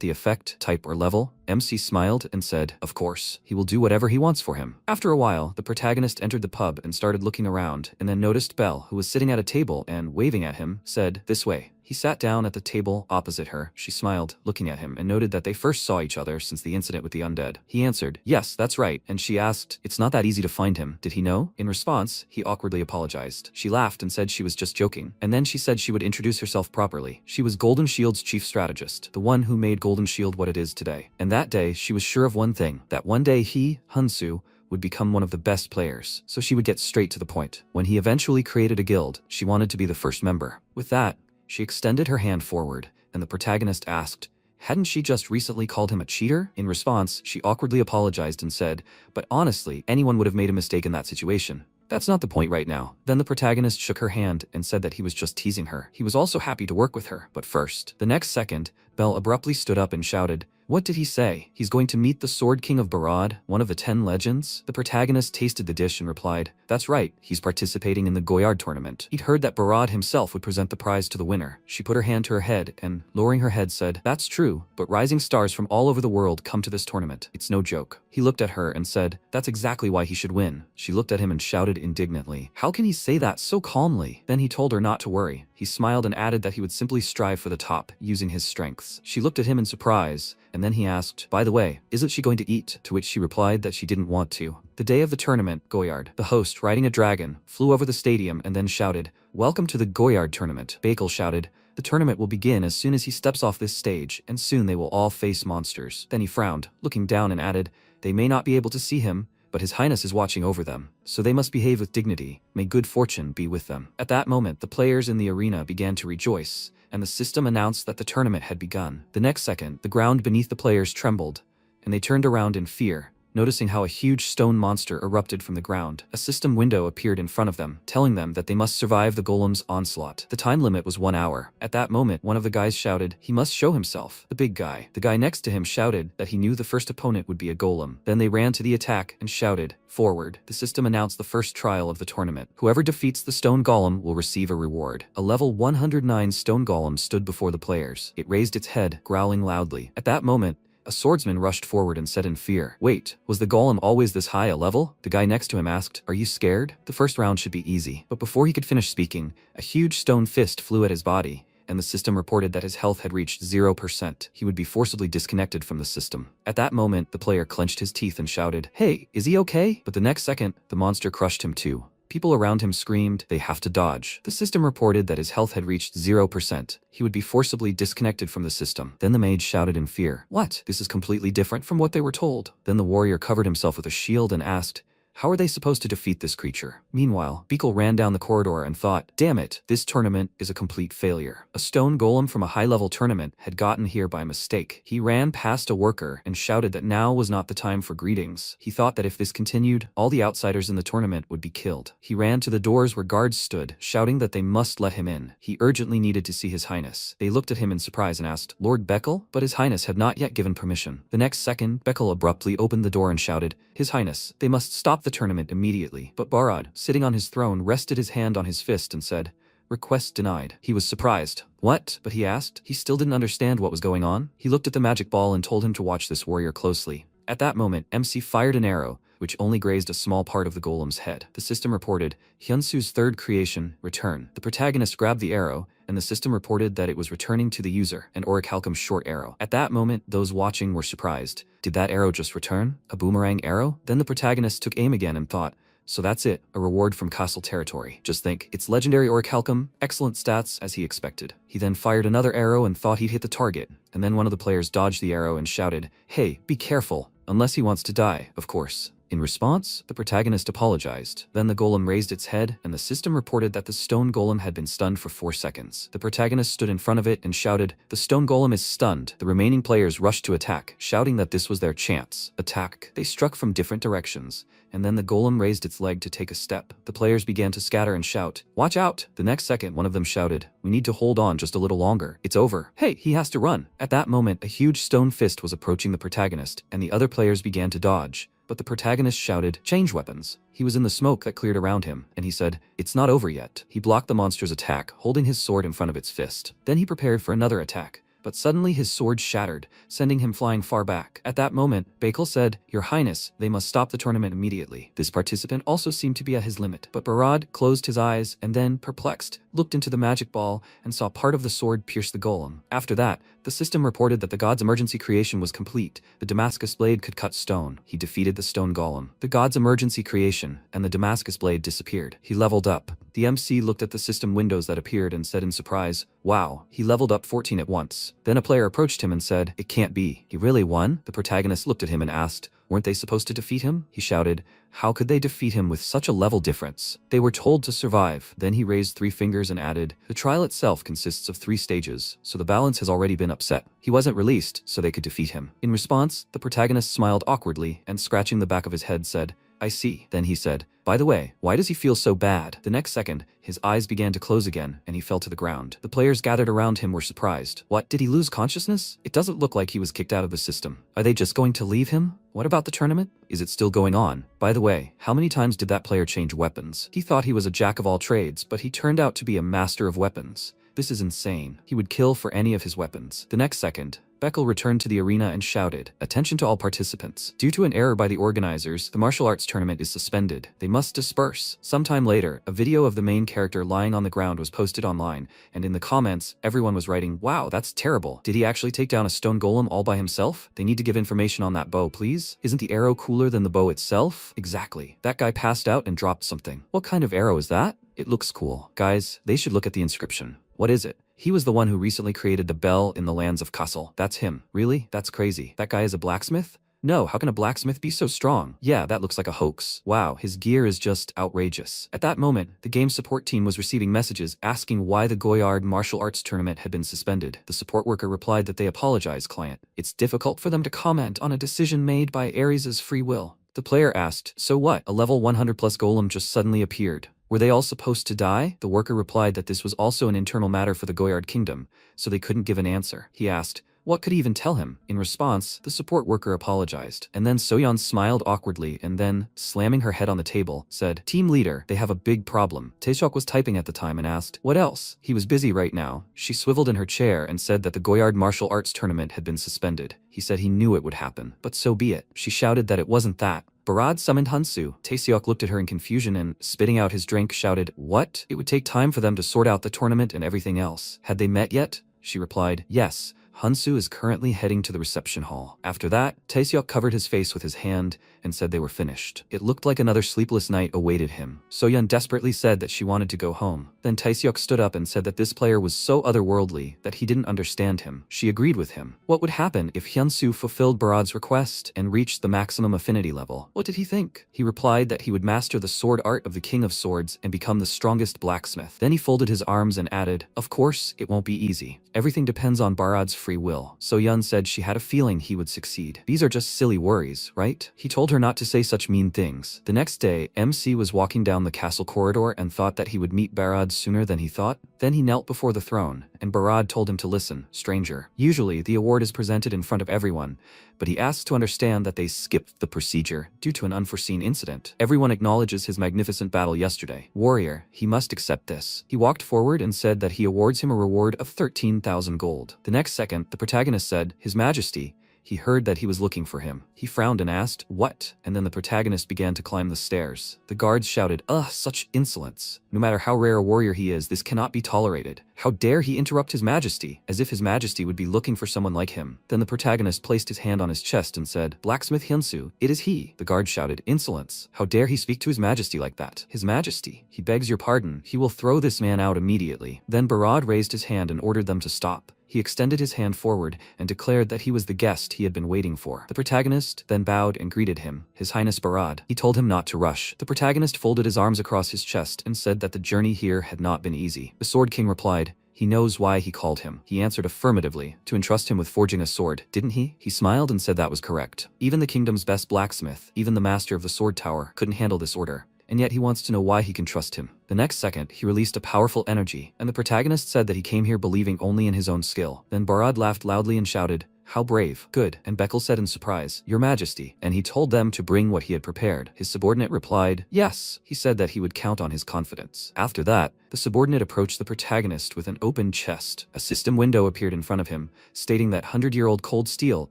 the effect, type, or level? MC smiled and said, of course, he will do whatever he wants for him. After a while, the protagonist entered the pub and started looking around, and then noticed Belle, who was sitting at a table and waving at him, said, this way. He sat down at the table opposite her. She smiled, looking at him, and noted that they first saw each other since the incident with the undead. He answered, yes, that's right, and she asked, it's not that easy to find him. Did he know? In response, he awkwardly apologized. She laughed and said she was just joking, and then she said she would introduce herself properly. She was Golden Shield's chief strategist, the one who made Golden Shield what it is today. And that day, she was sure of one thing, that one day he, Hyunsu, would become one of the best players, so she would get straight to the point. When he eventually created a guild, she wanted to be the first member. With that, she extended her hand forward, and the protagonist asked, hadn't she just recently called him a cheater? In response, she awkwardly apologized and said, but honestly, anyone would have made a mistake in that situation. That's not the point right now. Then the protagonist shook her hand and said that he was just teasing her. He was also happy to work with her, but first. The next second, Belle abruptly stood up and shouted, what did he say? He's going to meet the Sword King of Barad, one of the 10 legends? The protagonist tasted the dish and replied, that's right, he's participating in the Goyard tournament. He'd heard that Barad himself would present the prize to the winner. She put her hand to her head and, lowering her head, said, that's true, but rising stars from all over the world come to this tournament. It's no joke. He looked at her and said, that's exactly why he should win. She looked at him and shouted indignantly, how can he say that so calmly? Then he told her not to worry. He smiled and added that he would simply strive for the top, using his strengths. She looked at him in surprise, and then he asked, by the way, isn't she going to eat? To which she replied that she didn't want to. The day of the tournament, Goyard, the host, riding a dragon, flew over the stadium and then shouted, welcome to the Goyard tournament. Bakel shouted, the tournament will begin as soon as he steps off this stage, and soon they will all face monsters. Then he frowned, looking down and added, they may not be able to see him, but His Highness is watching over them, so they must behave with dignity. May good fortune be with them. At that moment, the players in the arena began to rejoice, and the system announced that the tournament had begun. The next second, the ground beneath the players trembled, and they turned around in fear, noticing how a huge stone monster erupted from the ground. A system window appeared in front of them, telling them that they must survive the golem's onslaught. The time limit was 1 hour. At that moment, one of the guys shouted, he must show himself. The big guy. The guy next to him shouted that he knew the first opponent would be a golem. Then they ran to the attack and shouted, forward. The system announced the first trial of the tournament. Whoever defeats the stone golem will receive a reward. A level 109 stone golem stood before the players. It raised its head, growling loudly. At that moment, A swordsman rushed forward and said in fear, "Wait, was the golem always this high a level?" The guy next to him asked, "Are you scared? The first round should be easy." But before he could finish speaking, a huge stone fist flew at his body, and the system reported that his health had reached 0%. He would be forcibly disconnected from the system. At that moment, the player clenched his teeth and shouted, "Hey, is he okay?" But the next second, the monster crushed him too. People around him screamed, "They have to dodge." The system reported that his health had reached 0%. He would be forcibly disconnected from the system. Then the mage shouted in fear, "What? This is completely different from what they were told." Then the warrior covered himself with a shield and asked, "How are they supposed to defeat this creature?" Meanwhile, Beekle ran down the corridor and thought, "Damn it, this tournament is a complete failure." A stone golem from a high-level tournament had gotten here by mistake. He ran past a worker and shouted that now was not the time for greetings. He thought that if this continued, all the outsiders in the tournament would be killed. He ran to the doors where guards stood, shouting that they must let him in. He urgently needed to see His Highness. They looked at him in surprise and asked, "Lord Beckle?" But His Highness had not yet given permission. The next second, Beckle abruptly opened the door and shouted, "His Highness, they must stop the tournament immediately." But Barad, sitting on his throne, rested his hand on his fist and said, "Request denied." He was surprised. "What?" But he asked. He still didn't understand what was going on. He looked at the magic ball and told him to watch this warrior closely. At that moment, MC fired an arrow, which only grazed a small part of the golem's head. The system reported, Hyunsu's third creation, return. The protagonist grabbed the arrow, and the system reported that it was returning to the user, an orichalcum short arrow. At that moment, those watching were surprised. Did that arrow just return? A boomerang arrow? Then the protagonist took aim again and thought, so that's it, a reward from castle territory. Just think, it's legendary orichalcum, excellent stats as he expected. He then fired another arrow and thought he'd hit the target, and then one of the players dodged the arrow and shouted, "Hey, be careful, unless he wants to die, of course." In response, the protagonist apologized. Then the golem raised its head, and the system reported that the stone golem had been stunned for 4 seconds. The protagonist stood in front of it and shouted, "The stone golem is stunned." The remaining players rushed to attack, shouting that this was their chance. Attack. They struck from different directions, and then the golem raised its leg to take a step. The players began to scatter and shout, "Watch out!" The next second, one of them shouted, "We need to hold on just a little longer. It's over. Hey, he has to run." At that moment, a huge stone fist was approaching the protagonist, and the other players began to dodge. But the protagonist shouted, "Change weapons." He was in the smoke that cleared around him, and he said, "It's not over yet." He blocked the monster's attack, holding his sword in front of its fist. Then he prepared for another attack. But suddenly his sword shattered, sending him flying far back. At that moment, Bekel said, "Your Highness, they must stop the tournament immediately." This participant also seemed to be at his limit, but Barad closed his eyes and then, perplexed, looked into the magic ball and saw part of the sword pierce the golem. After that, the system reported that the god's emergency creation was complete. The Damascus blade could cut stone. He defeated the stone golem. The god's emergency creation, and the Damascus blade disappeared. He leveled up. The MC looked at the system windows that appeared and said in surprise, "Wow, he leveled up 14 at once." Then a player approached him and said, "It can't be. He really won?" The protagonist looked at him and asked, "Weren't they supposed to defeat him?" He shouted, "How could they defeat him with such a level difference? They were told to survive." Then he raised 3 fingers and added, "The trial itself consists of 3 stages, so the balance has already been upset. He wasn't released, so they could defeat him." In response, the protagonist smiled awkwardly and scratching the back of his head said, "I see." Then he said, "By the way, why does he feel so bad?" The next second, his eyes began to close again, and he fell to the ground. The players gathered around him were surprised. What, did he lose consciousness? It doesn't look like he was kicked out of the system. Are they just going to leave him? What about the tournament? Is it still going on? By the way, how many times did that player change weapons? He thought he was a jack of all trades, but he turned out to be a master of weapons. This is insane. He would kill for any of his weapons. The next second, Bekel returned to the arena and shouted, "Attention to all participants. Due to an error by the organizers, the martial arts tournament is suspended. They must disperse." Sometime later, a video of the main character lying on the ground was posted online, and in the comments, everyone was writing, "Wow, that's terrible. Did he actually take down a stone golem all by himself? They need to give information on that bow, please. Isn't the arrow cooler than the bow itself?" Exactly. That guy passed out and dropped something. What kind of arrow is that? It looks cool. Guys, they should look at the inscription. What is it? He was the one who recently created the bell in the lands of Kassel. That's him. Really? That's crazy. That guy is a blacksmith? No, how can a blacksmith be so strong? Yeah, that looks like a hoax. Wow, his gear is just outrageous. At that moment, the game support team was receiving messages asking why the Goyard martial arts tournament had been suspended. The support worker replied that they apologize, client. It's difficult for them to comment on a decision made by Ares' free will. The player asked, "So what? A level 100 plus golem just suddenly appeared. Were they all supposed to die?" The worker replied that this was also an internal matter for the Goyard kingdom, so they couldn't give an answer. He asked, What could he even tell him? In response, the support worker apologized. And then Soyeon smiled awkwardly and then, slamming her head on the table, said, "Team leader, they have a big problem." Taeseok was typing at the time and asked, "What else?" He was busy right now. She swiveled in her chair and said that the Goyard martial arts tournament had been suspended. He said he knew it would happen, but so be it. She shouted that it wasn't that. Barad summoned Hansu. Taeseok looked at her in confusion and, spitting out his drink, shouted, "What?" It would take time for them to sort out the tournament and everything else. Had they met yet? She replied, "Yes. Hansu is currently heading to the reception hall." After that, Taeseok covered his face with his hand and said they were finished. It looked like another sleepless night awaited him. Soyeon desperately said that she wanted to go home. Then Taeseok stood up and said that this player was so otherworldly that he didn't understand him. She agreed with him. What would happen if Hyunsu fulfilled Barad's request and reached the maximum affinity level? What did he think? He replied that he would master the sword art of the King of Swords and become the strongest blacksmith. Then he folded his arms and added, "Of course, it won't be easy. Everything depends on Barad's free will." Soyeon said she had a feeling he would succeed. These are just silly worries, right? He told her not to say such mean things. The next day, MC was walking down the castle corridor and thought that he would meet Barad sooner than he thought. Then he knelt before the throne, and Barad told him to listen, "Stranger, usually the award is presented in front of everyone, but he asks to understand that they skipped the procedure due to an unforeseen incident. Everyone acknowledges his magnificent battle yesterday. Warrior, he must accept this." He walked forward and said that he awards him a reward of 13,000 gold. The next second, the protagonist said, "His Majesty." He heard that he was looking for him. He frowned and asked, "What?" And then the protagonist began to climb the stairs. The guards shouted, "Ugh, such insolence. No matter how rare a warrior he is, this cannot be tolerated. How dare he interrupt His Majesty?" As if His Majesty would be looking for someone like him. Then the protagonist placed his hand on his chest and said, "Blacksmith Hyunsu, it is he." The guard shouted, "Insolence. How dare he speak to His Majesty like that? His Majesty, he begs your pardon. He will throw this man out immediately." Then Barad raised his hand and ordered them to stop. He extended his hand forward and declared that he was the guest he had been waiting for. The protagonist then bowed and greeted him, "His Highness Barad." He told him not to rush. The protagonist folded his arms across his chest and said that the journey here had not been easy. The Sword King replied, "He knows why he called him." He answered affirmatively, to entrust him with forging a sword, didn't he? He smiled and said that was correct. Even the kingdom's best blacksmith, even the master of the sword tower, couldn't handle this order. And yet he wants to know why he can trust him. The next second, he released a powerful energy, and the protagonist said that he came here believing only in his own skill. Then Barad laughed loudly and shouted, "How brave. Good." And Bekele said in surprise, "Your Majesty." And he told them to bring what he had prepared. His subordinate replied, "Yes." He said that he would count on his confidence. After that, the subordinate approached the protagonist with an open chest. A system window appeared in front of him, stating that 100-year-old cold steel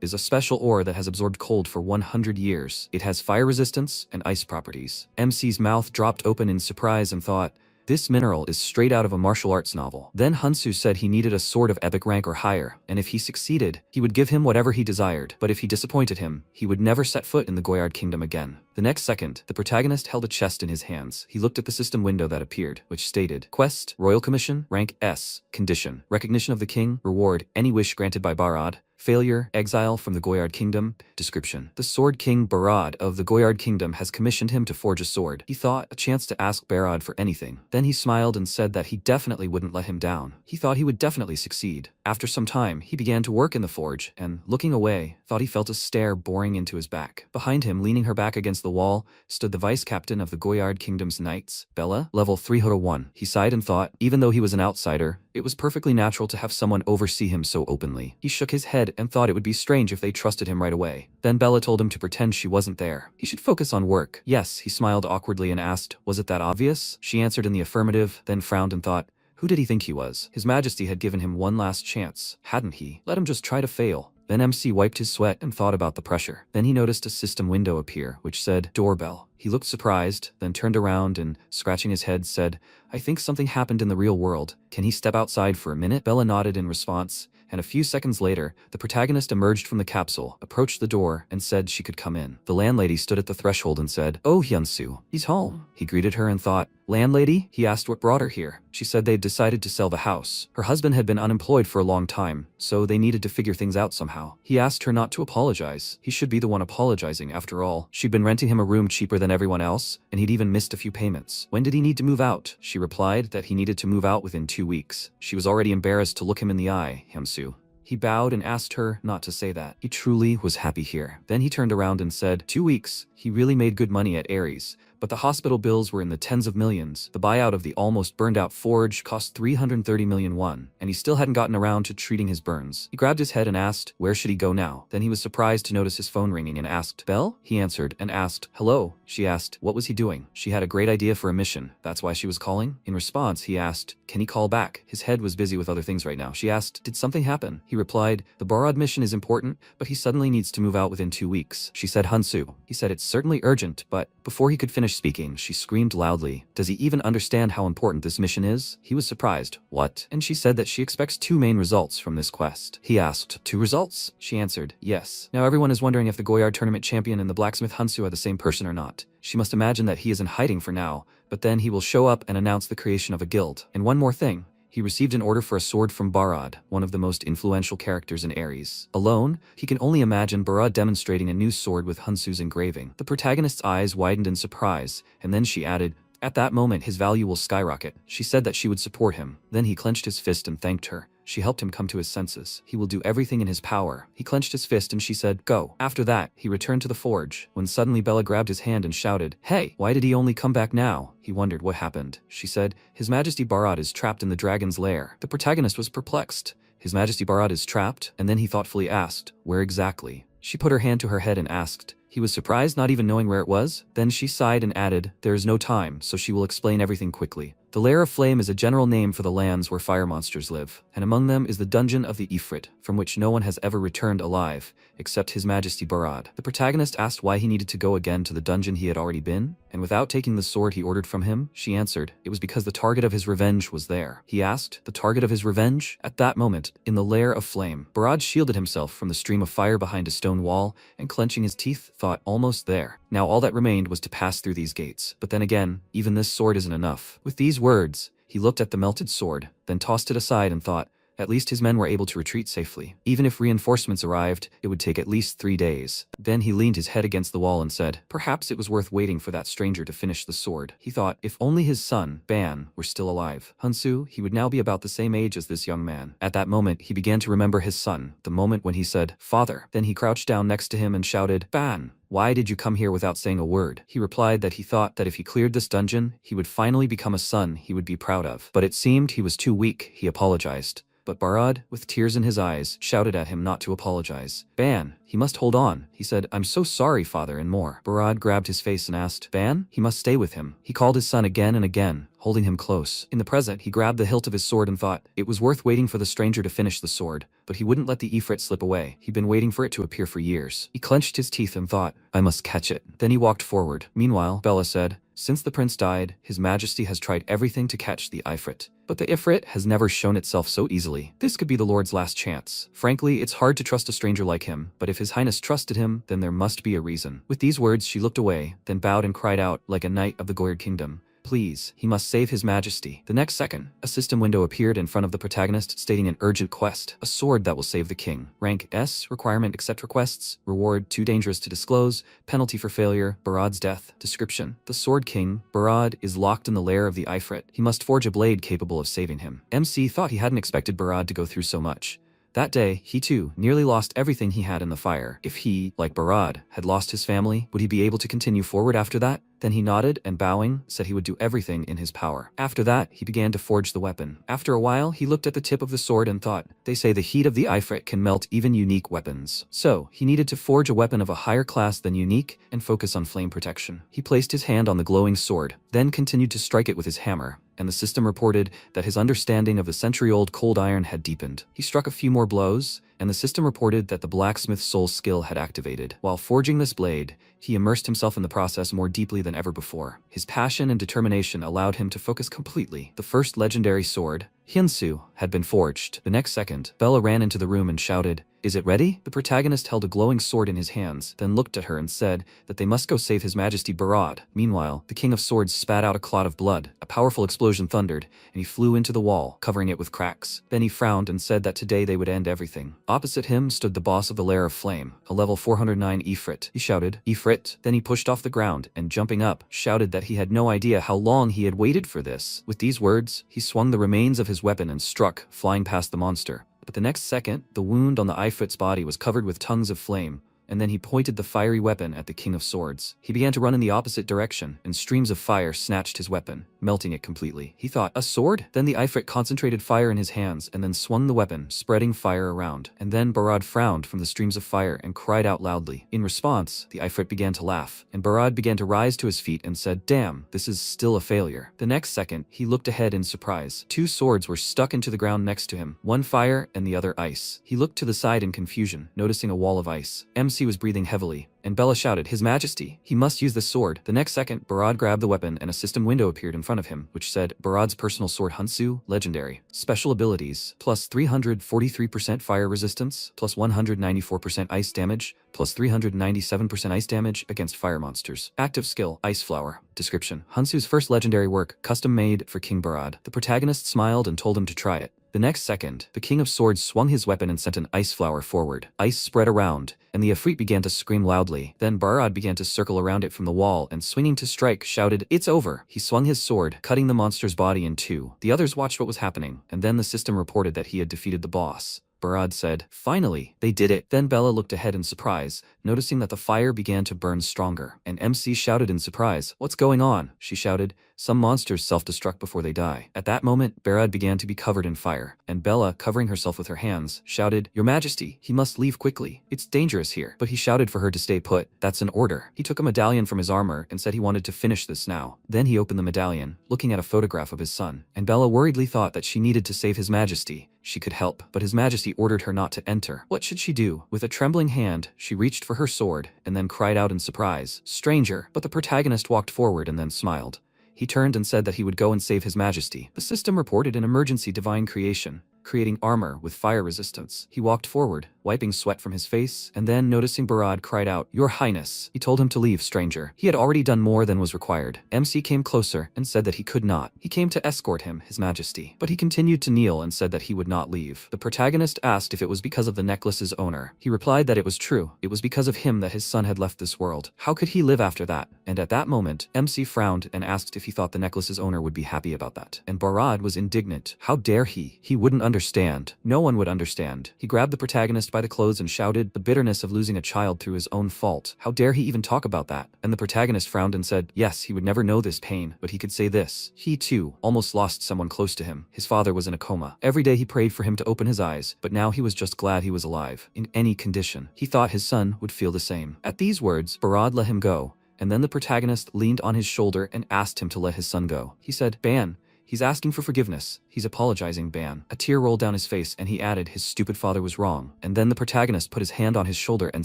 is a special ore that has absorbed cold for 100 years. It has fire resistance and ice properties. MC's mouth dropped open in surprise and thought, this mineral is straight out of a martial arts novel. Then Hansu said he needed a sword of epic rank or higher, and if he succeeded, he would give him whatever he desired, but if he disappointed him, he would never set foot in the Goyard kingdom again. The next second, the protagonist held a chest in his hands. He looked at the system window that appeared, which stated, Quest, Royal Commission, Rank S, Condition, Recognition of the King, Reward, any wish granted by Barad, Failure, exile from the Goyard Kingdom. Description: the Sword King Barad of the Goyard Kingdom has commissioned him to forge a sword. He thought, a chance to ask Barad for anything. Then he smiled and said that he definitely wouldn't let him down. He thought he would definitely succeed. After some time, he began to work in the forge, and, looking away, thought he felt a stare boring into his back. Behind him, leaning her back against the wall, stood the vice captain of the Goyard Kingdom's knights, Bella, level 301. He sighed and thought, even though he was an outsider, it was perfectly natural to have someone oversee him so openly. He shook his head and thought it would be strange if they trusted him right away. Then Bella told him to pretend she wasn't there. He should focus on work. Yes, he smiled awkwardly and asked, was it that obvious? She answered in the affirmative, then frowned and thought, who did he think he was? His Majesty had given him one last chance, hadn't he? Let him just try to fail. Then MC wiped his sweat and thought about the pressure. Then he noticed a system window appear, which said, doorbell. He looked surprised, then turned around and, scratching his head, said, I think something happened in the real world. Can he step outside for a minute? Bella nodded in response, and a few seconds later, the protagonist emerged from the capsule, approached the door, and said she could come in. The landlady stood at the threshold and said, Oh, Hyunsu, he's home. He greeted her and thought, Landlady? He asked what brought her here. She said they'd decided to sell the house. Her husband had been unemployed for a long time, so they needed to figure things out somehow. He asked her not to apologize. He should be the one apologizing, after all. She'd been renting him a room cheaper than everyone else, and he'd even missed a few payments. When did he need to move out? She replied that he needed to move out within 2 weeks. She was already embarrassed to look him in the eye, Hyunsu. He bowed and asked her not to say that. He truly was happy here. Then he turned around and said, 2 weeks. He really made good money at Ares, but the hospital bills were in the tens of millions. The buyout of the almost burned out forge cost 330 million won, and he still hadn't gotten around to treating his burns. He grabbed his head and asked, where should he go now? Then he was surprised to notice his phone ringing and asked, Belle? He answered and asked, hello? She asked, what was he doing? She had a great idea for a mission. That's why she was calling? In response, he asked, can he call back? His head was busy with other things right now. She asked, did something happen? He replied, the Barad mission is important, but he suddenly needs to move out within 2 weeks. She said, Hunsu. He said, it's certainly urgent, but before he could finish speaking, she screamed loudly, does he even understand how important this mission is? He was surprised. What? And she said that she expects 2 main results from this quest. He asked, 2 results? She answered, yes. Now everyone is wondering if the Goyard tournament champion and the blacksmith Hunsu are the same person or not. She must imagine that he is in hiding for now, but then he will show up and announce the creation of a guild. And one more thing. He received an order for a sword from Barad, one of the most influential characters in Ares. Alone, he can only imagine Barad demonstrating a new sword with Hunsu's engraving. The protagonist's eyes widened in surprise, and then she added, at that moment his value will skyrocket. She said that she would support him. Then he clenched his fist and thanked her. She helped him come to his senses. He will do everything in his power. He clenched his fist and she said, go. After that, he returned to the forge, when suddenly Bella grabbed his hand and shouted, hey, why did he only come back now? He wondered what happened. She said, His Majesty Barad is trapped in the dragon's lair. The protagonist was perplexed. His Majesty Barad is trapped? And then he thoughtfully asked, where exactly? She put her hand to her head and asked. He was surprised, not even knowing where it was. Then she sighed and added, there is no time, so she will explain everything quickly. The Lair of Flame is a general name for the lands where fire monsters live, and among them is the Dungeon of the Ifrit, from which no one has ever returned alive, except His Majesty Barad. The protagonist asked why he needed to go again to the dungeon he had already been, and without taking the sword he ordered from him, she answered, it was because the target of his revenge was there. He asked, the target of his revenge? At that moment, in the Lair of Flame, Barad shielded himself from the stream of fire behind a stone wall, and clenching his teeth, thought, almost there. Now all that remained was to pass through these gates. But then again, even this sword isn't enough. With these words, he looked at the melted sword, then tossed it aside and thought, at least his men were able to retreat safely. Even if reinforcements arrived, it would take at least 3 days. Then he leaned his head against the wall and said, perhaps it was worth waiting for that stranger to finish the sword. He thought, if only his son, Ban, were still alive. Hunsu, he would now be about the same age as this young man. At that moment, he began to remember his son, the moment when he said, Father. Then he crouched down next to him and shouted, Ban. Why did you come here without saying a word? He replied that he thought that if he cleared this dungeon, he would finally become a son he would be proud of. But it seemed he was too weak. He apologized. But Barad, with tears in his eyes, shouted at him not to apologize. Ban, he must hold on. He said, I'm so sorry, father, and more. Barad grabbed his face and asked, Ban? He must stay with him. He called his son again and again, holding him close. In the present, he grabbed the hilt of his sword and thought, it was worth waiting for the stranger to finish the sword, but he wouldn't let the Ifrit slip away. He'd been waiting for it to appear for years. He clenched his teeth and thought, I must catch it. Then he walked forward. Meanwhile, Bella said, since the prince died, His Majesty has tried everything to catch the Ifrit. But the Ifrit has never shown itself so easily. This could be the Lord's last chance. Frankly, it's hard to trust a stranger like him, but if His Highness trusted him, then there must be a reason. With these words, she looked away, then bowed and cried out, like a knight of the Goyard kingdom, please, he must save His Majesty. The next second, a system window appeared in front of the protagonist stating an urgent quest, a sword that will save the king. Rank S, requirement accept requests, reward too dangerous to disclose, penalty for failure, Barad's death. Description, the Sword King, Barad, is locked in the lair of the Ifrit. He must forge a blade capable of saving him. MC thought he hadn't expected Barad to go through so much. That day, he too nearly lost everything he had in the fire. If he, like Barad, had lost his family, would he be able to continue forward after that? Then he nodded and bowing, said he would do everything in his power. After that, he began to forge the weapon. After a while, he looked at the tip of the sword and thought, they say the heat of the Ifrit can melt even unique weapons. So, he needed to forge a weapon of a higher class than unique and focus on flame protection. He placed his hand on the glowing sword, then continued to strike it with his hammer, and the system reported that his understanding of the century-old cold iron had deepened. He struck a few more blows, and the system reported that the blacksmith's soul skill had activated. While forging this blade, he immersed himself in the process more deeply than ever before. His passion and determination allowed him to focus completely. The first legendary sword, Hyunsu, had been forged. The next second, Bella ran into the room and shouted, is it ready? The protagonist held a glowing sword in his hands, then looked at her and said that they must go save His Majesty Barad. Meanwhile, the King of Swords spat out a clot of blood. A powerful explosion thundered, and he flew into the wall, covering it with cracks. Then he frowned and said that today they would end everything. Opposite him stood the boss of the Lair of Flame, a level 409 Ifrit. He shouted, Ifrit. Then he pushed off the ground, and jumping up, shouted that he had no idea how long he had waited for this. With these words, he swung the remains of his weapon and struck, flying past the monster. But the next second, the wound on the Ifrit's body was covered with tongues of flame, and then he pointed the fiery weapon at the King of Swords. He began to run in the opposite direction, and streams of fire snatched his weapon, melting it completely. He thought, a sword? Then the Ifrit concentrated fire in his hands and then swung the weapon, spreading fire around. And then Barad frowned from the streams of fire and cried out loudly. In response, the Ifrit began to laugh, and Barad began to rise to his feet and said, damn, this is still a failure. The next second, he looked ahead in surprise. Two swords were stuck into the ground next to him, one fire and the other ice. He looked to the side in confusion, noticing a wall of ice. MC was breathing heavily, and Bella shouted, His Majesty, he must use the sword. The next second, Barad grabbed the weapon and a system window appeared in front of him, which said, Barad's personal sword Hunsu, legendary. Special abilities, plus 343% fire resistance, plus 194% ice damage, plus 397% ice damage against fire monsters. Active skill, Ice Flower. Description, Hunsu's first legendary work, custom made for King Barad. The protagonist smiled and told him to try it. The next second, the King of Swords swung his weapon and sent an ice flower forward. Ice spread around, and the Ifrit began to scream loudly. Then Barad began to circle around it from the wall and swinging to strike, shouted, It's over! He swung his sword, cutting the monster's body in two. The others watched what was happening, and then the system reported that he had defeated the boss. Barad said, Finally, they did it. Then Bella looked ahead in surprise, noticing that the fire began to burn stronger. And MC shouted in surprise, What's going on? She shouted, Some monsters self-destruct before they die. At that moment, Barad began to be covered in fire, and Bella, covering herself with her hands, shouted, Your Majesty, he must leave quickly. It's dangerous here. But he shouted for her to stay put. That's an order. He took a medallion from his armor and said he wanted to finish this now. Then he opened the medallion, looking at a photograph of his son, and Bella worriedly thought that she needed to save His Majesty. She could help, but His Majesty ordered her not to enter. What should she do? With a trembling hand, she reached for her sword, and then cried out in surprise, Stranger! But the protagonist walked forward and then smiled. He turned and said that he would go and save His Majesty. The system reported an emergency divine creation, creating armor with fire resistance. He walked forward, wiping sweat from his face, and then, noticing Barad, cried out, Your Highness. He told him to leave, stranger. He had already done more than was required. MC came closer and said that he could not. He came to escort him, His Majesty. But he continued to kneel and said that he would not leave. The protagonist asked if it was because of the necklace's owner. He replied that it was true. It was because of him that his son had left this world. How could he live after that? And at that moment, MC frowned and asked if he thought the necklace's owner would be happy about that. And Barad was indignant. How dare he? He wouldn't understand. No one would understand. He grabbed the protagonist by the clothes and shouted, the bitterness of losing a child through his own fault. How dare he even talk about that? And the protagonist frowned and said, yes, he would never know this pain, but he could say this. He too almost lost someone close to him. His father was in a coma. Every day he prayed for him to open his eyes, but now he was just glad he was alive. In any condition, he thought his son would feel the same. At these words, Barad let him go, and then the protagonist leaned on his shoulder and asked him to let his son go. He said, Ban. He's asking for forgiveness. He's apologizing, Ban. A tear rolled down his face and he added his stupid father was wrong. And then the protagonist put his hand on his shoulder and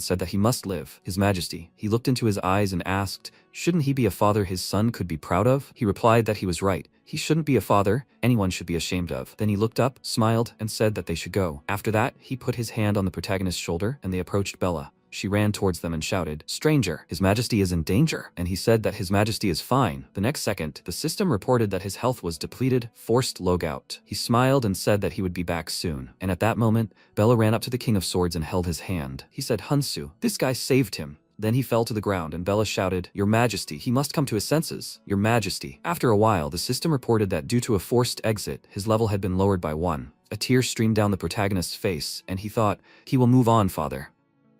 said that he must live. His Majesty. He looked into his eyes and asked, shouldn't he be a father his son could be proud of? He replied that he was right. He shouldn't be a father anyone should be ashamed of. Then he looked up, smiled, and said that they should go. After that, he put his hand on the protagonist's shoulder and they approached Bella. She ran towards them and shouted, Stranger, His Majesty is in danger. And he said that His Majesty is fine. The next second, the system reported that his health was depleted, forced logout. He smiled and said that he would be back soon. And at that moment, Bella ran up to the King of Swords and held his hand. He said, Hunsu, this guy saved him. Then he fell to the ground and Bella shouted, Your Majesty, he must come to his senses. Your Majesty. After a while, the system reported that due to a forced exit, his level had been lowered by 1. A tear streamed down the protagonist's face, and he thought, he will move on, father.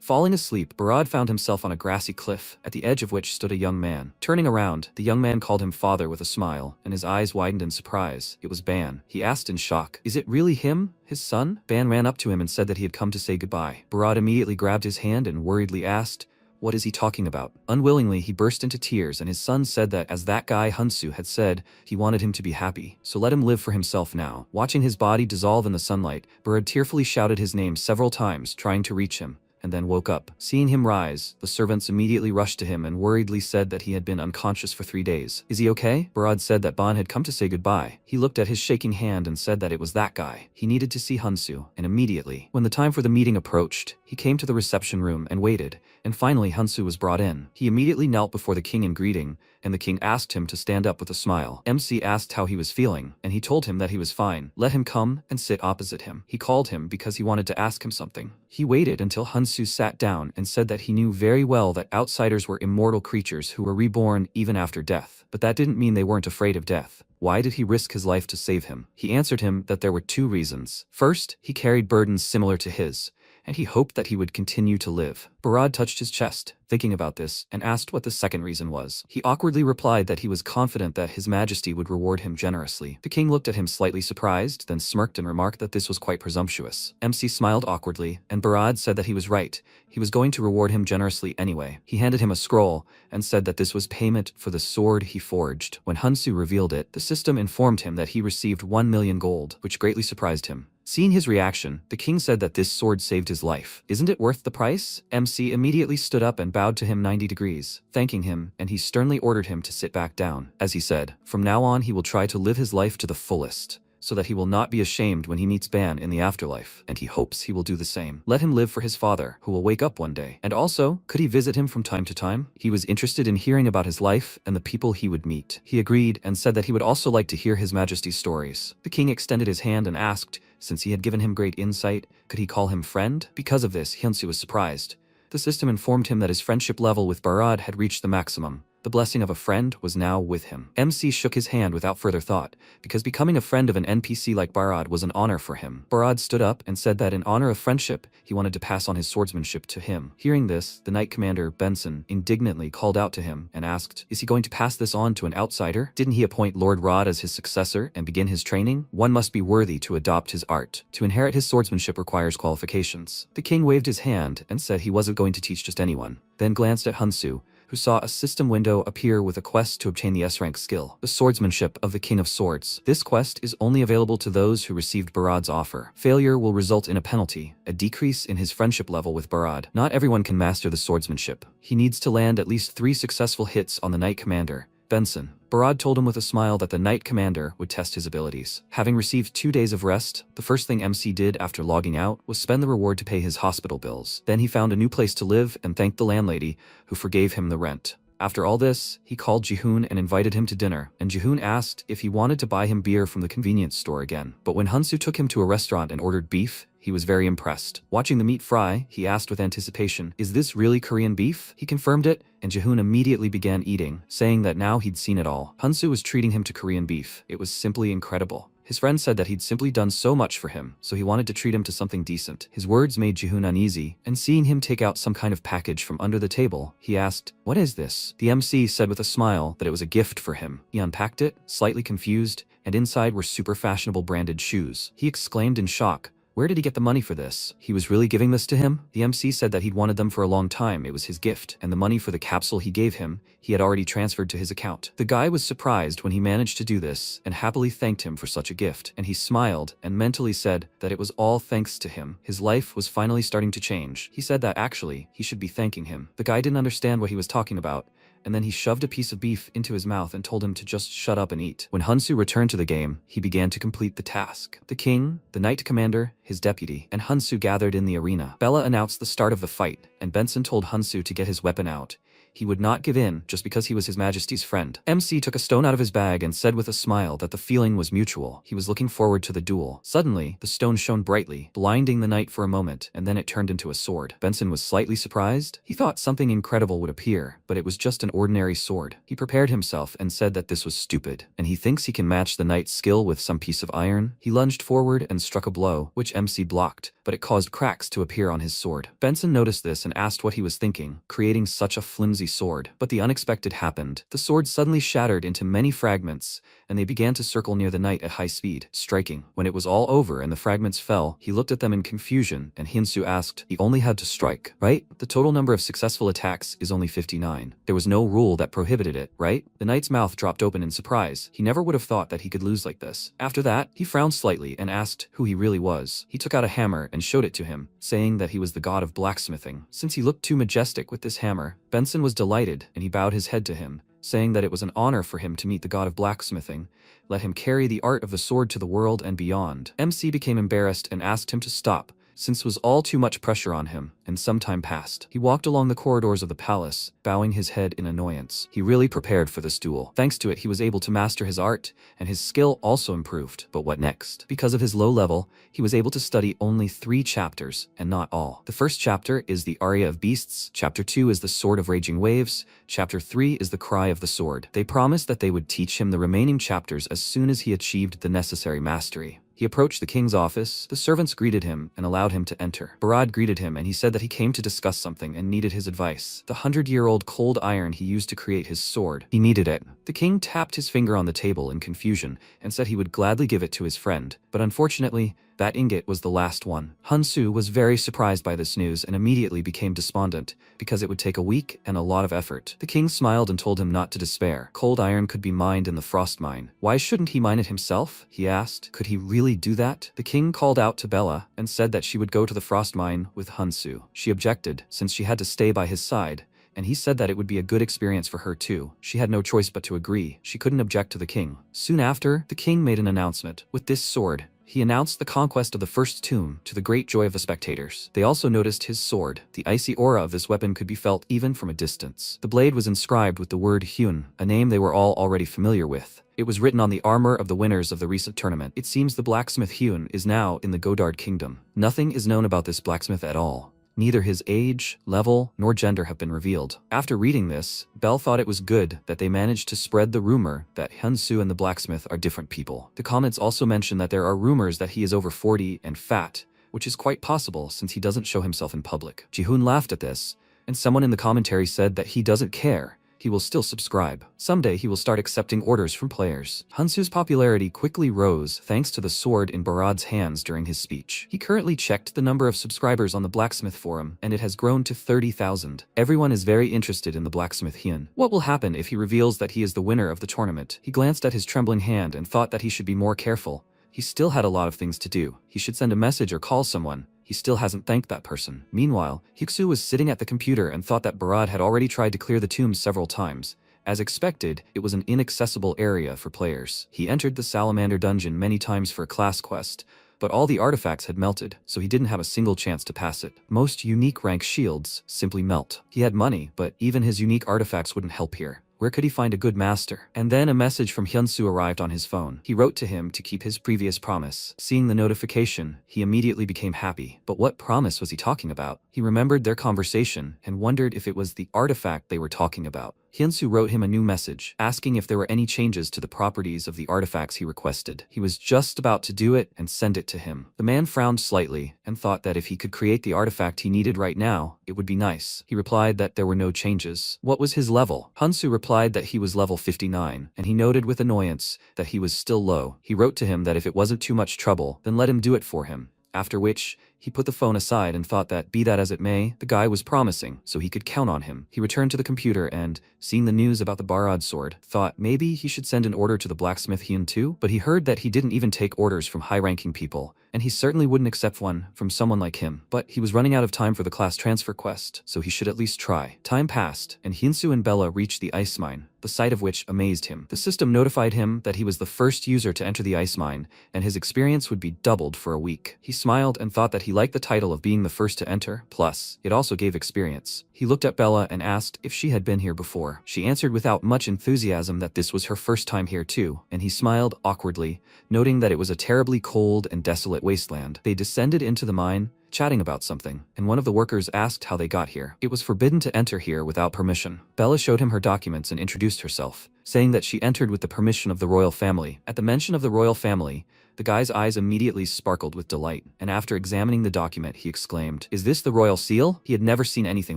Falling asleep, Barad found himself on a grassy cliff, at the edge of which stood a young man. Turning around, the young man called him father with a smile, and his eyes widened in surprise. It was Ban. He asked in shock, Is it really him, his son? Ban ran up to him and said that he had come to say goodbye. Barad immediately grabbed his hand and worriedly asked, What is he talking about? Unwillingly, he burst into tears, and his son said that as that guy Hunsu had said, he wanted him to be happy, so let him live for himself now. Watching his body dissolve in the sunlight, Barad tearfully shouted his name several times, trying to reach him, and then woke up. Seeing him rise, the servants immediately rushed to him and worriedly said that he had been unconscious for 3 days. Is he okay? Barad said that Ban had come to say goodbye. He looked at his shaking hand and said that it was that guy. He needed to see Hunsu, and immediately, when the time for the meeting approached, he came to the reception room and waited, and finally Hunsu was brought in. He immediately knelt before the king in greeting, and the king asked him to stand up with a smile. MC asked how he was feeling, and he told him that he was fine. Let him come and sit opposite him. He called him because he wanted to ask him something. He waited until Hunsu sat down and said that he knew very well that outsiders were immortal creatures who were reborn even after death, but that didn't mean they weren't afraid of death. Why did he risk his life to save him? He answered him that there were 2 reasons. First, he carried burdens similar to his, and he hoped that he would continue to live. Barad touched his chest, thinking about this, and asked what the second reason was. He awkwardly replied that he was confident that His Majesty would reward him generously. The king looked at him slightly surprised, then smirked and remarked that this was quite presumptuous. MC smiled awkwardly, and Barad said that he was right. He was going to reward him generously anyway. He handed him a scroll, and said that this was payment for the sword he forged. When Hunsu revealed it, the system informed him that he received 1 million gold, which greatly surprised him. Seeing his reaction, the king said that this sword saved his life. Isn't it worth the price? MC immediately stood up and bowed to him 90 degrees, thanking him, and he sternly ordered him to sit back down. As he said, from now on he will try to live his life to the fullest, so that he will not be ashamed when he meets Ban in the afterlife, and he hopes he will do the same. Let him live for his father, who will wake up one day. And also, could he visit him from time to time? He was interested in hearing about his life and the people he would meet. He agreed and said that he would also like to hear His Majesty's stories. The king extended his hand and asked, since he had given him great insight, could he call him friend? Because of this, Hyunsu was surprised. The system informed him that his friendship level with Barad had reached the maximum. The blessing of a friend was now with him. MC shook his hand without further thought, because becoming a friend of an NPC like Barad was an honor for him. Barad stood up and said that in honor of friendship, he wanted to pass on his swordsmanship to him. Hearing this, the Knight Commander, Benson, indignantly called out to him and asked, is he going to pass this on to an outsider? Didn't he appoint Lord Rod as his successor and begin his training? One must be worthy to adopt his art. To inherit his swordsmanship requires qualifications. The king waved his hand and said he wasn't going to teach just anyone, then glanced at Hunsu, who saw a system window appear with a quest to obtain the S-rank skill, the swordsmanship of the King of Swords. This quest is only available to those who received Barad's offer. Failure will result in a penalty, a decrease in his friendship level with Barad. Not everyone can master the swordsmanship. He needs to land at least 3 successful hits on the Knight Commander, Benson. Barad told him with a smile that the Knight Commander would test his abilities. Having received 2 days of rest, the first thing MC did after logging out was spend the reward to pay his hospital bills. Then he found a new place to live and thanked the landlady, who forgave him the rent. After all this, he called Jihoon and invited him to dinner, and Jihoon asked if he wanted to buy him beer from the convenience store again. But when Hunsu took him to a restaurant and ordered beef, he was very impressed. Watching the meat fry, he asked with anticipation, is this really Korean beef? He confirmed it, and Jihoon immediately began eating, saying that now he'd seen it all. Hunsu was treating him to Korean beef. It was simply incredible. His friend said that he'd simply done so much for him, so he wanted to treat him to something decent. His words made Jihoon uneasy, and seeing him take out some kind of package from under the table, he asked, what is this? The MC said with a smile that it was a gift for him. He unpacked it, slightly confused, and inside were super fashionable branded shoes. He exclaimed in shock, where did he get the money for this? He was really giving this to him? The MC said that he'd wanted them for a long time. It was his gift, and the money for the capsule he gave him, he had already transferred to his account. The guy was surprised when he managed to do this, and happily thanked him for such a gift, and he smiled and mentally said that it was all thanks to him. His life was finally starting to change. He said that actually, he should be thanking him. The guy didn't understand what he was talking about, and then he shoved a piece of beef into his mouth and told him to just shut up and eat. When Hunsu returned to the game, he began to complete the task. The king, the Knight Commander, his deputy, and Hunsu gathered in the arena. Bella announced the start of the fight, and Benson told Hunsu to get his weapon out. He would not give in just because he was His Majesty's friend. MC took a stone out of his bag and said with a smile that the feeling was mutual. He was looking forward to the duel. Suddenly, the stone shone brightly, blinding the knight for a moment, and then it turned into a sword. Benson was slightly surprised. He thought something incredible would appear, but it was just an ordinary sword. He prepared himself and said that this was stupid, and he thinks he can match the knight's skill with some piece of iron. He lunged forward and struck a blow, which MC blocked, but it caused cracks to appear on his sword. Benson noticed this and asked what he was thinking, creating such a flimsy sword. But the unexpected happened. The sword suddenly shattered into many fragments, and they began to circle near the knight at high speed, striking. When it was all over and the fragments fell, he looked at them in confusion, and Hyunsu asked, he only had to strike, right? The total number of successful attacks is only 59. There was no rule that prohibited it, right? The knight's mouth dropped open in surprise. He never would have thought that he could lose like this. After that, he frowned slightly and asked who he really was. He took out a hammer and showed it to him, saying that he was the god of blacksmithing. Since he looked too majestic with this hammer, Benson was delighted, and he bowed his head to him, saying that it was an honor for him to meet the god of blacksmithing. Let him carry the art of the sword to the world and beyond. MC became embarrassed and asked him to stop, since it was all too much pressure on him, and some time passed. He walked along the corridors of the palace, bowing his head in annoyance. He really prepared for this duel. Thanks to it, he was able to master his art, and his skill also improved. But what next? Because of his low level, he was able to study only 3 chapters, and not all. The first chapter is the Aria of Beasts, Chapter 2 is the Sword of Raging Waves, Chapter 3 is the Cry of the Sword. They promised that they would teach him the remaining chapters as soon as he achieved the necessary mastery. He approached the king's office, the servants greeted him and allowed him to enter. Barad greeted him and he said that he came to discuss something and needed his advice. The 100-year-old cold iron he used to create his sword. He needed it. The king tapped his finger on the table in confusion and said he would gladly give it to his friend, but unfortunately, that ingot was the last one. Hansu was very surprised by this news and immediately became despondent, because it would take a week and a lot of effort. The king smiled and told him not to despair. Cold iron could be mined in the frost mine. Why shouldn't he mine it himself? He asked. Could he really do that? The king called out to Bella and said that she would go to the frost mine with Hansu. She objected, since she had to stay by his side, and he said that it would be a good experience for her too. She had no choice but to agree. She couldn't object to the king. Soon after, the king made an announcement. With this sword, he announced the conquest of the first tomb, to the great joy of the spectators. They also noticed his sword. The icy aura of this weapon could be felt even from a distance. The blade was inscribed with the word Hyun, a name they were all already familiar with. It was written on the armor of the winners of the recent tournament. It seems the blacksmith Hyun is now in the Godard kingdom. Nothing is known about this blacksmith at all. Neither his age, level, nor gender have been revealed. After reading this, Belle thought it was good that they managed to spread the rumor that Hyunsu and the blacksmith are different people. The comments also mention that there are rumors that he is over 40 and fat, which is quite possible since he doesn't show himself in public. Jihoon laughed at this, and someone in the commentary said that he doesn't care. He will still subscribe. Someday he will start accepting orders from players. Hansu's popularity quickly rose thanks to the sword in Barad's hands during his speech. He currently checked the number of subscribers on the Blacksmith forum, and it has grown to 30,000. Everyone is very interested in the Blacksmith Hyun. What will happen if he reveals that he is the winner of the tournament? He glanced at his trembling hand and thought that he should be more careful. He still had a lot of things to do. He should send a message or call someone. He still hasn't thanked that person. Meanwhile, Hiksu was sitting at the computer and thought that Barad had already tried to clear the tombs several times. As expected, it was an inaccessible area for players. He entered the Salamander dungeon many times for a class quest, but all the artifacts had melted, so he didn't have a single chance to pass it. Most unique rank shields simply melt. He had money, but even his unique artifacts wouldn't help here. Where could he find a good master? And then a message from Hyunsu arrived on his phone. He wrote to him to keep his previous promise. Seeing the notification, he immediately became happy. But what promise was he talking about? He remembered their conversation and wondered if it was the artifact they were talking about. Hyunsu wrote him a new message, asking if there were any changes to the properties of the artifacts he requested. He was just about to do it and send it to him. The man frowned slightly and thought that if he could create the artifact he needed right now, it would be nice. He replied that there were no changes. What was his level? Hyunsu replied that he was level 59, and he noted with annoyance that he was still low. He wrote to him that if it wasn't too much trouble, then let him do it for him. After which, he put the phone aside and thought that, be that as it may, the guy was promising, so he could count on him. He returned to the computer and, seeing the news about the Barad sword, thought maybe he should send an order to the Blacksmith Hyun too, but he heard that he didn't even take orders from high-ranking people, and he certainly wouldn't accept one from someone like him. But he was running out of time for the class transfer quest, so he should at least try. Time passed, and Hyunsu and Bella reached the ice mine, the sight of which amazed him. The system notified him that he was the first user to enter the ice mine, and his experience would be doubled for a week. He smiled and thought that he liked the title of being the first to enter, plus, it also gave experience. He looked at Bella and asked if she had been here before. She answered without much enthusiasm that this was her first time here too, and he smiled awkwardly, noting that it was a terribly cold and desolate wasteland. They descended into the mine, chatting about something, and one of the workers asked how they got here. It was forbidden to enter here without permission. Bella showed him her documents and introduced herself, saying that she entered with the permission of the royal family. At the mention of the royal family, the guy's eyes immediately sparkled with delight, and after examining the document, he exclaimed, "Is this the royal seal?" He had never seen anything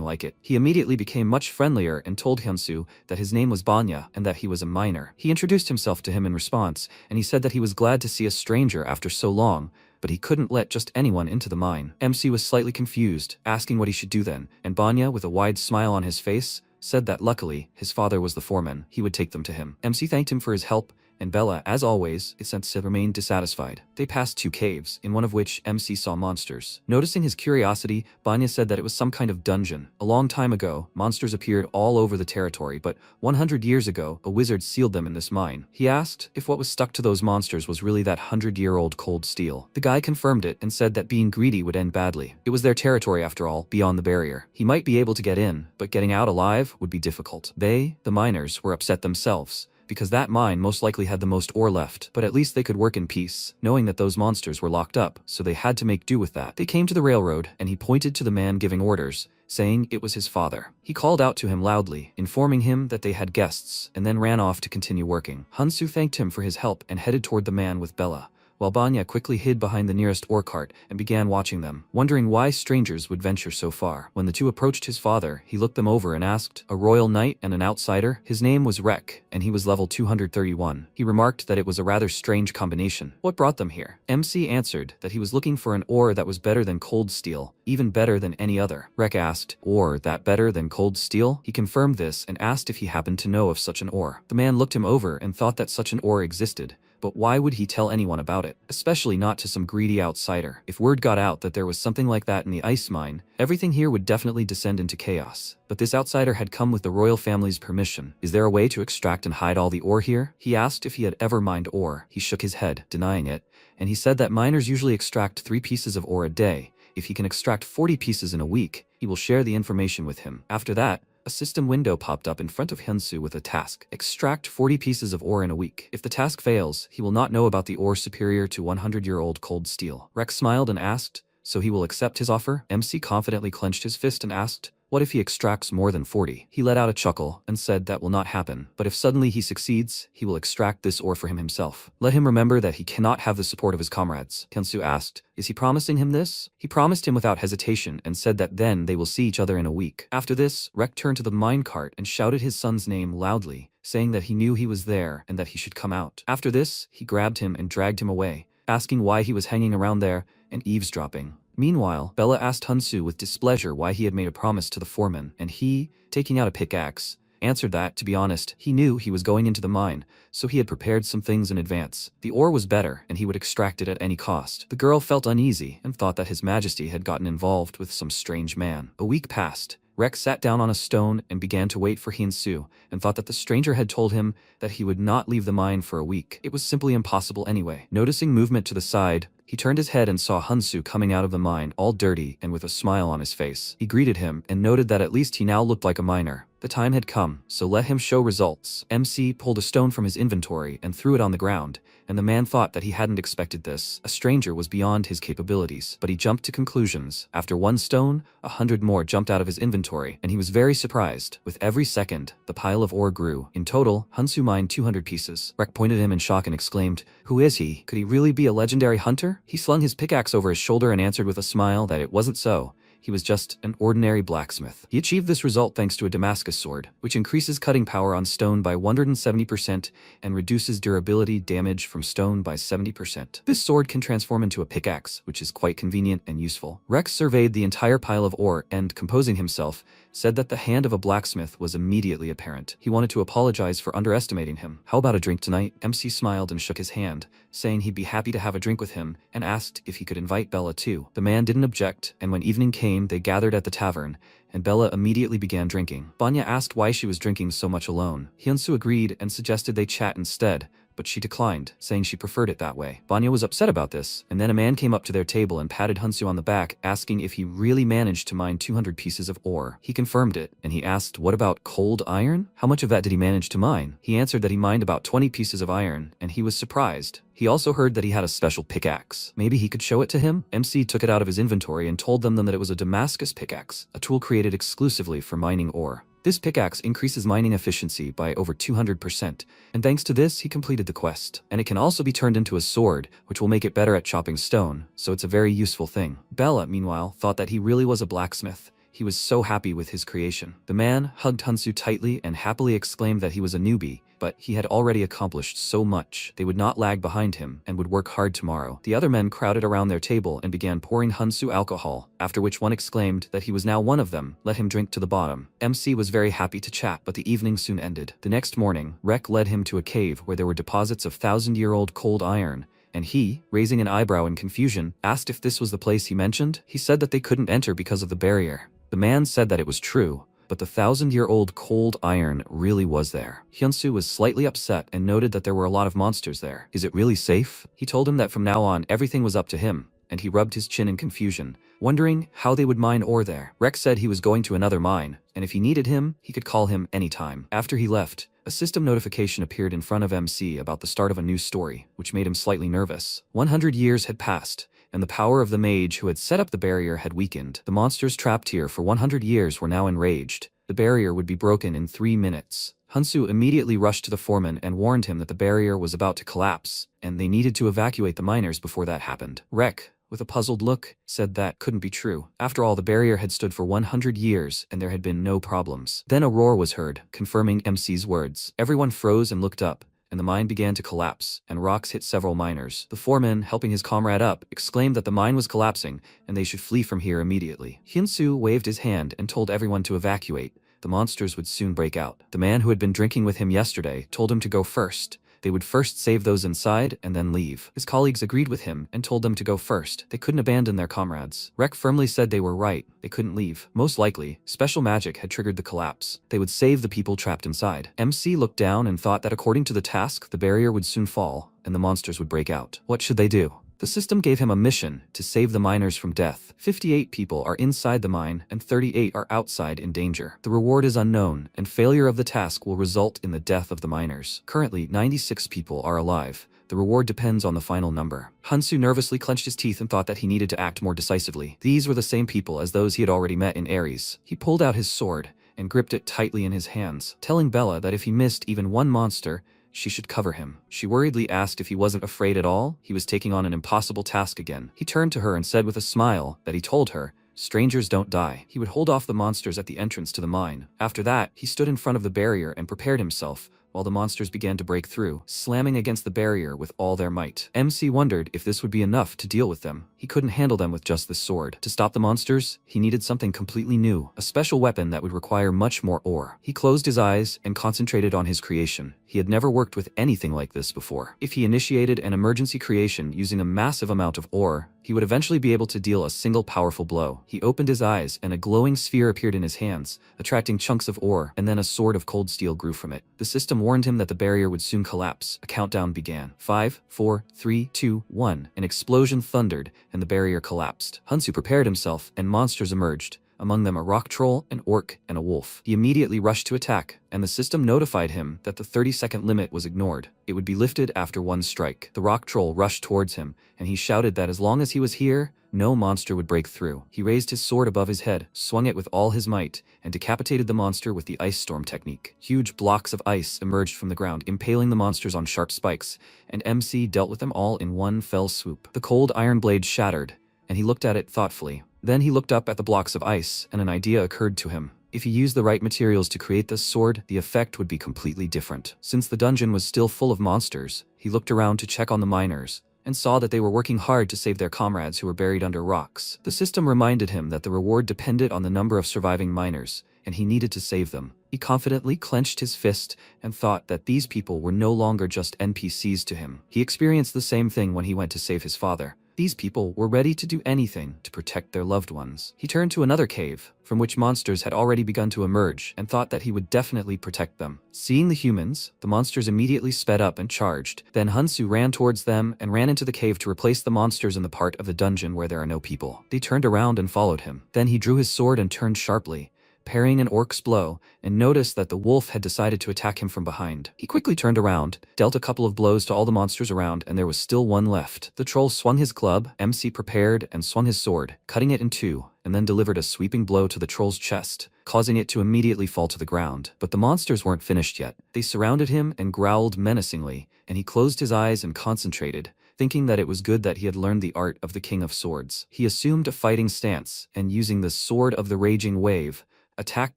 like it. He immediately became much friendlier and told Hyunsu that his name was Banya and that he was a minor. He introduced himself to him in response, and he said that he was glad to see a stranger after so long, but he couldn't let just anyone into the mine. MC was slightly confused, asking what he should do then, and Banya, with a wide smile on his face, said that luckily, his father was the foreman. He would take them to him. MC thanked him for his help, and Bella, as always, remained dissatisfied. They passed 2 caves, in one of which MC saw monsters. Noticing his curiosity, Banya said that it was some kind of dungeon. A long time ago, monsters appeared all over the territory, but 100 years ago, a wizard sealed them in this mine. He asked if what was stuck to those monsters was really that 100-year-old cold steel. The guy confirmed it and said that being greedy would end badly. It was their territory after all, beyond the barrier. He might be able to get in, but getting out alive would be difficult. They, the miners, were upset themselves, because that mine most likely had the most ore left, but at least they could work in peace, knowing that those monsters were locked up, so they had to make do with that. They came to the railroad, and he pointed to the man giving orders, saying it was his father. He called out to him loudly, informing him that they had guests, and then ran off to continue working. Hansu thanked him for his help and headed toward the man with Bella, while Banya quickly hid behind the nearest ore cart and began watching them, wondering why strangers would venture so far. When the two approached his father, he looked them over and asked, "A royal knight and an outsider?" His name was Rek, and he was level 231. He remarked that it was a rather strange combination. What brought them here? MC answered that he was looking for an ore that was better than cold steel, even better than any other. Rek asked, "Ore that better than cold steel?" He confirmed this and asked if he happened to know of such an ore. The man looked him over and thought that such an ore existed. But why would he tell anyone about it? Especially not to some greedy outsider. If word got out that there was something like that in the ice mine, everything here would definitely descend into chaos. But this outsider had come with the royal family's permission. Is there a way to extract and hide all the ore here? He asked if he had ever mined ore. He shook his head, denying it, and he said that miners usually extract 3 pieces of ore a day. If he can extract 40 pieces in a week, he will share the information with him. After that, a system window popped up in front of Hyunsu with a task. Extract 40 pieces of ore in a week. If the task fails, he will not know about the ore superior to 100-year-old cold steel. Rex smiled and asked, "So he will accept his offer?" MC confidently clenched his fist and asked, "What if he extracts more than 40? He let out a chuckle and said that will not happen, but if suddenly he succeeds, he will extract this ore for him himself. Let him remember that he cannot have the support of his comrades." Hyunsu asked, "Is he promising him this?" He promised him without hesitation and said that then they will see each other in a week. After this, Rek turned to the minecart and shouted his son's name loudly, saying that he knew he was there and that he should come out. After this, he grabbed him and dragged him away, asking why he was hanging around there and eavesdropping. Meanwhile, Bella asked Hyunsu with displeasure why he had made a promise to the foreman, and he, taking out a pickaxe, answered that, to be honest, he knew he was going into the mine, so he had prepared some things in advance. The ore was better, and he would extract it at any cost. The girl felt uneasy and thought that His Majesty had gotten involved with some strange man. A week passed. Rex sat down on a stone and began to wait for Hyunsu, and thought that the stranger had told him that he would not leave the mine for a week. It was simply impossible anyway. Noticing movement to the side, he turned his head and saw Hyunsu coming out of the mine, all dirty and with a smile on his face. He greeted him and noted that at least he now looked like a miner. The time had come, so let him show results. MC pulled a stone from his inventory and threw it on the ground, and the man thought that he hadn't expected this. A stranger was beyond his capabilities, but he jumped to conclusions. After 1 stone, 100 more jumped out of his inventory, and he was very surprised. With every second, the pile of ore grew. In total, Hyunsu mined 200 pieces. Rek pointed at him in shock and exclaimed, "Who is he? Could he really be a legendary hunter?" He slung his pickaxe over his shoulder and answered with a smile that it wasn't so. He was just an ordinary blacksmith. He achieved this result thanks to a Damascus sword, which increases cutting power on stone by 170% and reduces durability damage from stone by 70%. This sword can transform into a pickaxe, which is quite convenient and useful. Rex surveyed the entire pile of ore and, composing himself, said that the hand of a blacksmith was immediately apparent. He wanted to apologize for underestimating him. "How about a drink tonight?" MC smiled and shook his hand, saying he'd be happy to have a drink with him, and asked if he could invite Bella too. The man didn't object, and when evening came, they gathered at the tavern, and Bella immediately began drinking. Banya asked why she was drinking so much alone. Hyunsu agreed and suggested they chat instead, but she declined, saying she preferred it that way. Banya was upset about this, and then a man came up to their table and patted Hyunsu on the back, asking if he really managed to mine 200 pieces of ore. He confirmed it, and he asked, "What about cold iron? How much of that did he manage to mine?" He answered that he mined about 20 pieces of iron, and he was surprised. He also heard that he had a special pickaxe. Maybe he could show it to him? MC took it out of his inventory and told them that it was a Damascus pickaxe, a tool created exclusively for mining ore. This pickaxe increases mining efficiency by over 200%, and thanks to this he completed the quest. And it can also be turned into a sword, which will make it better at chopping stone, so it's a very useful thing. Bella, meanwhile, thought that he really was a blacksmith. He was so happy with his creation. The man hugged Hyunsu tightly and happily exclaimed that he was a newbie, but he had already accomplished so much. They would not lag behind him and would work hard tomorrow. The other men crowded around their table and began pouring Hyunsu alcohol, after which one exclaimed that he was now one of them. Let him drink to the bottom. MC was very happy to chat, but the evening soon ended. The next morning, Rek led him to a cave where there were deposits of 1,000-year-old cold iron, and he, raising an eyebrow in confusion, asked if this was the place he mentioned. He said that they couldn't enter because of the barrier. The man said that it was true, but the 1,000-year-old cold iron really was there. Hyunsu was slightly upset and noted that there were a lot of monsters there. Is it really safe? He told him that from now on everything was up to him, and he rubbed his chin in confusion, wondering how they would mine ore there. Rex said he was going to another mine, and if he needed him, he could call him anytime. After he left, a system notification appeared in front of MC about the start of a new story, which made him slightly nervous. 100 years had passed, and the power of the mage who had set up the barrier had weakened. The monsters trapped here for 100 years were now enraged. The barrier would be broken in 3 minutes. Hunsu immediately rushed to the foreman and warned him that the barrier was about to collapse, and they needed to evacuate the miners before that happened. Rek, with a puzzled look, said that couldn't be true. After all, the barrier had stood for 100 years and there had been no problems. Then a roar was heard, confirming MC's words. Everyone froze and looked up, and the mine began to collapse, and rocks hit several miners. The foreman, helping his comrade up, exclaimed that the mine was collapsing and they should flee from here immediately. Hyunsu waved his hand and told everyone to evacuate. The monsters would soon break out. The man who had been drinking with him yesterday told him to go first. They would first save those inside and then leave. His colleagues agreed with him and told them to go first. They couldn't abandon their comrades. Rek firmly said they were right. They couldn't leave. Most likely, special magic had triggered the collapse. They would save the people trapped inside. MC looked down and thought that according to the task, the barrier would soon fall and the monsters would break out. What should they do? The system gave him a mission to save the miners from death. 58 people are inside the mine and 38 are outside in danger. The reward is unknown, and failure of the task will result in the death of the miners. Currently, 96 people are alive. The reward depends on the final number. Hunsu nervously clenched his teeth and thought that he needed to act more decisively. These were the same people as those he had already met in Ares. He pulled out his sword and gripped it tightly in his hands, telling Bella that if he missed even one monster, she should cover him. She worriedly asked if he wasn't afraid at all. He was taking on an impossible task again. He turned to her and said with a smile that he told her, strangers don't die. He would hold off the monsters at the entrance to the mine. After that, he stood in front of the barrier and prepared himself, while the monsters began to break through, slamming against the barrier with all their might. MC wondered if this would be enough to deal with them. He couldn't handle them with just this sword. To stop the monsters, he needed something completely new, a special weapon that would require much more ore. He closed his eyes and concentrated on his creation. He had never worked with anything like this before. If he initiated an emergency creation using a massive amount of ore, he would eventually be able to deal a single powerful blow. He opened his eyes and a glowing sphere appeared in his hands, attracting chunks of ore, and then a sword of cold steel grew from it. The system warned him that the barrier would soon collapse. A countdown began. 5, 4, 3, 2, 1. An explosion thundered, and the barrier collapsed. Hunsu prepared himself, and monsters emerged. Among them a rock troll, an orc, and a wolf. He immediately rushed to attack, and the system notified him that the 30-second limit was ignored. It would be lifted after one strike. The rock troll rushed towards him, and he shouted that as long as he was here, no monster would break through. He raised his sword above his head, swung it with all his might, and decapitated the monster with the ice storm technique. Huge blocks of ice emerged from the ground, impaling the monsters on sharp spikes, and MC dealt with them all in one fell swoop. The cold iron blade shattered, and he looked at it thoughtfully. Then he looked up at the blocks of ice, and an idea occurred to him. If he used the right materials to create this sword, the effect would be completely different. Since the dungeon was still full of monsters, he looked around to check on the miners, and saw that they were working hard to save their comrades who were buried under rocks. The system reminded him that the reward depended on the number of surviving miners, and he needed to save them. He confidently clenched his fist and thought that these people were no longer just NPCs to him. He experienced the same thing when he went to save his father. These people were ready to do anything to protect their loved ones. He turned to another cave, from which monsters had already begun to emerge, and thought that he would definitely protect them. Seeing the humans, the monsters immediately sped up and charged. Then Hunsu ran towards them and ran into the cave to replace the monsters in the part of the dungeon where there are no people. They turned around and followed him. Then he drew his sword and turned sharply, parrying an orc's blow, and noticed that the wolf had decided to attack him from behind. He quickly turned around, dealt a couple of blows to all the monsters around, and there was still one left. The troll swung his club, MC prepared and swung his sword, cutting it in two, and then delivered a sweeping blow to the troll's chest, causing it to immediately fall to the ground. But the monsters weren't finished yet. They surrounded him and growled menacingly, and he closed his eyes and concentrated, thinking that it was good that he had learned the art of the King of Swords. He assumed a fighting stance, and using the Sword of the Raging Wave, attacked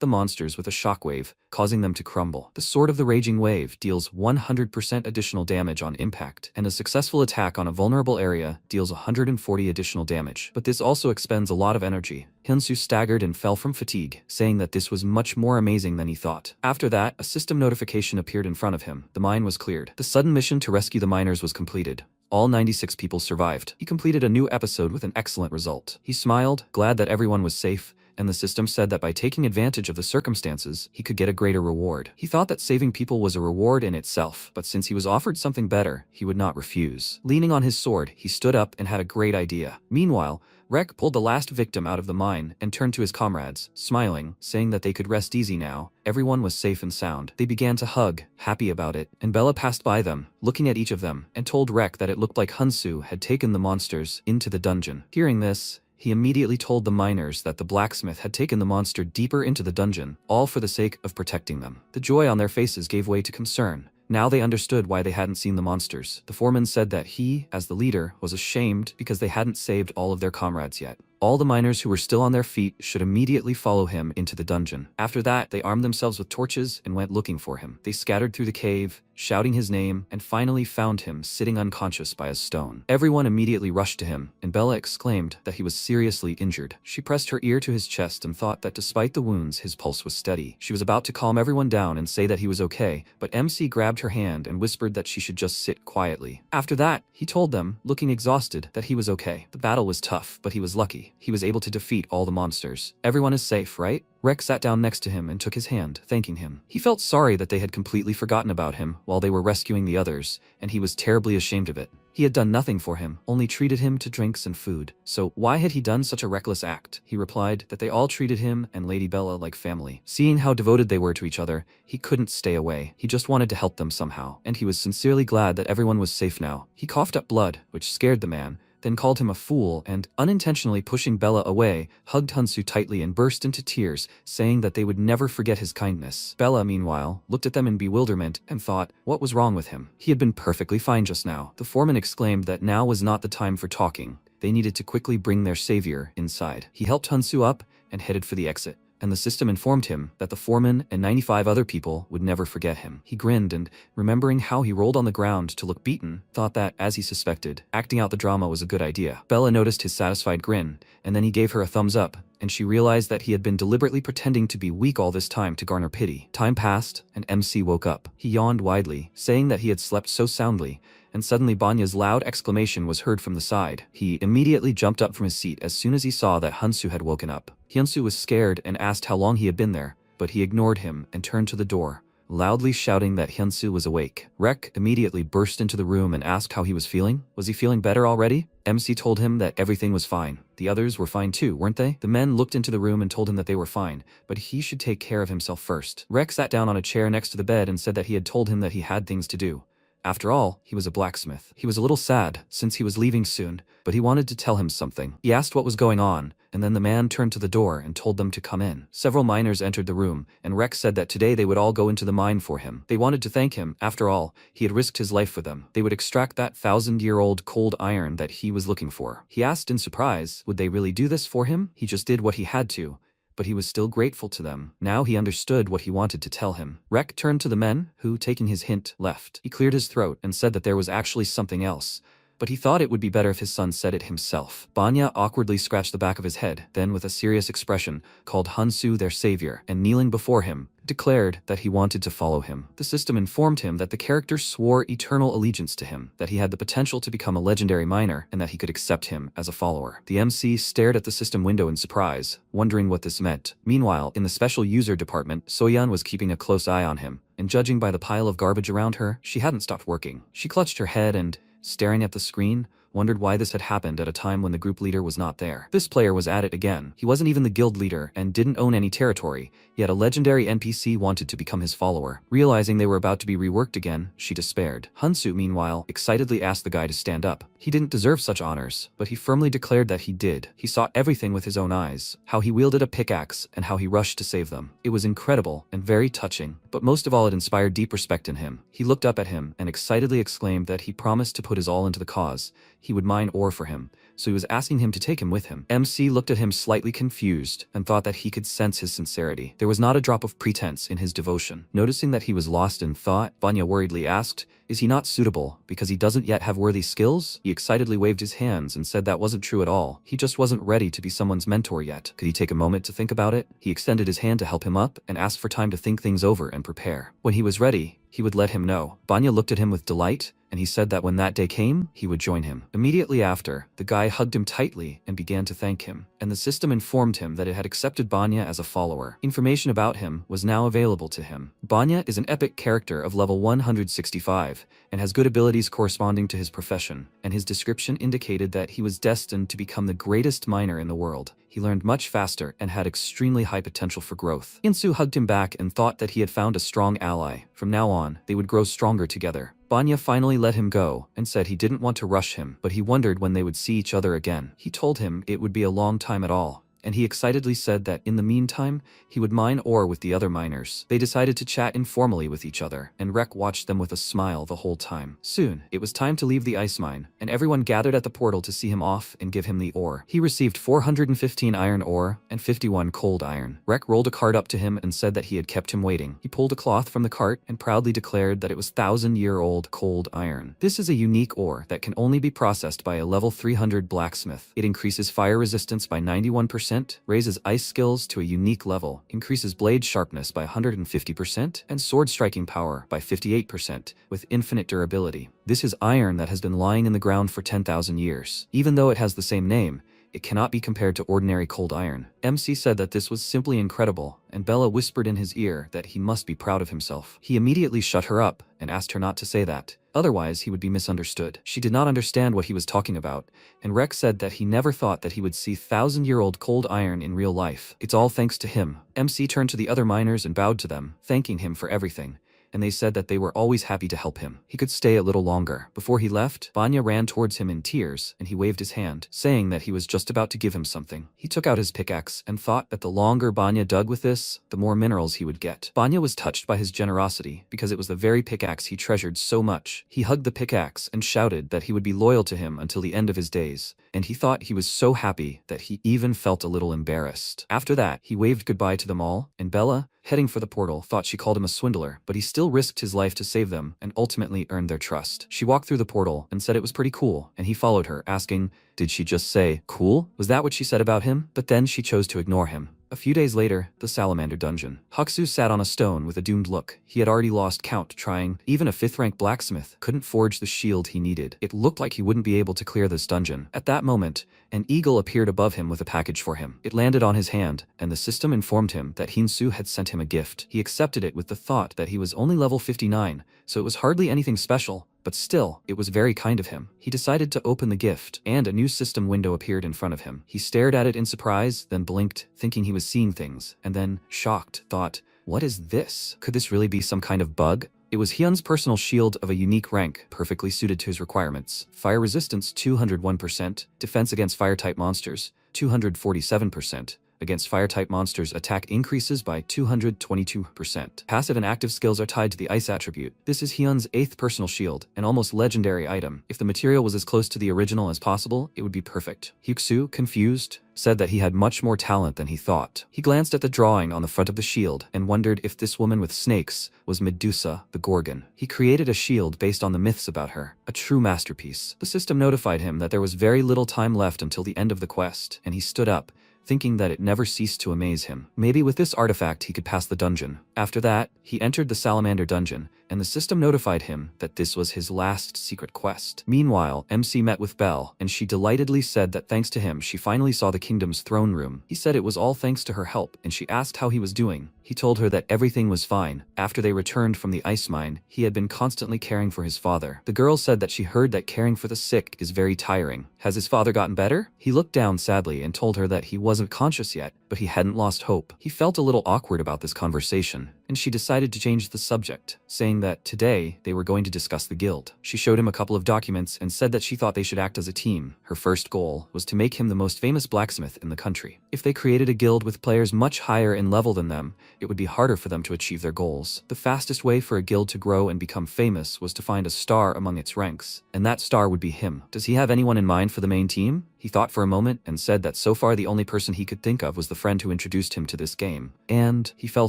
the monsters with a shockwave, causing them to crumble. The Sword of the Raging Wave deals 100% additional damage on impact, and a successful attack on a vulnerable area deals 140 additional damage. But this also expends a lot of energy. Hyunsu staggered and fell from fatigue, saying that this was much more amazing than he thought. After that, a system notification appeared in front of him. The mine was cleared. The sudden mission to rescue the miners was completed. All 96 people survived. He completed a new episode with an excellent result. He smiled, glad that everyone was safe, and the system said that by taking advantage of the circumstances, he could get a greater reward. He thought that saving people was a reward in itself, but since he was offered something better, he would not refuse. Leaning on his sword, he stood up and had a great idea. Meanwhile, Rek pulled the last victim out of the mine and turned to his comrades, smiling, saying that they could rest easy now. Everyone was safe and sound. They began to hug, happy about it, and Bella passed by them, looking at each of them, and told Rek that it looked like Hunsu had taken the monsters into the dungeon. Hearing this, he immediately told the miners that the blacksmith had taken the monster deeper into the dungeon, all for the sake of protecting them. The joy on their faces gave way to concern. Now they understood why they hadn't seen the monsters. The foreman said that he, as the leader, was ashamed because they hadn't saved all of their comrades yet. All the miners who were still on their feet should immediately follow him into the dungeon. After that, they armed themselves with torches and went looking for him. They scattered through the cave, shouting his name, and finally found him sitting unconscious by a stone. Everyone immediately rushed to him, and Bella exclaimed that he was seriously injured. She pressed her ear to his chest and thought that despite the wounds, his pulse was steady. She was about to calm everyone down and say that he was okay, but MC grabbed her hand and whispered that she should just sit quietly. After that, he told them, looking exhausted, that he was okay. The battle was tough, but he was lucky. He was able to defeat all the monsters. Everyone is safe, right? Rex sat down next to him and took his hand, thanking him. He felt sorry that they had completely forgotten about him while they were rescuing the others, and he was terribly ashamed of it. He had done nothing for him, only treated him to drinks and food. So why had he done such a reckless act? He replied that they all treated him and Lady Bella like family. Seeing how devoted they were to each other, he couldn't stay away. He just wanted to help them somehow, and he was sincerely glad that everyone was safe now. He coughed up blood, which scared the man, then called him a fool and, unintentionally pushing Bella away, hugged Hunsu tightly and burst into tears, saying that they would never forget his kindness. Bella, meanwhile, looked at them in bewilderment and thought, what was wrong with him? He had been perfectly fine just now. The foreman exclaimed that now was not the time for talking. They needed to quickly bring their savior inside. He helped Hunsu up and headed for the exit, and the system informed him that the foreman and 95 other people would never forget him. He grinned and, remembering how he rolled on the ground to look beaten, thought that, as he suspected, acting out the drama was a good idea. Bella noticed his satisfied grin, and then he gave her a thumbs up, and she realized that he had been deliberately pretending to be weak all this time to garner pity. Time passed, and MC woke up. He yawned widely, saying that he had slept so soundly, and suddenly Banya's loud exclamation was heard from the side. He immediately jumped up from his seat as soon as he saw that Hunsu had woken up. Hyunsu was scared and asked how long he had been there, but he ignored him and turned to the door, loudly shouting that Hyunsu was awake. Rek immediately burst into the room and asked how he was feeling. Was he feeling better already? MC told him that everything was fine. The others were fine too, weren't they? The men looked into the room and told him that they were fine, but he should take care of himself first. Rek sat down on a chair next to the bed and said that he had told him that he had things to do. After all, he was a blacksmith. He was a little sad, since he was leaving soon, but he wanted to tell him something. He asked what was going on, and then the man turned to the door and told them to come in. Several miners entered the room, and Rex said that today they would all go into the mine for him. They wanted to thank him. After all, he had risked his life for them. They would extract that 1,000-year-old cold iron that he was looking for. He asked in surprise, would they really do this for him? He just did what he had to, but he was still grateful to them. Now he understood what he wanted to tell him. Rek turned to the men, who, taking his hint, left. He cleared his throat and said that there was actually something else, but he thought it would be better if his son said it himself. Banya awkwardly scratched the back of his head, then with a serious expression, called Hunsu their savior, and kneeling before him, declared that he wanted to follow him. The system informed him that the character swore eternal allegiance to him, that he had the potential to become a legendary miner, and that he could accept him as a follower. The MC stared at the system window in surprise, wondering what this meant. Meanwhile, in the special user department, Soyeon was keeping a close eye on him, and judging by the pile of garbage around her, she hadn't stopped working. She clutched her head and, staring at the screen, wondered why this had happened at a time when the group leader was not there. This player was at it again. He wasn't even the guild leader and didn't own any territory, yet a legendary NPC wanted to become his follower. Realizing they were about to be reworked again, she despaired. Hunsu, meanwhile, excitedly asked the guy to stand up. He didn't deserve such honors, but he firmly declared that he did. He saw everything with his own eyes, how he wielded a pickaxe and how he rushed to save them. It was incredible and very touching, but most of all it inspired deep respect in him. He looked up at him and excitedly exclaimed that he promised to put his all into the cause. He would mine ore for him, so he was asking him to take him with him. MC looked at him slightly confused and thought that he could sense his sincerity. There was not a drop of pretense in his devotion. Noticing that he was lost in thought, Vanya worriedly asked, "Is he not suitable because he doesn't yet have worthy skills?" He excitedly waved his hands and said that wasn't true at all. He just wasn't ready to be someone's mentor yet. Could he take a moment to think about it? He extended his hand to help him up and asked for time to think things over and prepare. When he was ready, he would let him know. Vanya looked at him with delight, and he said that when that day came, he would join him. Immediately after, the guy hugged him tightly and began to thank him, and the system informed him that it had accepted Banya as a follower. Information about him was now available to him. Banya is an epic character of level 165, and has good abilities corresponding to his profession, and his description indicated that he was destined to become the greatest miner in the world. he learned much faster and had extremely high potential for growth. Insu hugged him back and thought that he had found a strong ally. From now on, they would grow stronger together. Banya finally let him go and said he didn't want to rush him, but he wondered when they would see each other again. He told him it would be a long time at all, and he excitedly said that in the meantime, he would mine ore with the other miners. They decided to chat informally with each other, and Rek watched them with a smile the whole time. Soon, it was time to leave the ice mine, and everyone gathered at the portal to see him off and give him the ore. He received 415 iron ore and 51 cold iron. Rek rolled a cart up to him and said that he had kept him waiting. He pulled a cloth from the cart and proudly declared that it was 1,000-year-old cold iron. This is a unique ore that can only be processed by a level 300 blacksmith. It increases fire resistance by 91%, raises ice skills to a unique level, increases blade sharpness by 150%, and sword striking power by 58%, with infinite durability. This is iron that has been lying in the ground for 10,000 years. Even though it has the same name, it cannot be compared to ordinary cold iron. MC said that this was simply incredible, and Bella whispered in his ear that he must be proud of himself. He immediately shut her up and asked her not to say that. Otherwise, he would be misunderstood. She did not understand what he was talking about, and Rex said that he never thought that he would see 1,000-year-old cold iron in real life. It's all thanks to him. MC turned to the other miners and bowed to them, thanking him for everything, and they said that they were always happy to help him. He could stay a little longer. Before he left, Banya ran towards him in tears, and he waved his hand, saying that he was just about to give him something. He took out his pickaxe and thought that the longer Banya dug with this, the more minerals he would get. Banya was touched by his generosity, because it was the very pickaxe he treasured so much. He hugged the pickaxe and shouted that he would be loyal to him until the end of his days, and he thought he was so happy that he even felt a little embarrassed. After that, he waved goodbye to them all, and Bella, heading for the portal, thought she called him a swindler, but he still risked his life to save them and ultimately earned their trust. She walked through the portal and said it was pretty cool, and he followed her, asking, "Did she just say, cool? Was that what she said about him?" But then she chose to ignore him. A few days later, the Salamander dungeon. Haksu sat on a stone with a doomed look. He had already lost count trying. Even a 5th-rank blacksmith couldn't forge the shield he needed. It looked like he wouldn't be able to clear this dungeon. At that moment, an eagle appeared above him with a package for him. It landed on his hand, and the system informed him that Hinsu had sent him a gift. He accepted it with the thought that he was only level 59, so it was hardly anything special. But still, it was very kind of him. He decided to open the gift, and a new system window appeared in front of him. He stared at it in surprise, then blinked, thinking he was seeing things, and then, shocked, thought, "What is this? Could this really be some kind of bug?" It was Hyun's personal shield of a unique rank, perfectly suited to his requirements. Fire resistance 201%, defense against fire-type monsters 247%. Against fire-type monsters, attack increases by 222%. Passive and active skills are tied to the ice attribute. This is Hyun's 8th personal shield, an almost legendary item. If the material was as close to the original as possible, it would be perfect. Hyuksu, confused, said that he had much more talent than he thought. He glanced at the drawing on the front of the shield and wondered if this woman with snakes was Medusa, the Gorgon. He created a shield based on the myths about her, a true masterpiece. The system notified him that there was very little time left until the end of the quest, and he stood up, thinking that it never ceased to amaze him. Maybe with this artifact he could pass the dungeon. After that, he entered the Salamander dungeon, and the system notified him that this was his last secret quest. Meanwhile, MC met with Belle, and she delightedly said that thanks to him she finally saw the kingdom's throne room. He said it was all thanks to her help, and she asked how he was doing. He told her that everything was fine. After they returned from the ice mine, he had been constantly caring for his father. The girl said that she heard that caring for the sick is very tiring. Has his father gotten better? He looked down sadly and told her that he wasn't conscious yet, but he hadn't lost hope. He felt a little awkward about this conversation, and she decided to change the subject, saying that today they were going to discuss the guild. She showed him a couple of documents and said that she thought they should act as a team. Her first goal was to make him the most famous blacksmith in the country. If they created a guild with players much higher in level than them, it would be harder for them to achieve their goals. The fastest way for a guild to grow and become famous was to find a star among its ranks, and that star would be him. Does he have anyone in mind for the main team? He thought for a moment and said that so far the only person he could think of was the friend who introduced him to this game. And he fell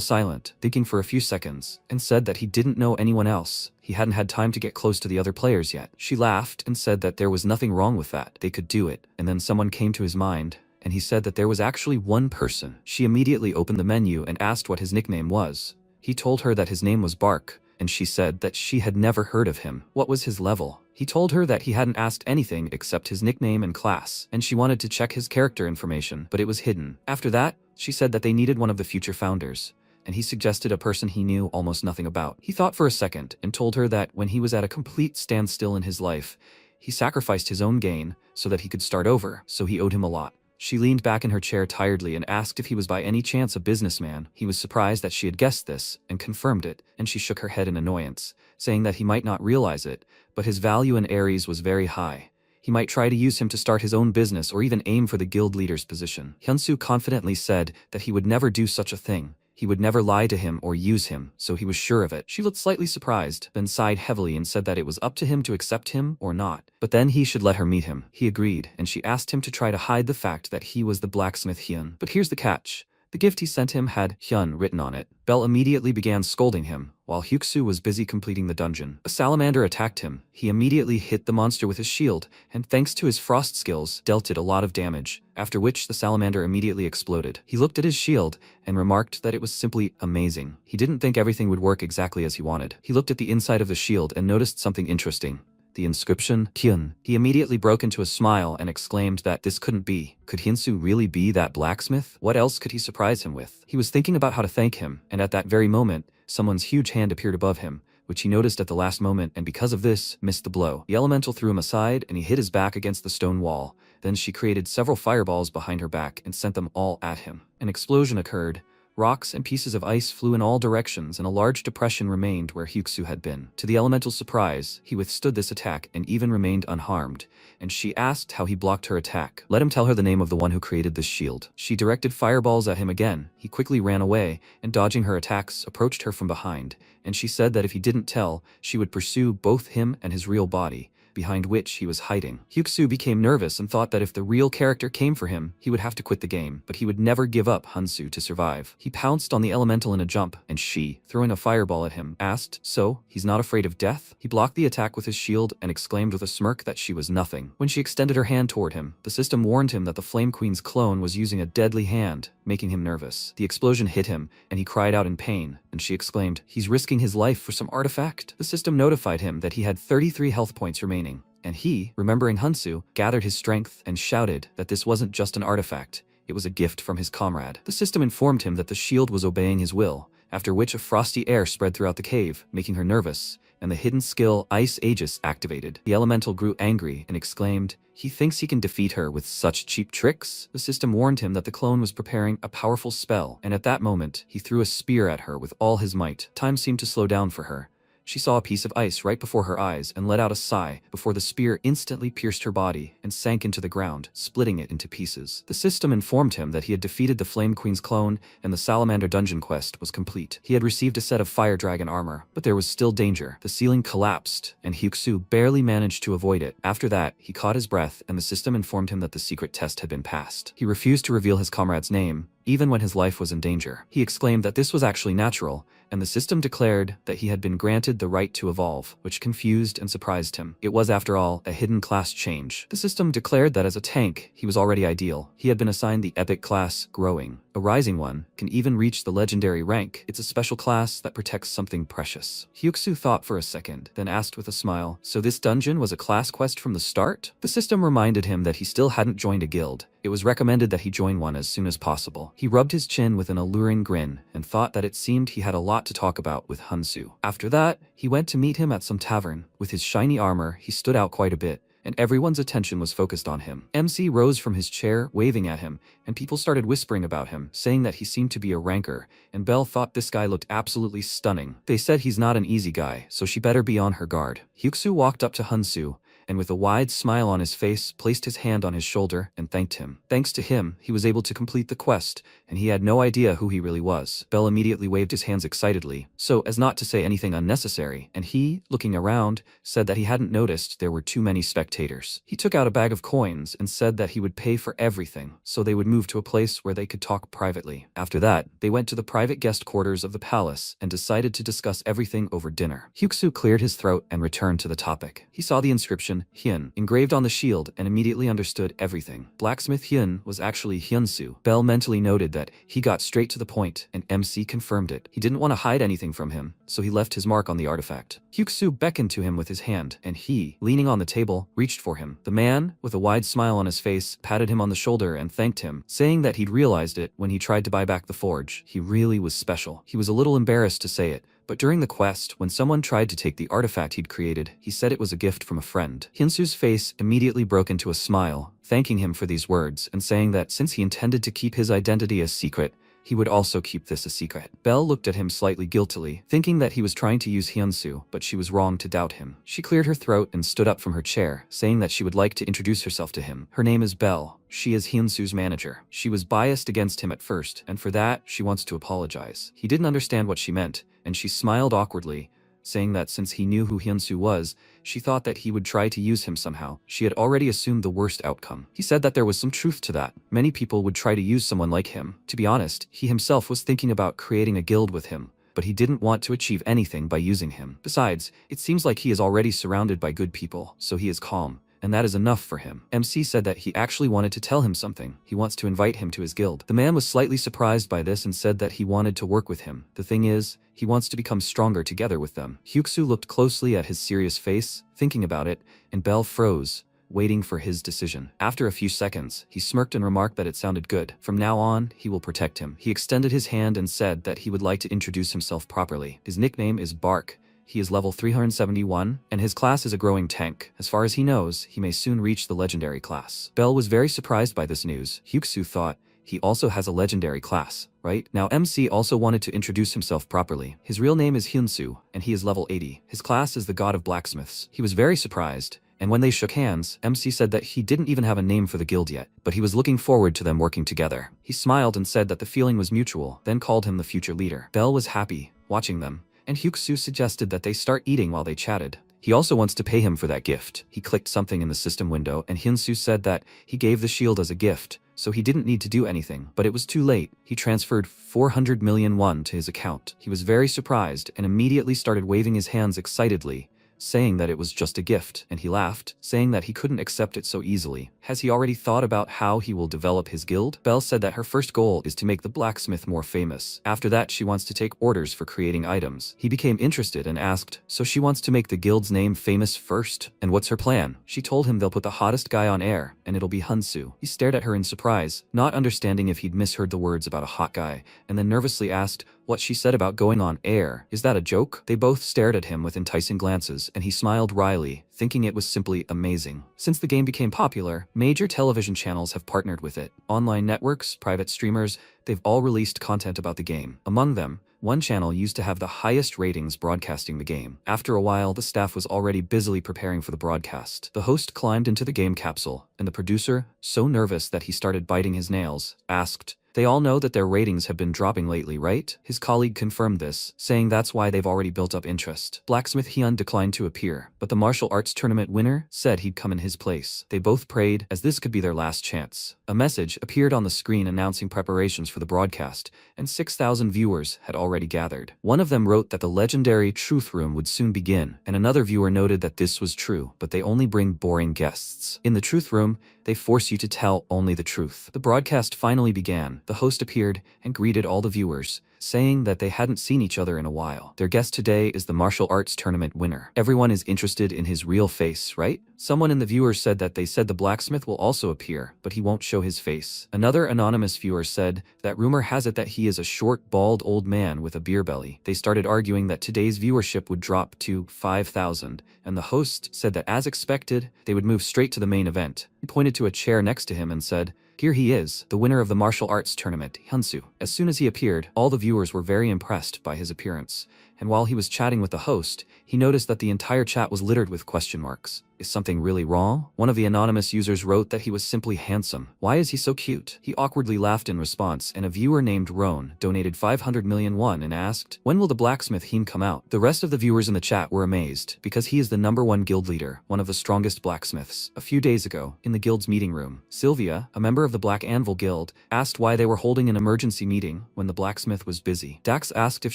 silent, thinking for a few seconds, and said that he didn't know anyone else. He hadn't had time to get close to the other players yet. She laughed and said that there was nothing wrong with that. They could do it. And then someone came to his mind, and he said that there was actually one person. She immediately opened the menu and asked what his nickname was. He told her that his name was Bark, and she said that she had never heard of him. What was his level? He told her that he hadn't asked anything except his nickname and class, and she wanted to check his character information, but it was hidden. After that, she said that they needed one of the future founders, and he suggested a person he knew almost nothing about. He thought for a second and told her that when he was at a complete standstill in his life, he sacrificed his own gain so that he could start over, so he owed him a lot. She leaned back in her chair tiredly and asked if he was by any chance a businessman. He was surprised that she had guessed this, and confirmed it, and she shook her head in annoyance, saying that he might not realize it, but his value in Ares was very high. He might try to use him to start his own business or even aim for the guild leader's position. Hyunsu confidently said that he would never do such a thing. He would never lie to him or use him, so he was sure of it. She looked slightly surprised, then sighed heavily and said that it was up to him to accept him or not. But then he should let her meet him. He agreed, and she asked him to try to hide the fact that he was the blacksmith Hyun. But here's the catch. The gift he sent him had Hyun written on it. Belle immediately began scolding him, while Hyuksu was busy completing the dungeon. A salamander attacked him. He immediately hit the monster with his shield, and thanks to his frost skills, dealt it a lot of damage, after which the salamander immediately exploded. He looked at his shield, and remarked that it was simply amazing. He didn't think everything would work exactly as he wanted. He looked at the inside of the shield and noticed something interesting. The inscription, Kyun. He immediately broke into a smile and exclaimed that this couldn't be. Could Hyunsu really be that blacksmith? What else could he surprise him with? He was thinking about how to thank him, and at that very moment, someone's huge hand appeared above him, which he noticed at the last moment, and because of this, missed the blow. The elemental threw him aside, and he hit his back against the stone wall. Then she created several fireballs behind her back and sent them all at him. An explosion occurred. Rocks and pieces of ice flew in all directions, and a large depression remained where Hyuksu had been. To the elemental's surprise, he withstood this attack and even remained unharmed, and she asked how he blocked her attack. Let him tell her the name of the one who created this shield. She directed fireballs at him again. He quickly ran away, and dodging her attacks, approached her from behind, and she said that if he didn't tell, she would pursue both him and his real body, behind which he was hiding. Hyuksu became nervous and thought that if the real character came for him, he would have to quit the game, but he would never give up Hyunsu to survive. He pounced on the elemental in a jump, and she, throwing a fireball at him, asked, "So, he's not afraid of death?" He blocked the attack with his shield and exclaimed with a smirk that she was nothing. When she extended her hand toward him, the system warned him that the Flame Queen's clone was using a deadly hand, making him nervous. The explosion hit him, and he cried out in pain, and she exclaimed, "He's risking his life for some artifact?" The system notified him that he had 33 health points remaining, and he, remembering Hyunsu, gathered his strength and shouted that this wasn't just an artifact, it was a gift from his comrade. The system informed him that the shield was obeying his will, after which a frosty air spread throughout the cave, making her nervous, and the hidden skill Ice Aegis activated. The elemental grew angry and exclaimed, "He thinks he can defeat her with such cheap tricks?" The system warned him that the clone was preparing a powerful spell, and at that moment, he threw a spear at her with all his might. Time seemed to slow down for her. She saw a piece of ice right before her eyes and let out a sigh before the spear instantly pierced her body and sank into the ground, splitting it into pieces. The system informed him that he had defeated the Flame Queen's clone and the Salamander dungeon quest was complete. He had received a set of fire dragon armor, but there was still danger. The ceiling collapsed, and Hyuksu barely managed to avoid it. After that, he caught his breath, and the system informed him that the secret test had been passed. He refused to reveal his comrade's name, even when his life was in danger. He exclaimed that this was actually natural, and the system declared that he had been granted the right to evolve, which confused and surprised him. It was, after all, a hidden class change. The system declared that as a tank, he was already ideal. He had been assigned the epic class, Growing. A rising one can even reach the legendary rank. It's a special class that protects something precious. Hyuksu thought for a second, then asked with a smile, "So this dungeon was a class quest from the start?" The system reminded him that he still hadn't joined a guild. It was recommended that he join one as soon as possible. He rubbed his chin with an alluring grin and thought that it seemed he had a lot to talk about with Hyunsu. After that, he went to meet him at some tavern. With his shiny armor, he stood out quite a bit, and everyone's attention was focused on him. MC rose from his chair, waving at him, and people started whispering about him, saying that he seemed to be a ranker, and Belle thought this guy looked absolutely stunning. They said he's not an easy guy, so she better be on her guard. Hyuksu walked up to Hyunsu, and with a wide smile on his face, placed his hand on his shoulder and thanked him. Thanks to him, he was able to complete the quest, and he had no idea who he really was. Belle immediately waved his hands excitedly, so as not to say anything unnecessary, and he, looking around, said that he hadn't noticed there were too many spectators. He took out a bag of coins and said that he would pay for everything, so they would move to a place where they could talk privately. After that, they went to the private guest quarters of the palace and decided to discuss everything over dinner. Hyuksu cleared his throat and returned to the topic. He saw the inscription Hyun engraved on the shield and immediately understood everything. Blacksmith Hyun was actually Hyunsu. Belle mentally noted that he got straight to the point, and MC confirmed it. He didn't want to hide anything from him, so he left his mark on the artifact. Hyuksu beckoned to him with his hand, and he, leaning on the table, reached for him. The man, with a wide smile on his face, patted him on the shoulder and thanked him, saying that he'd realized it when he tried to buy back the forge. He really was special. He was a little embarrassed to say it, but during the quest, when someone tried to take the artifact he'd created, he said it was a gift from a friend. Hyunsu's face immediately broke into a smile, thanking him for these words and saying that since he intended to keep his identity a secret, he would also keep this a secret. Belle looked at him slightly guiltily, thinking that he was trying to use Hyunsu, but she was wrong to doubt him. She cleared her throat and stood up from her chair, saying that she would like to introduce herself to him. Her name is Belle. She is Hyunsu's manager. She was biased against him at first, and for that, she wants to apologize. He didn't understand what she meant, and she smiled awkwardly, saying that since he knew who Hyunsu was, she thought that he would try to use him somehow. She had already assumed the worst outcome. He said that there was some truth to that. Many people would try to use someone like him. To be honest, he himself was thinking about creating a guild with him, but he didn't want to achieve anything by using him. Besides, it seems like he is already surrounded by good people, so he is calm. And that is enough for him. MC said that he actually wanted to tell him something. He wants to invite him to his guild. The man was slightly surprised by this and said that he wanted to work with him. The thing is, he wants to become stronger together with them. Hyuksu looked closely at his serious face, thinking about it, and Belle froze, waiting for his decision. After a few seconds, he smirked and remarked that it sounded good. From now on, he will protect him. He extended his hand and said that he would like to introduce himself properly. His nickname is Bark. He is level 371, and his class is a growing tank. As far as he knows, he may soon reach the legendary class. Belle was very surprised by this news. Hyuksu thought, he also has a legendary class, right? Now MC also wanted to introduce himself properly. His real name is Hyunsu, and he is level 80. His class is the god of blacksmiths. He was very surprised, and when they shook hands, MC said that he didn't even have a name for the guild yet, but he was looking forward to them working together. He smiled and said that the feeling was mutual, then called him the future leader. Belle was happy, watching them, and Hyuksu suggested that they start eating while they chatted. He also wants to pay him for that gift. He clicked something in the system window and Hyunsu said that he gave the shield as a gift, so he didn't need to do anything. But it was too late. He transferred 400 million won to his account. He was very surprised and immediately started waving his hands excitedly, saying that it was just a gift, and he laughed, saying that he couldn't accept it so easily. Has he already thought about how he will develop his guild? Belle said that her first goal is to make the blacksmith more famous. After that, she wants to take orders for creating items. He became interested and asked, so she wants to make the guild's name famous first? And what's her plan? She told him they'll put the hottest guy on air, and it'll be Hunsu. He stared at her in surprise, not understanding if he'd misheard the words about a hot guy, and then nervously asked what she said about going on air. Is that a joke? They both stared at him with enticing glances, and he smiled wryly, thinking it was simply amazing. Since the game became popular, major television channels have partnered with it. Online networks, private streamers, they've all released content about the game. Among them, one channel used to have the highest ratings broadcasting the game. After a while, the staff was already busily preparing for the broadcast. The host climbed into the game capsule, and the producer, so nervous that he started biting his nails, asked, "They all know that their ratings have been dropping lately, right?" His colleague confirmed this, saying that's why they've already built up interest. Blacksmith Hyun declined to appear, but the martial arts tournament winner said he'd come in his place. They both prayed, as this could be their last chance. A message appeared on the screen announcing preparations for the broadcast, and 6,000 viewers had already gathered. One of them wrote that the legendary Truth Room would soon begin, and another viewer noted that this was true, but they only bring boring guests. In the Truth Room, they force you to tell only the truth. The broadcast finally began. The host appeared and greeted all the viewers, saying that they hadn't seen each other in a while. Their guest today is the martial arts tournament winner. Everyone is interested in his real face, right? Someone in the viewers said that they said the blacksmith will also appear, but he won't show his face. Another anonymous viewer said that rumor has it that he is a short, bald old man with a beer belly. They started arguing that today's viewership would drop to 5,000, and the host said that as expected, they would move straight to the main event. He pointed to a chair next to him and said, "Here he is, the winner of the martial arts tournament, Hyunsu." As soon as he appeared, all the viewers were very impressed by his appearance, and while he was chatting with the host, he noticed that the entire chat was littered with question marks. Is something really wrong? One of the anonymous users wrote that he was simply handsome. Why is he so cute? He awkwardly laughed in response, and a viewer named Roan donated 500 million won and asked, when will the blacksmith Heen come out? The rest of the viewers in the chat were amazed, because he is the #1 guild leader, one of the strongest blacksmiths. A few days ago, in the guild's meeting room, Sylvia, a member of the Black Anvil Guild, asked why they were holding an emergency meeting when the blacksmith was busy. Dax asked if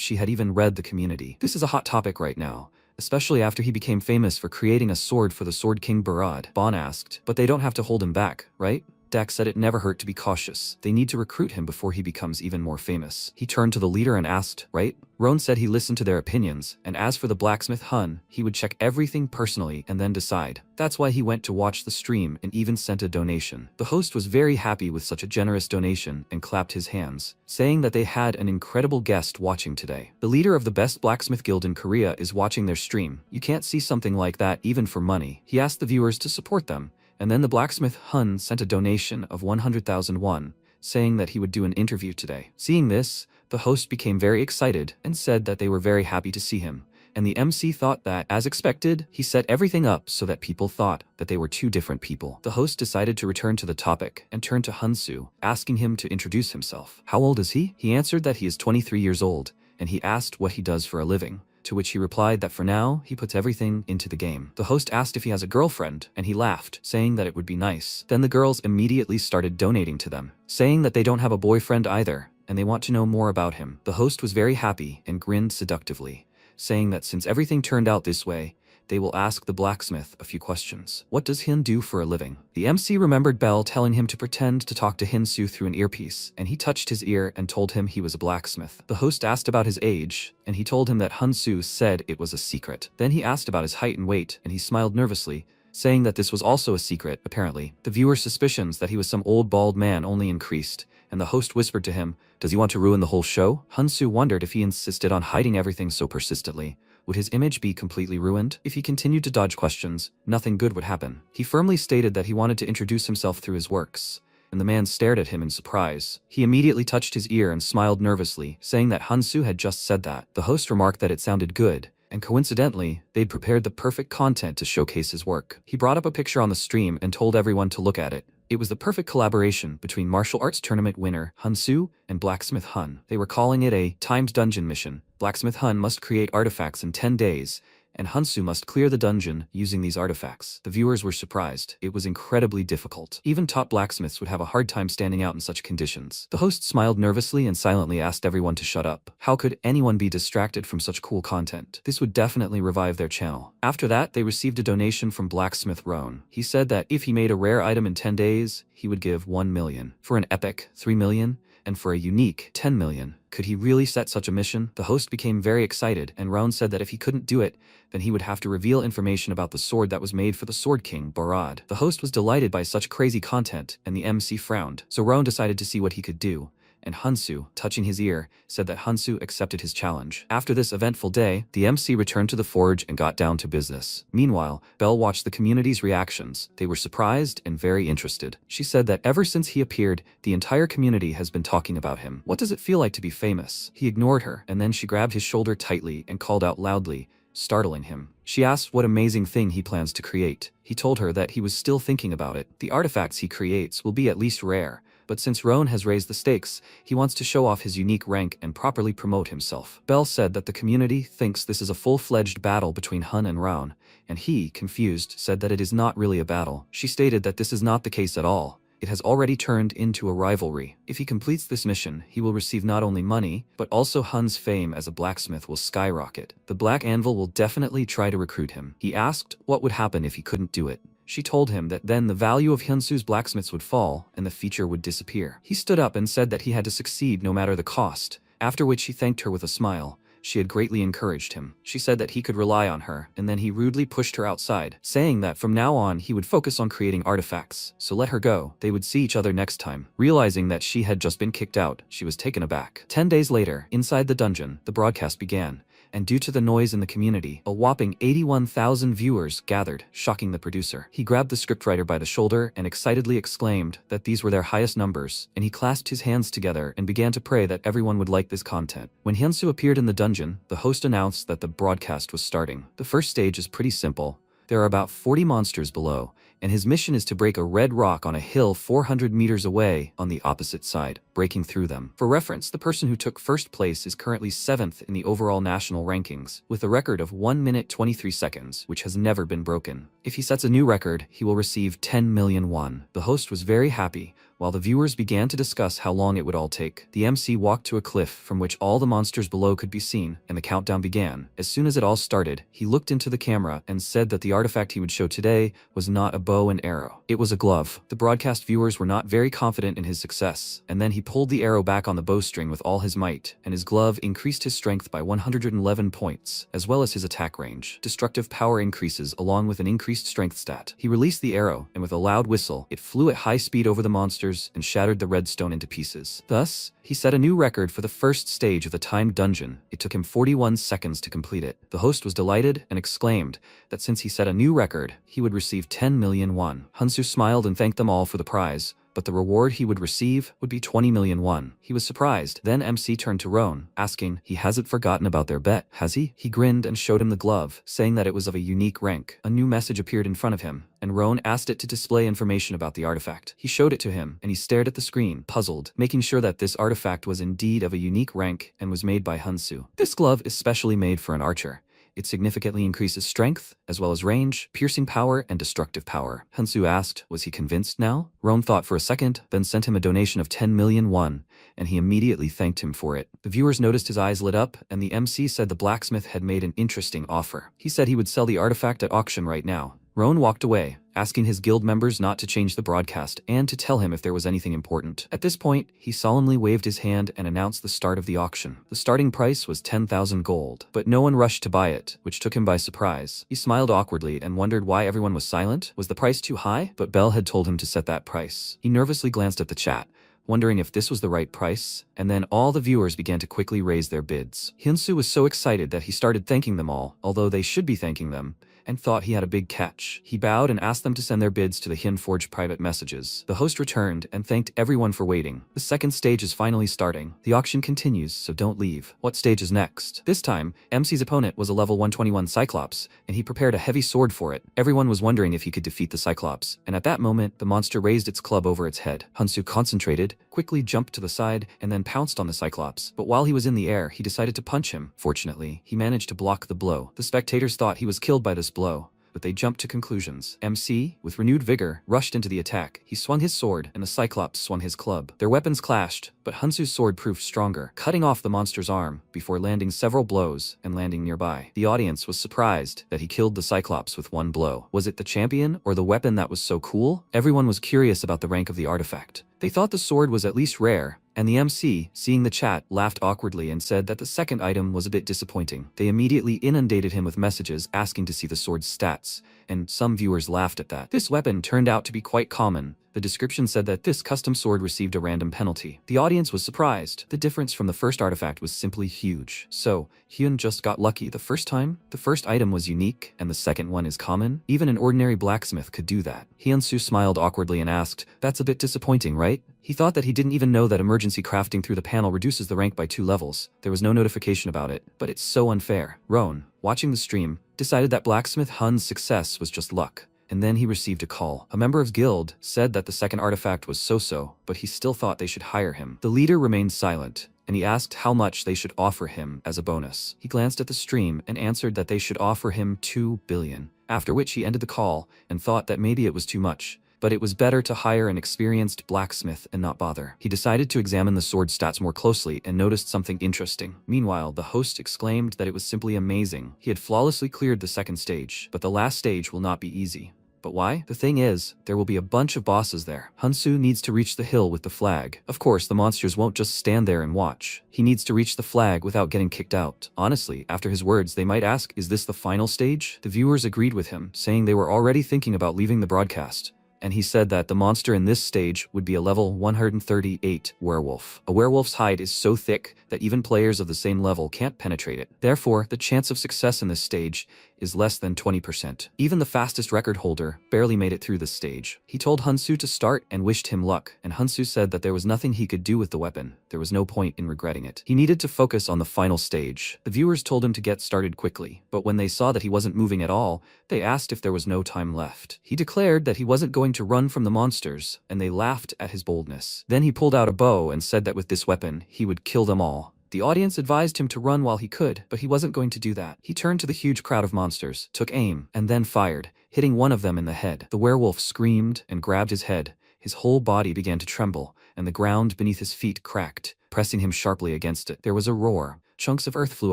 she had even read the community. This is a hot topic right now, especially after he became famous for creating a sword for the Sword King Barad. Bon asked, but they don't have to hold him back, right? Dax said it never hurt to be cautious. They need to recruit him before he becomes even more famous. He turned to the leader and asked, right? Roan said he listened to their opinions, and as for the blacksmith Hun, he would check everything personally and then decide. That's why he went to watch the stream and even sent a donation. The host was very happy with such a generous donation and clapped his hands, saying that they had an incredible guest watching today. The leader of the best blacksmith guild in Korea is watching their stream. You can't see something like that even for money. He asked the viewers to support them, And then the blacksmith Hun sent a donation of 100,000 won, saying that he would do an interview today. Seeing this, the host became very excited and said that they were very happy to see him. And the MC thought that, as expected, he set everything up so that people thought that they were two different people. The host decided to return to the topic and turned to Hunsu, asking him to introduce himself. How old is he? He answered that he is 23 years old, and he asked what he does for a living, to which he replied that for now, he puts everything into the game. The host asked if he has a girlfriend, and he laughed, saying that it would be nice. Then the girls immediately started donating to them, saying that they don't have a boyfriend either, and they want to know more about him. The host was very happy and grinned seductively, saying that since everything turned out this way, they will ask the blacksmith a few questions. What does Hin do for a living? The MC remembered Bell telling him to pretend to talk to Hinsu through an earpiece, and he touched his ear and told him he was a blacksmith. The host asked about his age, and he told him that Hunsu said it was a secret. Then he asked about his height and weight, and he smiled nervously, saying that this was also a secret, apparently. The viewer's suspicions that he was some old bald man only increased, and the host whispered to him, "Does he want to ruin the whole show?" Hunsu wondered if he insisted on hiding everything so persistently, would his image be completely ruined? If he continued to dodge questions, nothing good would happen. He firmly stated that he wanted to introduce himself through his works, and the man stared at him in surprise. He immediately touched his ear and smiled nervously, saying that Hunsu had just said that. The host remarked that it sounded good, and coincidentally, they'd prepared the perfect content to showcase his work. He brought up a picture on the stream and told everyone to look at it. It was the perfect collaboration between martial arts tournament winner Hunsu and Blacksmith Hun. They were calling it a timed dungeon mission. Blacksmith Hun must create artifacts in 10 days, and Hunsu must clear the dungeon using these artifacts. The viewers were surprised. It was incredibly difficult. Even top blacksmiths would have a hard time standing out in such conditions. The host smiled nervously and silently asked everyone to shut up. How could anyone be distracted from such cool content? This would definitely revive their channel. After that, they received a donation from Blacksmith Roan. He said that if he made a rare item in 10 days, he would give 1 million. For an epic, 3 million. And for a unique, 10 million. Could he really set such a mission? The host became very excited, and Roan said that if he couldn't do it, then he would have to reveal information about the sword that was made for the Sword King, Barad. The host was delighted by such crazy content, and the MC frowned, so Roan decided to see what he could do, and Hunsu, touching his ear, said that Hunsu accepted his challenge. After this eventful day, the MC returned to the forge and got down to business. Meanwhile, Belle watched the community's reactions. They were surprised and very interested. She said that ever since he appeared, the entire community has been talking about him. What does it feel like to be famous? He ignored her, and then she grabbed his shoulder tightly and called out loudly, startling him. She asked what amazing thing he plans to create. He told her that he was still thinking about it. The artifacts he creates will be at least rare, but since Roan has raised the stakes, he wants to show off his unique rank and properly promote himself. Belle said that the community thinks this is a full-fledged battle between Hun and Roan, and he, confused, said that it is not really a battle. She stated that this is not the case at all. It has already turned into a rivalry. If he completes this mission, he will receive not only money, but also Hun's fame as a blacksmith will skyrocket. The Black Anvil will definitely try to recruit him. He asked what would happen if he couldn't do it. She told him that then the value of Hyunsu's blacksmiths would fall and the feature would disappear. He stood up and said that he had to succeed no matter the cost, after which he thanked her with a smile. She had greatly encouraged him. She said that he could rely on her, and then he rudely pushed her outside, saying that from now on he would focus on creating artifacts, so let her go. They would see each other next time. Realizing that she had just been kicked out, she was taken aback. 10 days later, inside the dungeon, the broadcast began, and due to the noise in the community, a whopping 81,000 viewers gathered, shocking the producer. He grabbed the scriptwriter by the shoulder and excitedly exclaimed that these were their highest numbers, and he clasped his hands together and began to pray that everyone would like this content. When Hyunsu appeared in the dungeon, the host announced that the broadcast was starting. The first stage is pretty simple. There are about 40 monsters below, and his mission is to break a red rock on a hill 400 meters away on the opposite side, breaking through them. For reference, the person who took first place is currently 7th in the overall national rankings, with a record of 1 minute 23 seconds, which has never been broken. If he sets a new record, he will receive 10 million won. The host was very happy, while the viewers began to discuss how long it would all take. The MC walked to a cliff from which all the monsters below could be seen, and the countdown began. As soon as it all started, he looked into the camera and said that the artifact he would show today was not a bow and arrow. It was a glove. The broadcast viewers were not very confident in his success, and then he pulled the arrow back on the bowstring with all his might, and his glove increased his strength by 111 points, as well as his attack range. Destructive power increases along with an increased strength stat. He released the arrow, and with a loud whistle, it flew at high speed over the monsters monsters and shattered the red stone into pieces. Thus, he set a new record for the first stage of the timed dungeon. It took him 41 seconds to complete it. The host was delighted and exclaimed that since he set a new record, he would receive 10 million won. Hansu smiled and thanked them all for the prize, but the reward he would receive would be 20 million won. He was surprised. Then MC turned to Roan, asking, he hasn't forgotten about their bet, has he? He grinned and showed him the glove, saying that it was of a unique rank. A new message appeared in front of him, and Roan asked it to display information about the artifact. He showed it to him, and he stared at the screen, puzzled, making sure that this artifact was indeed of a unique rank and was made by Hansu. This glove is specially made for an archer. It significantly increases strength, as well as range, piercing power, and destructive power. Hansu asked, was he convinced now? Roan thought for a second, then sent him a donation of 10 million won, and he immediately thanked him for it. The viewers noticed his eyes lit up, and the MC said the blacksmith had made an interesting offer. He said he would sell the artifact at auction right now. Roan walked away, asking his guild members not to change the broadcast and to tell him if there was anything important. At this point, he solemnly waved his hand and announced the start of the auction. The starting price was 10,000 gold, but no one rushed to buy it, which took him by surprise. He smiled awkwardly and wondered why everyone was silent. Was the price too high? But Bell had told him to set that price. He nervously glanced at the chat, wondering if this was the right price, and then all the viewers began to quickly raise their bids. Hyunsu was so excited that he started thanking them all, although they should be thanking them, and thought he had a big catch. He bowed and asked them to send their bids to the Hyunforge private messages. The host returned and thanked everyone for waiting. The second stage is finally starting. The auction continues, so don't leave. What stage is next? This time, MC's opponent was a level 121 Cyclops, and he prepared a heavy sword for it. Everyone was wondering if he could defeat the Cyclops, and at that moment, the monster raised its club over its head. Hansu concentrated, quickly jumped to the side, and then pounced on the Cyclops. But while he was in the air, he decided to punch him. Fortunately, he managed to block the blow. The spectators thought he was killed by this blow, but they jumped to conclusions. MC, with renewed vigor, rushed into the attack. He swung his sword, and the Cyclops swung his club. Their weapons clashed, but Hansu's sword proved stronger, cutting off the monster's arm before landing several blows and landing nearby. The audience was surprised that he killed the Cyclops with one blow. Was it the champion or the weapon that was so cool? Everyone was curious about the rank of the artifact. They thought the sword was at least rare, and the MC, seeing the chat, laughed awkwardly and said that the second item was a bit disappointing. They immediately inundated him with messages asking to see the sword's stats, and some viewers laughed at that. This weapon turned out to be quite common. The description said that this custom sword received a random penalty. The audience was surprised. The difference from the first artifact was simply huge. So, Hyun just got lucky the first time? The first item was unique, and the second one is common? Even an ordinary blacksmith could do that. Hyunsu smiled awkwardly and asked, that's a bit disappointing, right? He thought that he didn't even know that emergency crafting through the panel reduces the rank by 2 levels. There was no notification about it, but it's so unfair. Roan, watching the stream, decided that Blacksmith Hun's success was just luck. And then he received a call. A member of his guild said that the second artifact was so-so, but he still thought they should hire him. The leader remained silent, and he asked how much they should offer him as a bonus. He glanced at the stream and answered that they should offer him 2 billion, after which he ended the call and thought that maybe it was too much, but it was better to hire an experienced blacksmith and not bother. He decided to examine the sword stats more closely and noticed something interesting. Meanwhile, the host exclaimed that it was simply amazing. He had flawlessly cleared the second stage, but the last stage will not be easy. But why? The thing is, there will be a bunch of bosses there. Hansu needs to reach the hill with the flag. Of course, the monsters won't just stand there and watch. He needs to reach the flag without getting kicked out. Honestly, after his words, they might ask, is this the final stage? The viewers agreed with him, saying they were already thinking about leaving the broadcast. And he said that the monster in this stage would be a level 138 werewolf. A werewolf's hide is so thick that even players of the same level can't penetrate it. Therefore, the chance of success in this stage is less than 20%. Even the fastest record holder barely made it through this stage. He told Hansu to start and wished him luck, and Hansu said that there was nothing he could do with the weapon. There was no point in regretting it. He needed to focus on the final stage. The viewers told him to get started quickly, but when they saw that he wasn't moving at all, they asked if there was no time left. He declared that he wasn't going to run from the monsters, and they laughed at his boldness. Then he pulled out a bow and said that with this weapon, he would kill them all. The audience advised him to run while he could, but he wasn't going to do that. He turned to the huge crowd of monsters, took aim, and then fired, hitting one of them in the head. The werewolf screamed and grabbed his head. His whole body began to tremble, and the ground beneath his feet cracked, pressing him sharply against it. There was a roar. chunks of earth flew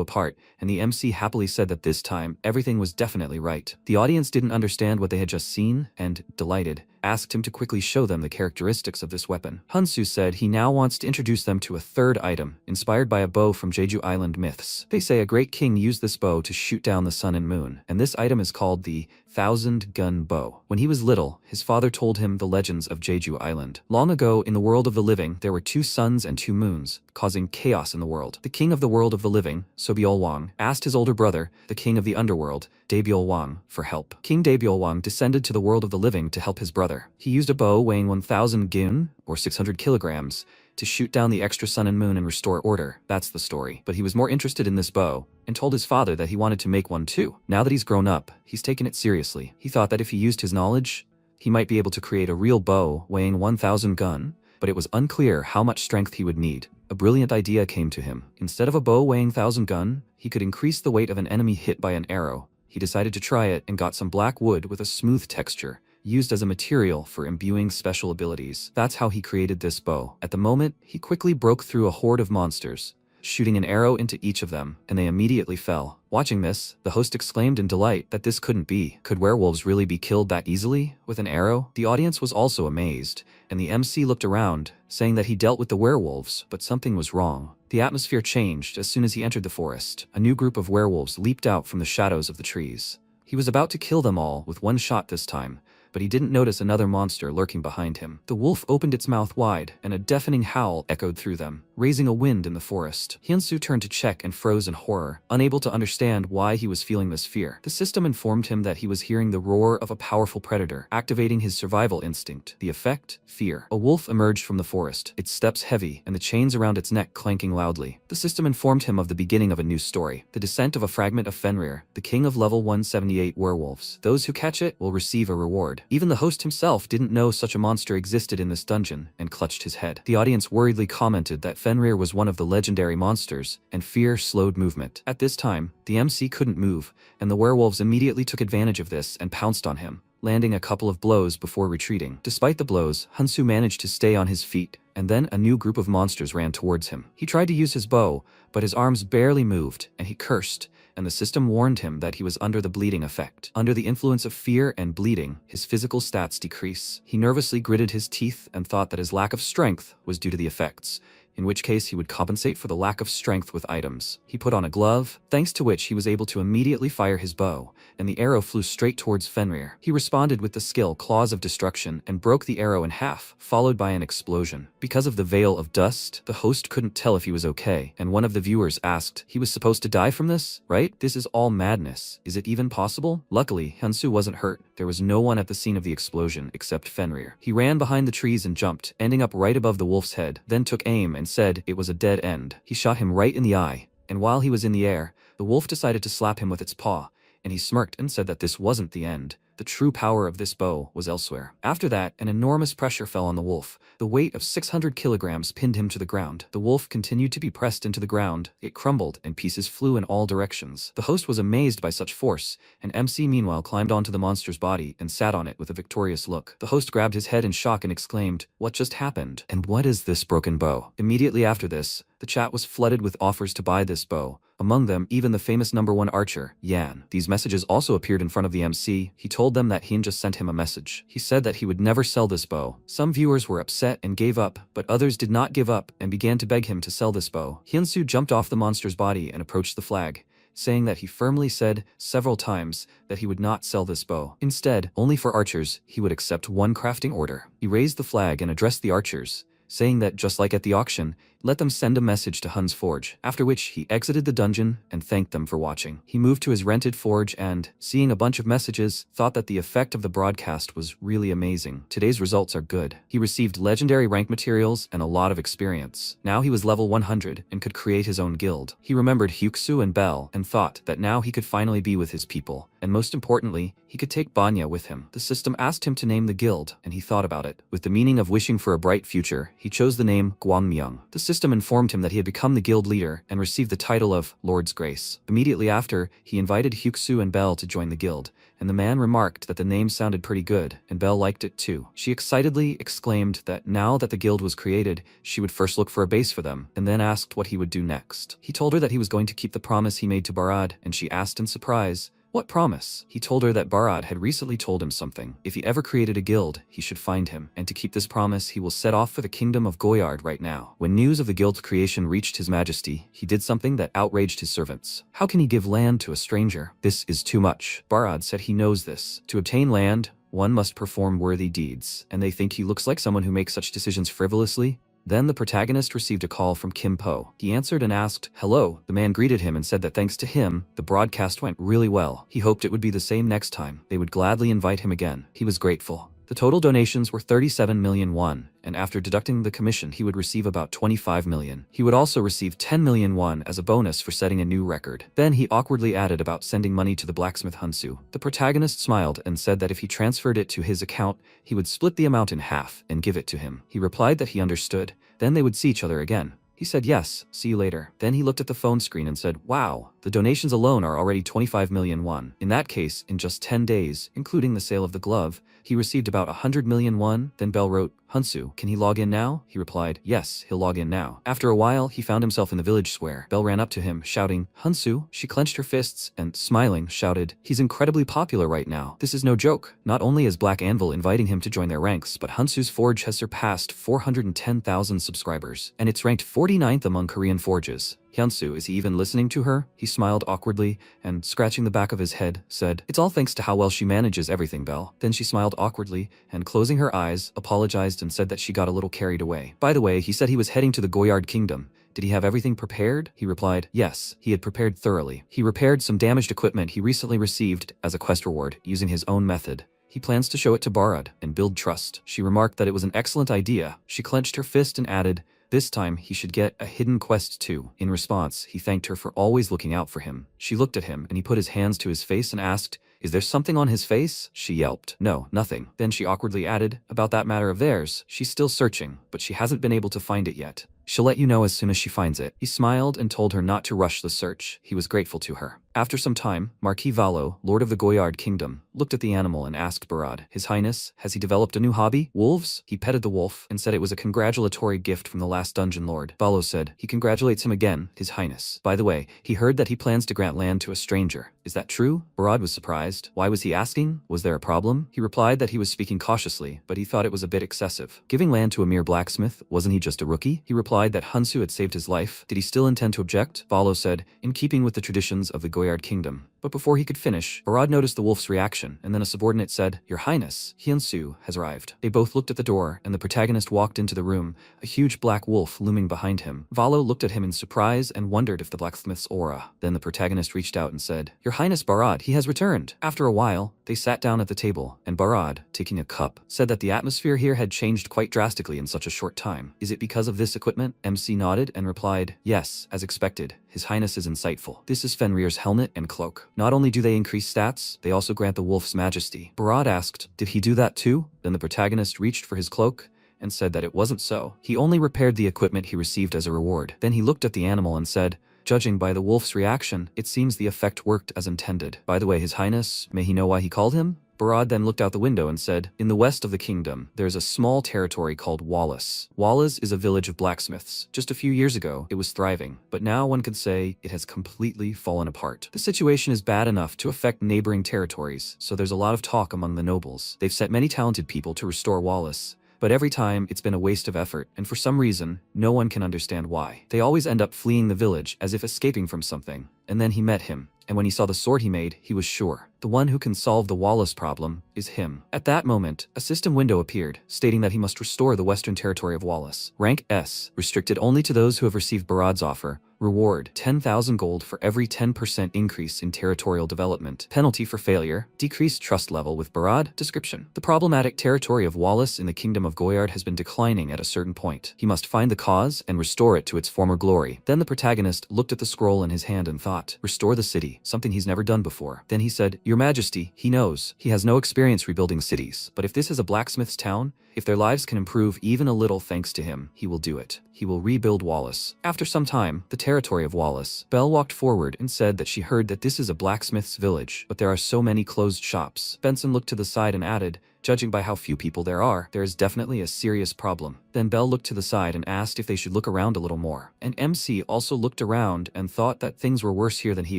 apart, and the MC happily said that this time, everything was definitely right. The audience didn't understand what they had just seen, and, delighted, asked him to quickly show them the characteristics of this weapon. Hansu said he now wants to introduce them to a third item, inspired by a bow from Jeju Island myths. They say a great king used this bow to shoot down the sun and moon, and this item is called the 1,000-gun bow. When he was little, his father told him the legends of Jeju Island. Long ago, in the world of the living, there were 2 suns and 2 moons, causing chaos in the world. The king of the world of the living, Sobyul Wang, asked his older brother, the king of the underworld, Daebyul Wang, for help. King Daebyul Wang descended to the world of the living to help his brother. He used a bow weighing 1,000 gun, or 600 kilograms, to shoot down the extra sun and moon and restore order. That's the story. But he was more interested in this bow, and told his father that he wanted to make one too. Now that he's grown up, he's taken it seriously. He thought that if he used his knowledge, he might be able to create a real bow weighing 1,000 gun, but it was unclear how much strength he would need. A brilliant idea came to him. Instead of a bow weighing 1,000 gun, he could increase the weight of an enemy hit by an arrow. He decided to try it and got some black wood with a smooth texture, used as a material for imbuing special abilities. That's how he created this bow. At the moment, he quickly broke through a horde of monsters, shooting an arrow into each of them, and they immediately fell. Watching this, the host exclaimed in delight that this couldn't be. Could werewolves really be killed that easily, with an arrow? The audience was also amazed, and the MC looked around, saying that he dealt with the werewolves, but something was wrong. The atmosphere changed as soon as he entered the forest. A new group of werewolves leaped out from the shadows of the trees. He was about to kill them all with one shot this time, but he didn't notice another monster lurking behind him. The wolf opened its mouth wide, and a deafening howl echoed through them, raising a wind in the forest. Hyunsu turned to check and froze in horror, unable to understand why he was feeling this fear. The system informed him that he was hearing the roar of a powerful predator, activating his survival instinct. The effect? Fear. A wolf emerged from the forest, its steps heavy, and the chains around its neck clanking loudly. The system informed him of the beginning of a new story, the descent of a fragment of Fenrir, the king of level 178 werewolves. Those who catch it will receive a reward. Even the host himself didn't know such a monster existed in this dungeon, and clutched his head. The audience worriedly commented that Fenrir was one of the legendary monsters, and fear slowed movement. At this time, the MC couldn't move, and the werewolves immediately took advantage of this and pounced on him, landing a couple of blows before retreating. Despite the blows, Hansu managed to stay on his feet, and then a new group of monsters ran towards him. He tried to use his bow, but his arms barely moved, and he cursed, and the system warned him that he was under the bleeding effect. Under the influence of fear and bleeding, his physical stats decrease. He nervously gritted his teeth and thought that his lack of strength was due to the effects, in which case he would compensate for the lack of strength with items. He put on a glove, thanks to which he was able to immediately fire his bow, and the arrow flew straight towards Fenrir. He responded with the skill Claws of Destruction and broke the arrow in half, followed by an explosion. Because of the veil of dust, the host couldn't tell if he was okay, and one of the viewers asked, "He was supposed to die from this, right? This is all madness. Is it even possible?" Luckily, Hansu wasn't hurt. There was no one at the scene of the explosion except Fenrir. He ran behind the trees and jumped, ending up right above the wolf's head, then took aim and said it was a dead end. He shot him right in the eye, and while he was in the air, the wolf decided to slap him with its paw, and he smirked and said that this wasn't the end. The true power of this bow was elsewhere. After that, an enormous pressure fell on the wolf. The weight of 600 kilograms pinned him to the ground. The wolf continued to be pressed into the ground. It crumbled, and pieces flew in all directions. The host was amazed by such force, and MC meanwhile climbed onto the monster's body and sat on it with a victorious look. The host grabbed his head in shock and exclaimed, "What just happened? And what is this broken bow?" Immediately after this, the chat was flooded with offers to buy this bow. Among them, even the famous #1 archer, Yan. These messages also appeared in front of the MC. He told them that Hyun just sent him a message. He said that he would never sell this bow. Some viewers were upset and gave up, but others did not give up and began to beg him to sell this bow. Hyunsu jumped off the monster's body and approached the flag, saying that he firmly said several times that he would not sell this bow. Instead, only for archers, he would accept one crafting order. He raised the flag and addressed the archers, saying that just like at the auction, let them send a message to Hun's forge, after which he exited the dungeon and thanked them for watching. He moved to his rented forge and, seeing a bunch of messages, thought that the effect of the broadcast was really amazing. Today's results are good. He received legendary rank materials and a lot of experience. Now he was level 100 and could create his own guild. He remembered Hyuksu and Bell and thought that now he could finally be with his people, and most importantly, he could take Banya with him. The system asked him to name the guild, and he thought about it. With the meaning of wishing for a bright future, he chose the name Gwangmyeong. The system informed him that he had become the guild leader and received the title of Lord's Grace. Immediately after, he invited Hyuksu and Belle to join the guild, and the man remarked that the name sounded pretty good, and Belle liked it too. She excitedly exclaimed that now that the guild was created, she would first look for a base for them, and then asked what he would do next. He told her that he was going to keep the promise he made to Barad, and she asked in surprise, "What promise?" He told her that Barad had recently told him something. If he ever created a guild, he should find him, and to keep this promise, he will set off for the kingdom of Goyard right now. When news of the guild's creation reached His Majesty, he did something that outraged his servants. How can he give land to a stranger? This is too much. Barad said he knows this. To obtain land, one must perform worthy deeds, and they think he looks like someone who makes such decisions frivolously. Then the protagonist received a call from Kim Po. He answered and asked, "Hello." The man greeted him and said that thanks to him, the broadcast went really well. He hoped it would be the same next time. They would gladly invite him again. He was grateful. The total donations were 37 million won, and after deducting the commission he would receive about 25 million. He would also receive 10 million won as a bonus for setting a new record. Then he awkwardly added about sending money to the blacksmith Hunsu. The protagonist smiled and said that if he transferred it to his account, he would split the amount in half and give it to him. He replied that he understood. Then they would see each other again. He said yes, see you later. Then he looked at the phone screen and said, "Wow, the donations alone are already 25 million won. In that case, in just 10 days, including the sale of the glove, he received about 100 million won." Then Belle wrote, "Hunsu, can he log in now?" He replied, "Yes, he'll log in now." After a while, he found himself in the village square. Belle ran up to him, shouting, "Hunsu." She clenched her fists and, smiling, shouted, "He's incredibly popular right now. This is no joke." Not only is Black Anvil inviting him to join their ranks, but Hunsu's forge has surpassed 410,000 subscribers, and it's ranked 49th among Korean forges. Hyunsu, is he even listening to her? He smiled awkwardly and, scratching the back of his head, said, "It's all thanks to how well she manages everything, Belle." Then she smiled awkwardly and, closing her eyes, apologized and said that she got a little carried away. By the way, he said he was heading to the Goyard Kingdom. Did he have everything prepared? He replied, yes, he had prepared thoroughly. He repaired some damaged equipment he recently received as a quest reward using his own method. He plans to show it to Barad and build trust. She remarked that it was an excellent idea. She clenched her fist and added, this time he should get a hidden quest too. In response, he thanked her for always looking out for him. She looked at him and he put his hands to his face and asked, "Is there something on his face?" She yelped, "No, nothing." Then she awkwardly added, "About that matter of theirs, she's still searching, but she hasn't been able to find it yet. She'll let you know as soon as she finds it." He smiled and told her not to rush the search. He was grateful to her. After some time, Marquis Valo, Lord of the Goyard Kingdom, looked at the animal and asked Barad, "His Highness, has he developed a new hobby? Wolves?" He petted the wolf and said it was a congratulatory gift from the last dungeon lord. Valo said, "He congratulates him again, His Highness. By the way, he heard that he plans to grant land to a stranger. Is that true?" Barad was surprised. Why was he asking? Was there a problem? He replied that he was speaking cautiously, but he thought it was a bit excessive. Giving land to a mere blacksmith, wasn't he just a rookie? He replied that Hunsu had saved his life. Did he still intend to object? Valo said, in keeping with the traditions of the Goyard Kingdom. But before he could finish, Barad noticed the wolf's reaction, and then a subordinate said, "Your Highness, Hyunsu has arrived." They both looked at the door, and the protagonist walked into the room, a huge black wolf looming behind him. Valo looked at him in surprise and wondered if the blacksmith's aura. Then the protagonist reached out and said, "Your Highness Barad, he has returned." After a while, they sat down at the table, and Barad, taking a cup, said that the atmosphere here had changed quite drastically in such a short time. "Is it because of this equipment?" MC nodded and replied, "Yes, as expected. His Highness is insightful. This is Fenrir's helmet and cloak. Not only do they increase stats, they also grant the wolf's majesty." Barad asked, "Did he do that too?" Then the protagonist reached for his cloak and said that it wasn't so. He only repaired the equipment he received as a reward. Then he looked at the animal and said, "Judging by the wolf's reaction, it seems the effect worked as intended. By the way, His Highness, may he know why he called him?" Barad then looked out the window and said, "In the west of the kingdom, there's a small territory called Wallace. Wallace is a village of blacksmiths. Just a few years ago, it was thriving, but now one could say it has completely fallen apart. The situation is bad enough to affect neighboring territories, so there's a lot of talk among the nobles. They've sent many talented people to restore Wallace, but every time it's been a waste of effort, and for some reason, no one can understand why. They always end up fleeing the village as if escaping from something." And then he met him, and when he saw the sword he made, he was sure. The one who can solve the Wallace problem is him. At that moment, a system window appeared, stating that he must restore the western territory of Wallace. Rank S, restricted only to those who have received Barad's offer. Reward, 10,000 gold for every 10% increase in territorial development. Penalty for failure, decreased trust level with Barad. Description: the problematic territory of Wallace in the Kingdom of Goyard has been declining at a certain point. He must find the cause and restore it to its former glory. Then the protagonist looked at the scroll in his hand and thought, restore the city, something he's never done before. Then he said, "Your Majesty, he knows. He has no experience rebuilding cities, but if this is a blacksmith's town, If their lives can improve even a little thanks to him, he will do it. He will rebuild Wallace. After some time, the territory of Wallace, Belle walked forward and said that she heard that this is a blacksmith's village, but there are so many closed shops. Benson looked to the side and added, judging by how few people there is definitely a serious problem. Then Belle looked to the side and asked if they should look around a little more. And MC also looked around and thought that things were worse here than he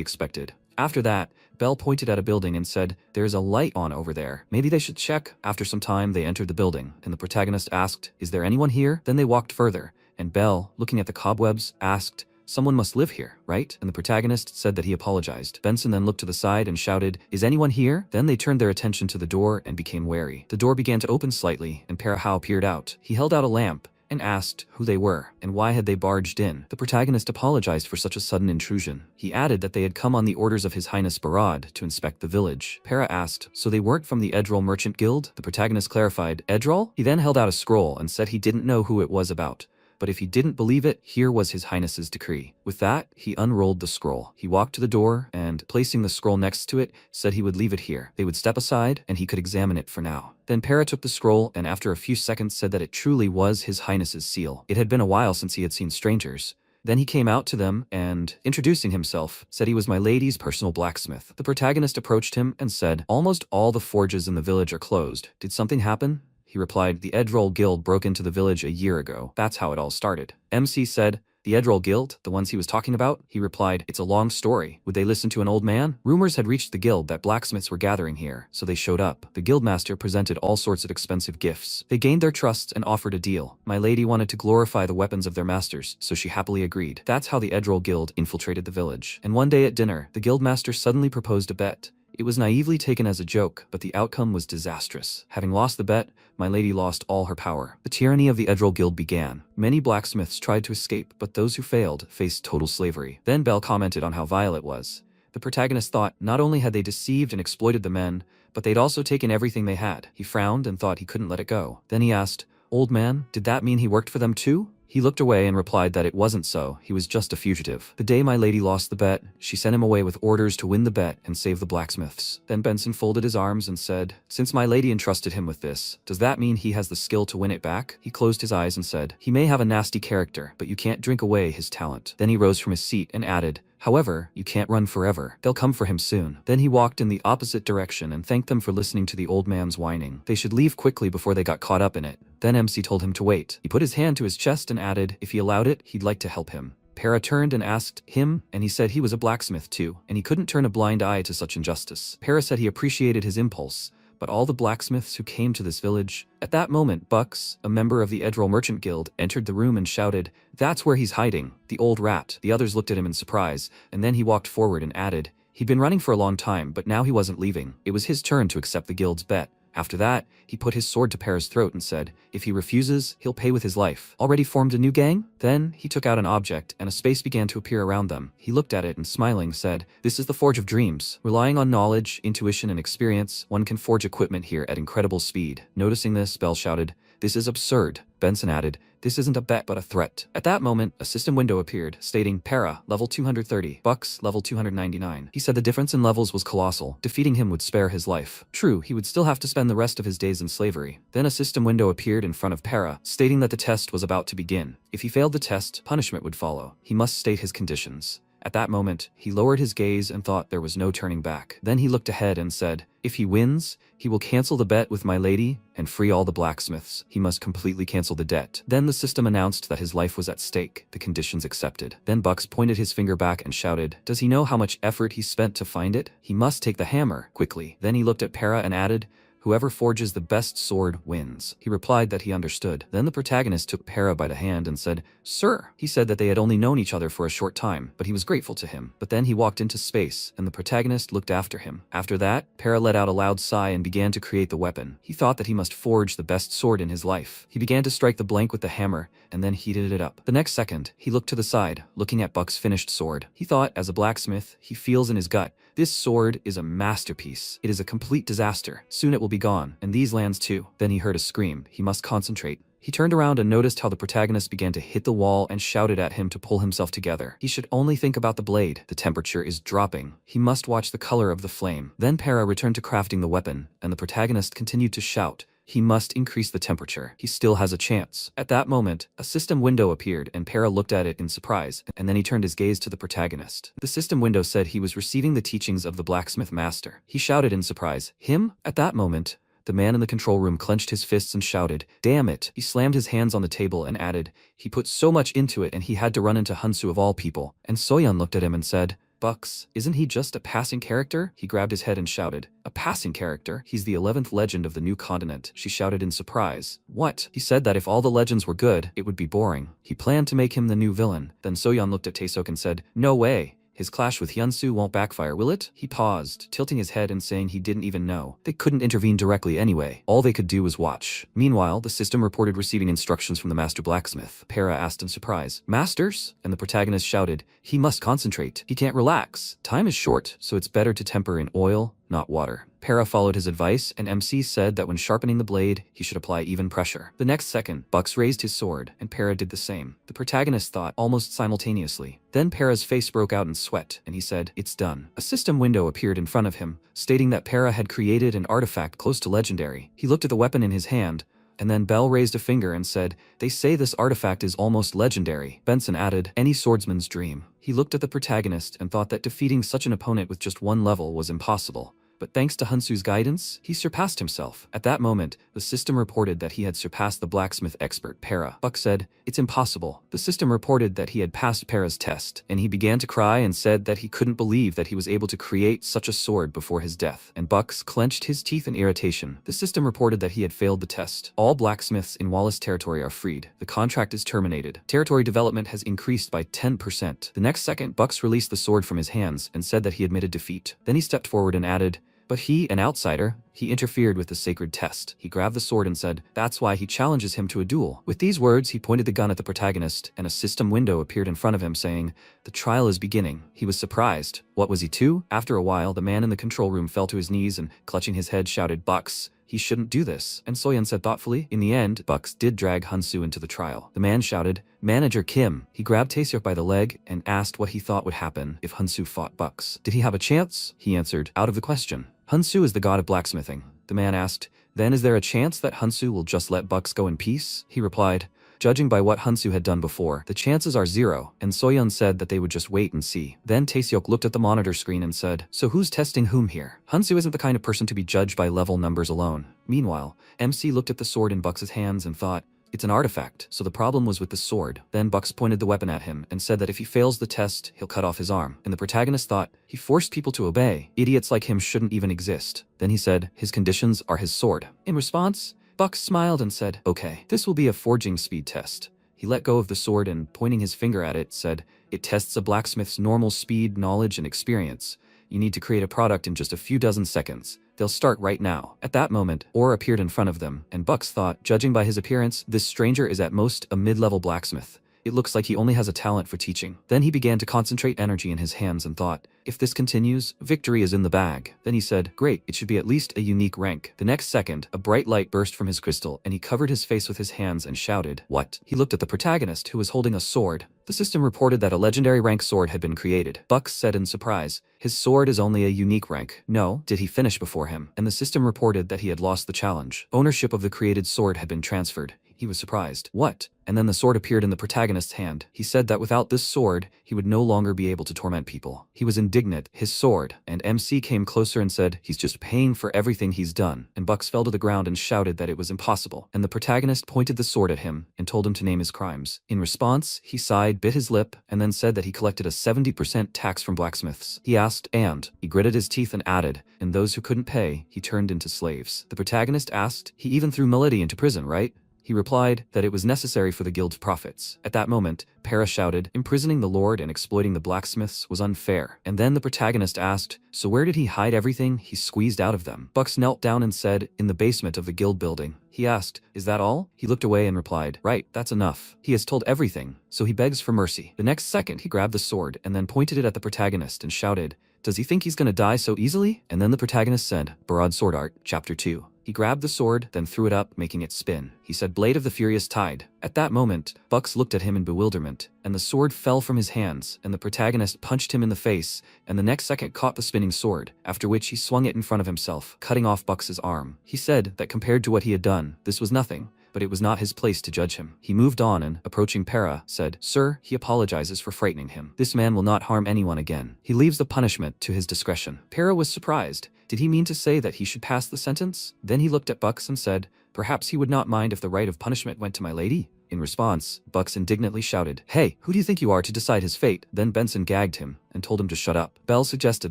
expected. After that, Belle pointed at a building and said, "There's a light on over there. Maybe they should check." After some time, they entered the building, and the protagonist asked, "Is there anyone here?" Then they walked further, and Belle, looking at the cobwebs, asked, "Someone must live here, right?" And the protagonist said that he apologized. Benson then looked to the side and shouted, "Is anyone here?" Then they turned their attention to the door and became wary. The door began to open slightly, and Parahao peered out. He held out a lamp and asked who they were and why had they barged in. The protagonist apologized for such a sudden intrusion. He added that they had come on the orders of His Highness Barad to inspect the village. Para asked, "So they weren't from the Enroll Merchant Guild?" The protagonist clarified, "Enroll?" He then held out a scroll and said he didn't know who it was about. But if he didn't believe it, here was His Highness's decree. With that, he unrolled the scroll. He walked to the door and, placing the scroll next to it, said he would leave it here. They would step aside and he could examine it for now. Then Para took the scroll and after a few seconds said that it truly was His Highness's seal. It had been a while since he had seen strangers. Then he came out to them and, introducing himself, said he was my lady's personal blacksmith. The protagonist approached him and said, "Almost all the forges in the village are closed. Did something happen?" He replied, "The Edroll Guild broke into the village a year ago. That's how it all started." MC said, "The Edroll Guild, the ones he was talking about?" He replied, "It's a long story. Would they listen to an old man?" Rumors had reached the guild that blacksmiths were gathering here, so they showed up. The guildmaster presented all sorts of expensive gifts. They gained their trust and offered a deal. My lady wanted to glorify the weapons of their masters, so she happily agreed. That's how the Edroll Guild infiltrated the village. And one day at dinner, the guildmaster suddenly proposed a bet. It was naively taken as a joke, but the outcome was disastrous. Having lost the bet, my lady lost all her power. The tyranny of the Edroll Guild began. Many blacksmiths tried to escape, but those who failed faced total slavery. Then Belle commented on how vile it was. The protagonist thought not only had they deceived and exploited the men, but they'd also taken everything they had. He frowned and thought he couldn't let it go. Then he asked, "Old man, did that mean he worked for them too?" He looked away and replied that it wasn't so, he was just a fugitive. The day my lady lost the bet, she sent him away with orders to win the bet and save the blacksmiths. Then Benson folded his arms and said, "Since my lady entrusted him with this, does that mean he has the skill to win it back?" He closed his eyes and said, "He may have a nasty character, but you can't drink away his talent." Then he rose from his seat and added, "However, you can't run forever. They'll come for him soon." Then he walked in the opposite direction and thanked them for listening to the old man's whining. They should leave quickly before they got caught up in it. Then MC told him to wait. He put his hand to his chest and added, if he allowed it, he'd like to help him. Para turned and asked him, and he said he was a blacksmith too, and he couldn't turn a blind eye to such injustice. Para said he appreciated his impulse, but all the blacksmiths who came to this village. At that moment, Bucks, a member of the Edroll Merchant Guild, entered the room and shouted, "That's where he's hiding, the old rat." The others looked at him in surprise, and then he walked forward and added, he'd been running for a long time, but now he wasn't leaving. It was his turn to accept the guild's bet. After that, he put his sword to Para's throat and said, if he refuses, he'll pay with his life. Already formed a new gang? Then, he took out an object, and a space began to appear around them. He looked at it and smiling said, "This is the Forge of Dreams. Relying on knowledge, intuition, and experience, one can forge equipment here at incredible speed." Noticing this, Belle shouted, "This is absurd." Benson added, "This isn't a bet but a threat." At that moment, a system window appeared, stating Para, level 230, Bucks, level 299. He said the difference in levels was colossal. Defeating him would spare his life. True, he would still have to spend the rest of his days in slavery. Then a system window appeared in front of Para, stating that the test was about to begin. If he failed the test, punishment would follow. He must state his conditions. At that moment, he lowered his gaze and thought there was no turning back. Then he looked ahead and said, if he wins, he will cancel the bet with my lady and free all the blacksmiths. He must completely cancel the debt. Then the system announced that his life was at stake, the conditions accepted. Then Bucks pointed his finger back and shouted, does he know how much effort he spent to find it? He must take the hammer, quickly. Then he looked at Para and added, whoever forges the best sword wins. He replied that he understood. Then the protagonist took Para by the hand and said, sir. He said that they had only known each other for a short time, but he was grateful to him. But then he walked into space, and the protagonist looked after him. After that, Para let out a loud sigh and began to create the weapon. He thought that he must forge the best sword in his life. He began to strike the blank with the hammer, and then heated it up. The next second, he looked to the side, looking at Buck's finished sword. He thought, as a blacksmith, he feels in his gut, this sword is a masterpiece. It is a complete disaster. Soon it will be gone, and these lands too. Then he heard a scream. He must concentrate. He turned around and noticed how the protagonist began to hit the wall and shouted at him to pull himself together. He should only think about the blade. The temperature is dropping. He must watch the color of the flame. Then Para returned to crafting the weapon, and the protagonist continued to shout. He must increase the temperature. He still has a chance. At that moment, a system window appeared and Para looked at it in surprise, and then he turned his gaze to the protagonist. The system window said he was receiving the teachings of the blacksmith master. He shouted in surprise, "Him?" At that moment, the man in the control room clenched his fists and shouted, "Damn it!" He slammed his hands on the table and added, "He put so much into it and he had to run into Hansu of all people." And Soyeon looked at him and said, "Bucks, isn't he just a passing character?" He grabbed his head and shouted, "A passing character? He's the 11th legend of the new continent." She shouted in surprise. "What?" He said that if all the legends were good, it would be boring. He planned to make him the new villain. Then Soyeon looked at Taesuk and said, "No way. His clash with Hyunsu won't backfire, will it?" He paused, tilting his head and saying he didn't even know. They couldn't intervene directly anyway. All they could do was watch. Meanwhile, the system reported receiving instructions from the master blacksmith. Para asked in surprise, "Masters?" And the protagonist shouted, "He must concentrate. He can't relax. Time is short, so it's better to temper in oil, not water." Para followed his advice, and MC said that when sharpening the blade, he should apply even pressure. The next second, Bucks raised his sword, and Para did the same. The protagonist thought almost simultaneously. Then Para's face broke out in sweat, and he said, "It's done." A system window appeared in front of him, stating that Para had created an artifact close to legendary. He looked at the weapon in his hand, and then Bell raised a finger and said, "They say this artifact is almost legendary." Benson added, "Any swordsman's dream." He looked at the protagonist and thought that defeating such an opponent with just one level was impossible. But thanks to Hansu's guidance, he surpassed himself. At that moment, the system reported that he had surpassed the blacksmith expert, Para. Buck said, "It's impossible." The system reported that he had passed Para's test, and he began to cry and said that he couldn't believe that he was able to create such a sword before his death. And Bucks clenched his teeth in irritation. The system reported that he had failed the test. All blacksmiths in Wallace territory are freed. The contract is terminated. Territory development has increased by 10%. The next second, Bucks released the sword from his hands and said that he admitted defeat. Then he stepped forward and added, "But he, an outsider, he interfered with the sacred test." He grabbed the sword and said, "That's why he challenges him to a duel." With these words, he pointed the gun at the protagonist, and a system window appeared in front of him saying, "The trial is beginning." He was surprised. What was he to? After a while, the man in the control room fell to his knees and, clutching his head, shouted, "Bucks, he shouldn't do this." And Soyeon said thoughtfully, "In the end, Bucks did drag Hansu into the trial." The man shouted, "Manager Kim." He grabbed Taeseok by the leg and asked what he thought would happen if Hansu fought Bucks. Did he have a chance? He answered, "Out of the question." "Hansu is the god of blacksmithing." The man asked, "Then is there a chance that Hansu will just let Bucks go in peace?" He replied, "Judging by what Hansu had done before, the chances are 0, and Soyeon said that they would just wait and see. Then Taeseok looked at the monitor screen and said, "So who's testing whom here?" Hansu isn't the kind of person to be judged by level numbers alone. Meanwhile, MC looked at the sword in Bucks' hands and thought, "It's an artifact, so the problem was with the sword." Then Bucks pointed the weapon at him and said that if he fails the test, he'll cut off his arm. And the protagonist thought, he forced people to obey. Idiots like him shouldn't even exist. Then he said, his conditions are his sword. In response, Bucks smiled and said, "Okay, this will be a forging speed test." He let go of the sword and, pointing his finger at it, said, "It tests a blacksmith's normal speed, knowledge, and experience. You need to create a product in just a few dozen seconds. They'll start right now." At that moment, Orr appeared in front of them, and Bucks thought, judging by his appearance, this stranger is at most a mid-level blacksmith. It looks like he only has a talent for teaching. Then he began to concentrate energy in his hands and thought, if this continues, victory is in the bag. Then he said, "Great, it should be at least a unique rank." The next second, a bright light burst from his crystal, and he covered his face with his hands and shouted, "What?" He looked at the protagonist, who was holding a sword. The system reported that a legendary rank sword had been created. Bucks said in surprise, "His sword is only a unique rank." No, did he finish before him? And the system reported that he had lost the challenge. Ownership of the created sword had been transferred. He was surprised. What? And then the sword appeared in the protagonist's hand. He said that without this sword, he would no longer be able to torment people. He was indignant. His sword. And MC came closer and said, "He's just paying for everything he's done." And Bucks fell to the ground and shouted that it was impossible. And the protagonist pointed the sword at him and told him to name his crimes. In response, he sighed, bit his lip, and then said that he collected a 70% tax from blacksmiths. He asked, and he gritted his teeth and added, "And those who couldn't pay, he turned into slaves." The protagonist asked, "He even threw Melody into prison, right?" He replied that it was necessary for the guild's profits. At that moment, Para shouted, "Imprisoning the lord and exploiting the blacksmiths was unfair." And then the protagonist asked, "So where did he hide everything he squeezed out of them?" Bucks knelt down and said, "In the basement of the guild building." He asked, "Is that all?" He looked away and replied, "Right, that's enough. He has told everything, so he begs for mercy." The next second, he grabbed the sword and then pointed it at the protagonist and shouted, "Does he think he's gonna die so easily?" And then the protagonist said, Broadsword Art, Chapter 2. He grabbed the sword, then threw it up, making it spin. He said, "Blade of the furious tide." At that moment, Bucks looked at him in bewilderment, and the sword fell from his hands, and the protagonist punched him in the face, and the next second caught the spinning sword, after which he swung it in front of himself, cutting off Bucks's arm. He said that compared to what he had done, this was nothing, but it was not his place to judge him. He moved on and, approaching Para, said, "Sir, he apologizes for frightening him. This man will not harm anyone again. He leaves the punishment to his discretion." Para was surprised. Did he mean to say that he should pass the sentence? Then he looked at Bucks and said, "Perhaps he would not mind if the right of punishment went to my lady?" In response, Bucks indignantly shouted, "Hey, who do you think you are to decide his fate?" Then Benson gagged him and told him to shut up. Bell suggested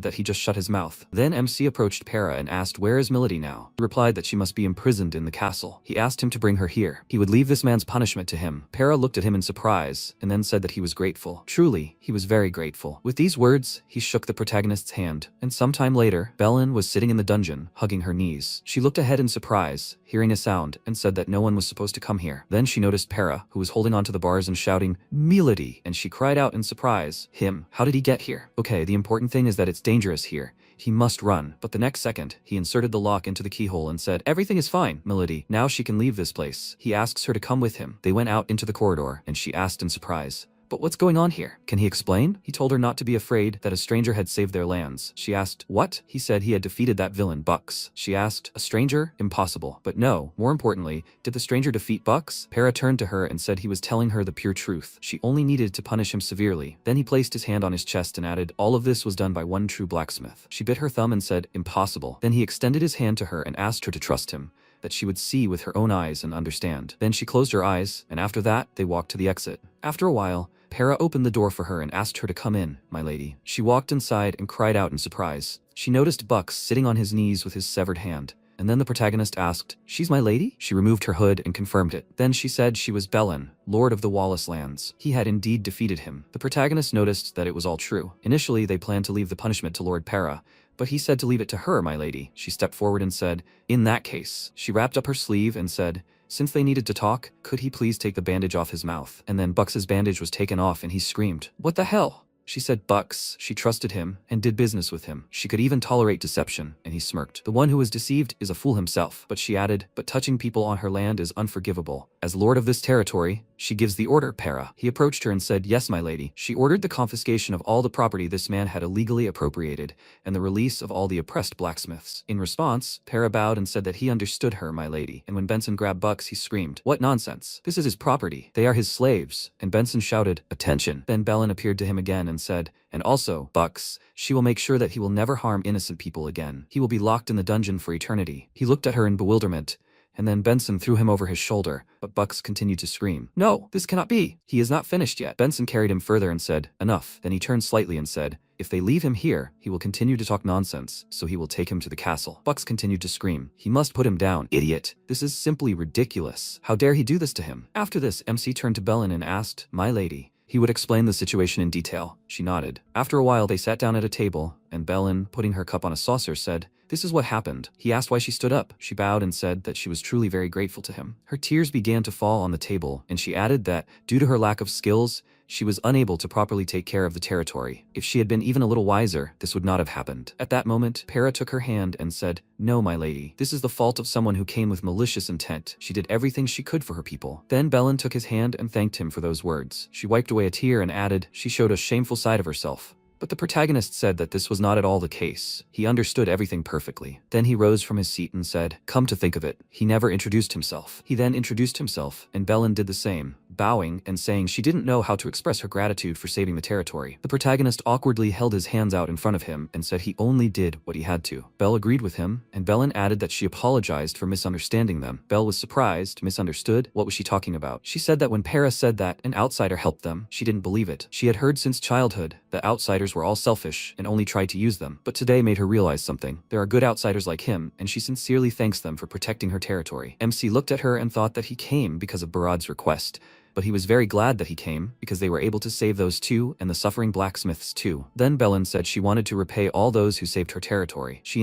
that he just shut his mouth. Then MC approached Para and asked, "Where is Milady now?" He replied that she must be imprisoned in the castle. He asked him to bring her here. He would leave this man's punishment to him. Para looked at him in surprise and then said that he was grateful. Truly, he was very grateful. With these words, he shook the protagonist's hand, and sometime later, Bellin was sitting in the dungeon, hugging her knees. She looked ahead in surprise, hearing a sound, and said that no one was supposed to come here. Then she noticed Para, who was holding onto the bars and shouting, "Milady!" and she cried out in surprise, "Him? How did he get here?" Okay, the important thing is that it's dangerous here. He must run. But the next second, he inserted the lock into the keyhole and said, "Everything is fine, Milady. Now she can leave this place." He asks her to come with him. They went out into the corridor, and she asked in surprise, "But what's going on here? Can he explain?" He told her not to be afraid, that a stranger had saved their lands. She asked, "What?" He said he had defeated that villain, Bucks. She asked, "A stranger? Impossible." But no, more importantly, did the stranger defeat Bucks? Para turned to her and said he was telling her the pure truth. She only needed to punish him severely. Then he placed his hand on his chest and added, "All of this was done by one true blacksmith." She bit her thumb and said, "Impossible." Then he extended his hand to her and asked her to trust him, that she would see with her own eyes and understand. Then she closed her eyes, and after that, they walked to the exit. After a while, Para opened the door for her and asked her to come in, "My lady." She walked inside and cried out in surprise. She noticed Bucks sitting on his knees with his severed hand. And then the protagonist asked, "She's my lady?" She removed her hood and confirmed it. Then she said she was Bellin, Lord of the Wallace Lands. He had indeed defeated him. The protagonist noticed that it was all true. Initially, they planned to leave the punishment to Lord Para, but he said to leave it to her, "My lady." She stepped forward and said, "In that case." She wrapped up her sleeve and said, since they needed to talk, could he please take the bandage off his mouth? And then Bucks's bandage was taken off and he screamed, "What the hell?" She said Bucks, she trusted him, and did business with him. She could even tolerate deception, and he smirked. The one who was deceived is a fool himself. But she added, "But touching people on her land is unforgivable. As lord of this territory, she gives the order, Para." He approached her and said, "Yes, my lady." She ordered the confiscation of all the property this man had illegally appropriated, and the release of all the oppressed blacksmiths. In response, Para bowed and said that he understood her, my lady. And when Benson grabbed Bucks, he screamed, "What nonsense! This is his property. They are his slaves." And Benson shouted, "Attention." Then Bellin appeared to him again and said, "And also, Bucks, she will make sure that he will never harm innocent people again. He will be locked in the dungeon for eternity." He looked at her in bewilderment, and then Benson threw him over his shoulder, but Bucks continued to scream, "No, this cannot be. He is not finished yet." Benson carried him further and said, "Enough." Then he turned slightly and said, "If they leave him here, he will continue to talk nonsense, so he will take him to the castle." Bucks continued to scream, "He must put him down, idiot. This is simply ridiculous. How dare he do this to him?" After this, MC turned to Bellin and asked, "My lady." He would explain the situation in detail. She nodded. After a while, they sat down at a table, and Bellin, putting her cup on a saucer, said, "This is what happened." He asked why she stood up. She bowed and said that she was truly very grateful to him. Her tears began to fall on the table, and she added that, due to her lack of skills, she was unable to properly take care of the territory. If she had been even a little wiser, this would not have happened. At that moment, Para took her hand and said, "No, my lady. This is the fault of someone who came with malicious intent. She did everything she could for her people." Then Bellin took his hand and thanked him for those words. She wiped away a tear and added, "She showed a shameful side of herself." But the protagonist said that this was not at all the case. He understood everything perfectly. Then he rose from his seat and said, "Come to think of it, he never introduced himself." He then introduced himself, and Bellin did the same, bowing and saying she didn't know how to express her gratitude for saving the territory. The protagonist awkwardly held his hands out in front of him and said he only did what he had to. Bell agreed with him, and Bellin added that she apologized for misunderstanding them. Bell was surprised, misunderstood. What was she talking about? She said that when Para said that an outsider helped them, she didn't believe it. She had heard since childhood that outsiders were all selfish and only tried to use them. But today made her realize something. There are good outsiders like him, and she sincerely thanks them for protecting her territory. MC looked at her and thought that he came because of Barad's request, but he was very glad that he came because they were able to save those two and the suffering blacksmiths too. Then Bellin said she wanted to repay all those who saved her territory. She